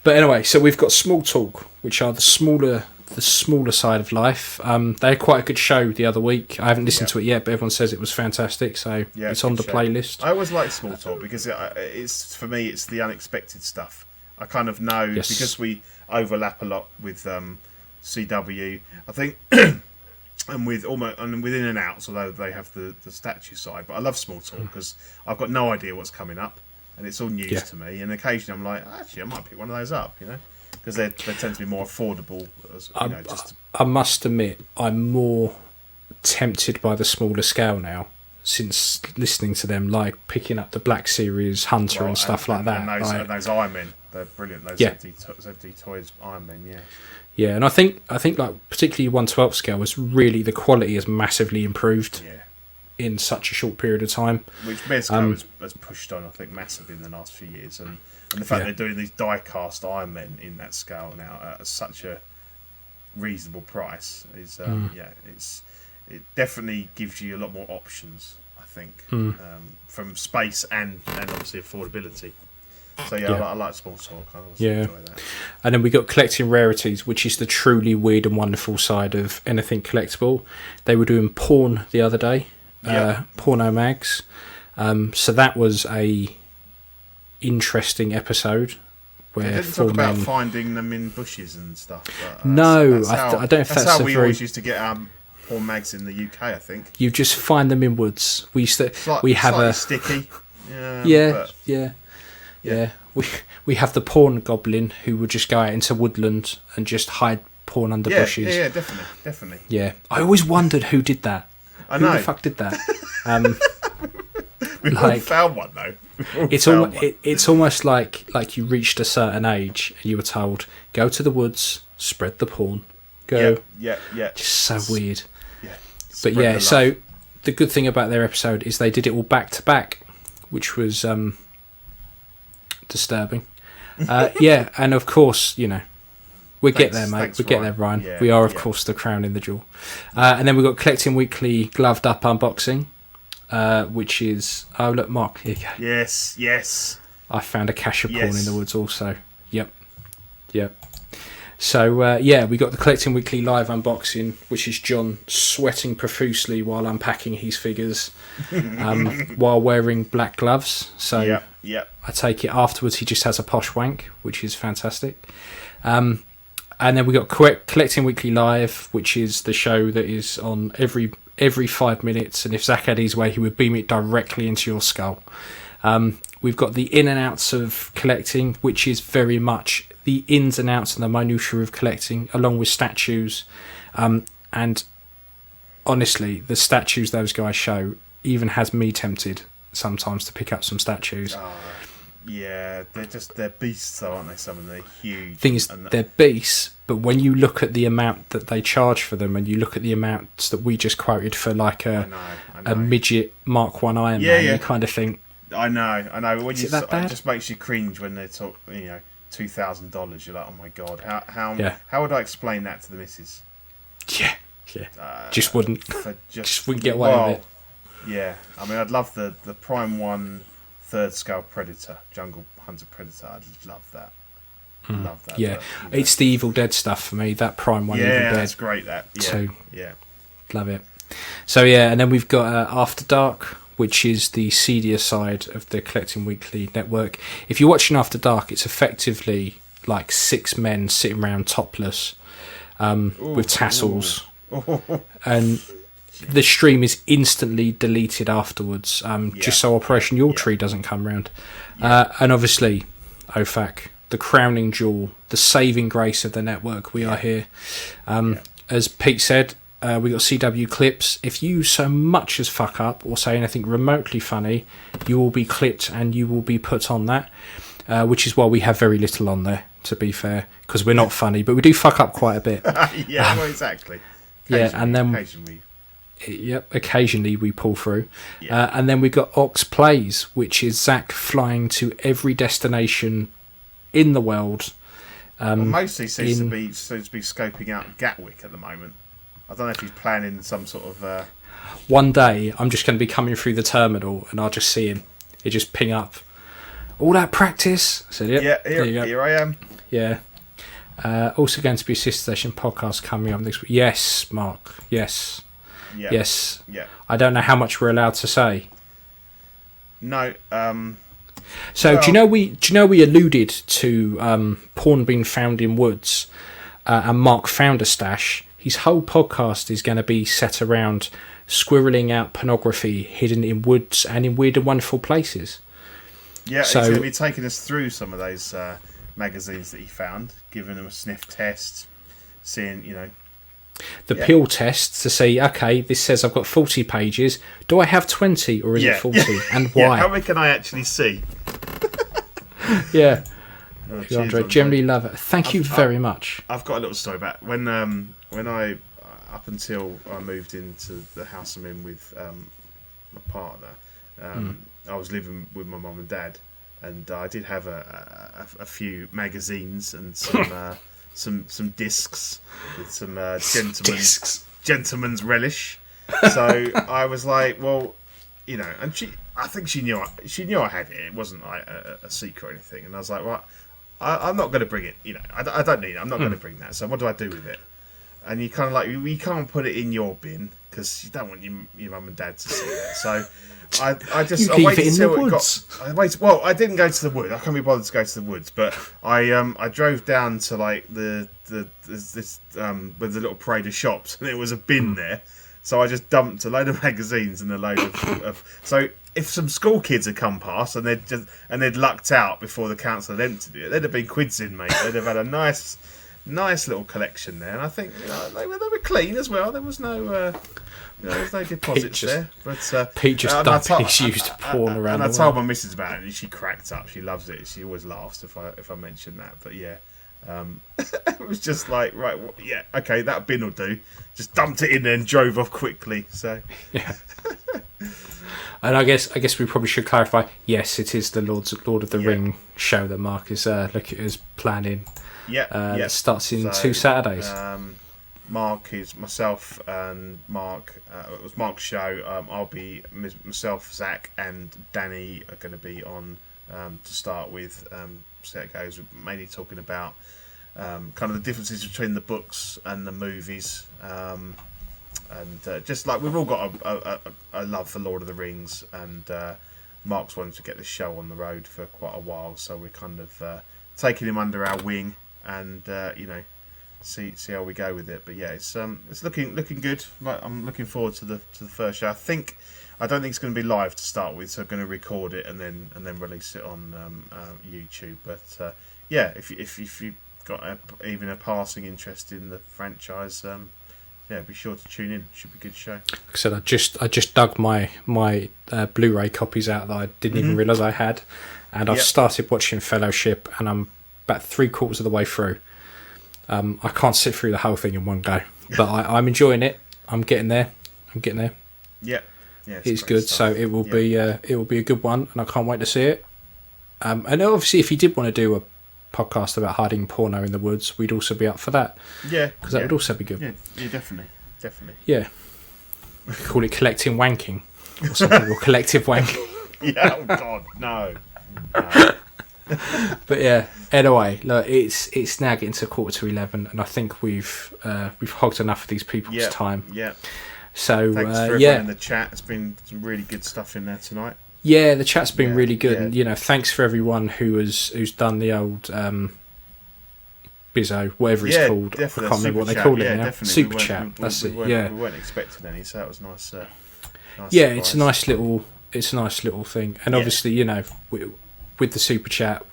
But anyway, so we've got Small Talk, which are the smaller side of life. They had quite a good show the other week. I haven't listened to it yet, but everyone says it was fantastic, so it's on the playlist. I always like Small Talk because it's for me, it's the unexpected stuff. I kind of know because we overlap a lot with CW, I think, and with within and outs, although they have the statue side. But I love Small Talk because I've got no idea what's coming up, and it's all news to me. And occasionally I'm like, actually, I might pick one of those up, because they tend to be more affordable. I must admit, I'm more tempted by the smaller scale now since listening to them, like picking up the Black Series, Hunter, and stuff like that. And those Iron Men, they're brilliant. Those ZD Toys Iron Men, Yeah, and I think like particularly 1/12 scale is really, the quality has massively improved in such a short period of time. Which Mezco has pushed on, I think, massively in the last few years, and the fact they're doing these die-cast Iron Men in that scale now at such a reasonable price is it definitely gives you a lot more options, I think, from space and obviously affordability. So I like Small Talk. I also enjoy that. And then we got Collecting Rarities, which is the truly weird and wonderful side of anything collectible. They were doing porn the other day, porno mags. So that was a interesting episode where they didn't four talk men about finding them in bushes and stuff. But, no, I don't know if that's how a we very... always used to get our poor mags in the UK. I think You just find them in woods. We used to. We have slightly a sticky. Yeah. We have the porn goblin who would just go out into woodland and just hide porn under bushes. Yeah, definitely. Yeah, I always wondered who did that. Who the fuck did that? We've all found one though. It's almost like you reached a certain age and you were told, go to the woods, spread the porn, go. Yeah. Just so weird. Yeah. But yeah, so the good thing about their episode is they did it all back to back, which was disturbing. And of course, we get there, mate. We get there, Ryan. Yeah, we are, of course, the crown in the jewel. And then we've got Collecting Weekly Gloved Up Unboxing, which is... Oh, look, Mark, here you go. Yes. I found a cache of porn in the woods also. Yep. So, we got the Collecting Weekly live unboxing, which is John sweating profusely while unpacking his figures, while wearing black gloves. So, I take it afterwards he just has a posh wank, which is fantastic. And then we got Collecting Weekly Live, which is the show that is on every 5 minutes, and if Zach had his way, he would beam it directly into your skull. We've got the in and outs of collecting, which is very much the ins and outs and the minutiae of collecting, along with statues. And honestly, the statues those guys show even has me tempted sometimes to pick up some statues. Yeah, they're beasts though, aren't they? Some of them, they're huge. Thing is, they're beasts, but when you look at the amount that they charge for them, and you look at the amounts that we just quoted for like a midget Mark 1 Iron Man, you kind of think... I know. When it just makes you cringe when they talk, $2,000. You're like, oh my god, how would I explain that to the missus? Yeah. Just wouldn't get away with it. Yeah, I mean, I'd love the Prime 1 third scale Predator, Jungle Hunter Predator. I'd love that. Love that. Yeah, but, it's the Evil Dead stuff for me. That Prime 1 Evil Dead. That's great. That. Yeah. Love it. So and then we've got After Dark, which is the seedier side of the Collecting Weekly network. If you're watching After Dark, it's effectively like 6 men sitting around topless with tassels. And the stream is instantly deleted afterwards, just so Operation Yawtree doesn't come round. And obviously, OFAC, the crowning jewel, the saving grace of the network, we are here. As Pete said, we got CW clips. If you so much as fuck up or say anything remotely funny, you will be clipped and you will be put on that, which is why we have very little on there, to be fair, because we're not funny, but we do fuck up quite a bit. Well, exactly. And then occasionally we pull through. And then we've got Ox Plays, which is Zach flying to every destination in the world. Mostly seems to be scoping out Gatwick at the moment. I don't know if he's planning some sort of... One day, I'm just going to be coming through the terminal and I'll just see him. He'll just ping up. All that practice? I said, here I am. Yeah. Also going to be a Sister Station podcast coming up next week. Yes, Mark. Yes. Yes. Yeah. I don't know how much we're allowed to say. No. So do you know we alluded to porn being found in woods, and Mark found a stash. His whole podcast is going to be set around squirreling out pornography hidden in woods and in weird and wonderful places. Yeah, so, he's going to be taking us through some of those magazines that he found, giving them a sniff test, seeing, the peel test to see, okay, this says I've got 40 pages. Do I have 20 or is it 40? And why? How many can I actually see? Andre, generally love it. Thank you very much. I've got a little story about when I, up until I moved into the house I'm in with my partner, I was living with my mum and dad, and I did have a few magazines and some discs with some gentleman's relish. So I was like, well, and I think she knew I had it. It wasn't like a secret or anything. And I was like, well, I'm not going to bring it. I don't need it. I'm not going to bring that. So what do I do with it? And you kind of like, we can't put it in your bin because you don't want your mum and dad to see that. So I waited until it got. I didn't go to the woods. I can't be bothered to go to the woods, but I drove down to like where the little parade of shops, and there was a bin there. So I just dumped a load of magazines and a load of so if some school kids had come past and they'd lucked out before the council had emptied it, they'd have been quids in, mate. They'd have had a nice little collection there, and I think they were clean as well. There was no there's no deposits there. But Pete just dumped his used porn around. And I told my missus about it, and she cracked up. She loves it. She always laughs if I mention that. But yeah. It was just like, right, yeah, okay, that bin will do. Just dumped it in there and drove off quickly. So yeah. And I guess we probably should clarify. Yes, it is the Lord of the Ring show that Mark is planning. Yeah, it starts in 2 Saturdays. Mark is myself and Mark. It was Mark's show. I'll be myself, Zach, and Danny are going to be on to start with. See how it goes. We're mainly talking about kind of the differences between the books and the movies, and just like we've all got a love for Lord of the Rings, and Mark's wanted to get this show on the road for quite a while, so we're kind of taking him under our wing, and see how we go with it. But yeah, it's looking good. I'm looking forward to the first show. I don't think it's going to be live to start with, so I'm going to record it and then release it on YouTube. But yeah, if you've got even a passing interest in the franchise, be sure to tune in. It should be a good show. Like I said, I just dug my Blu-ray copies out that I didn't even realise I had, and I've started watching Fellowship, and I'm about 3/4 of the way through. I can't sit through the whole thing in one go, but I'm enjoying it. I'm getting there. Yeah. Yeah, it's good, stuff. So it will be a good one, and I can't wait to see it. And obviously, if you did want to do a podcast about hiding porno in the woods, we'd also be up for that. Yeah, because that would also be good. Yeah, definitely. Yeah, we could call it collecting wanking, or something, or collective wanking. Yeah, oh God, no. But yeah, anyway, look, it's now getting to 11:15, and I think we've hogged enough of these people's time. Yeah. So thanks for everyone in the chat. It's been some really good stuff in there tonight. Yeah, the chat's been really good, and thanks for everyone who's done the old Bizzo, whatever it's called. I can't remember what they call it now. Definitely. Super chat. That's it. Yeah, we weren't expecting any, so that was nice. Yeah, surprise. It's a nice little thing, and obviously, with the super chat,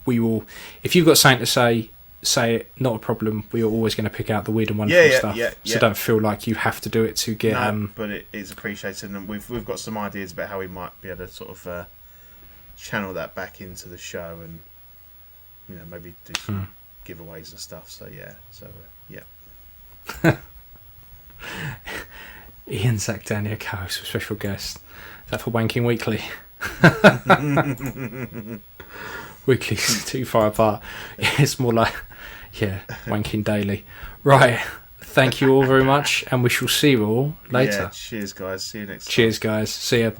we will. If you've got something to say it, not a problem. We are always going to pick out the weird and wonderful stuff. So don't feel like you have to do it to get. No, but it is appreciated, and we've got some ideas about how we might be able to sort of channel that back into the show, and maybe do some giveaways and stuff. So Ian Zakdania co-host, special guest. Is that for Wanking Weekly? Weekly's too far apart. It's more like, Wanking Daily. Right. Thank you all very much, and we shall see you all later. Cheers, guys. See you next time. Cheers, guys. See ya.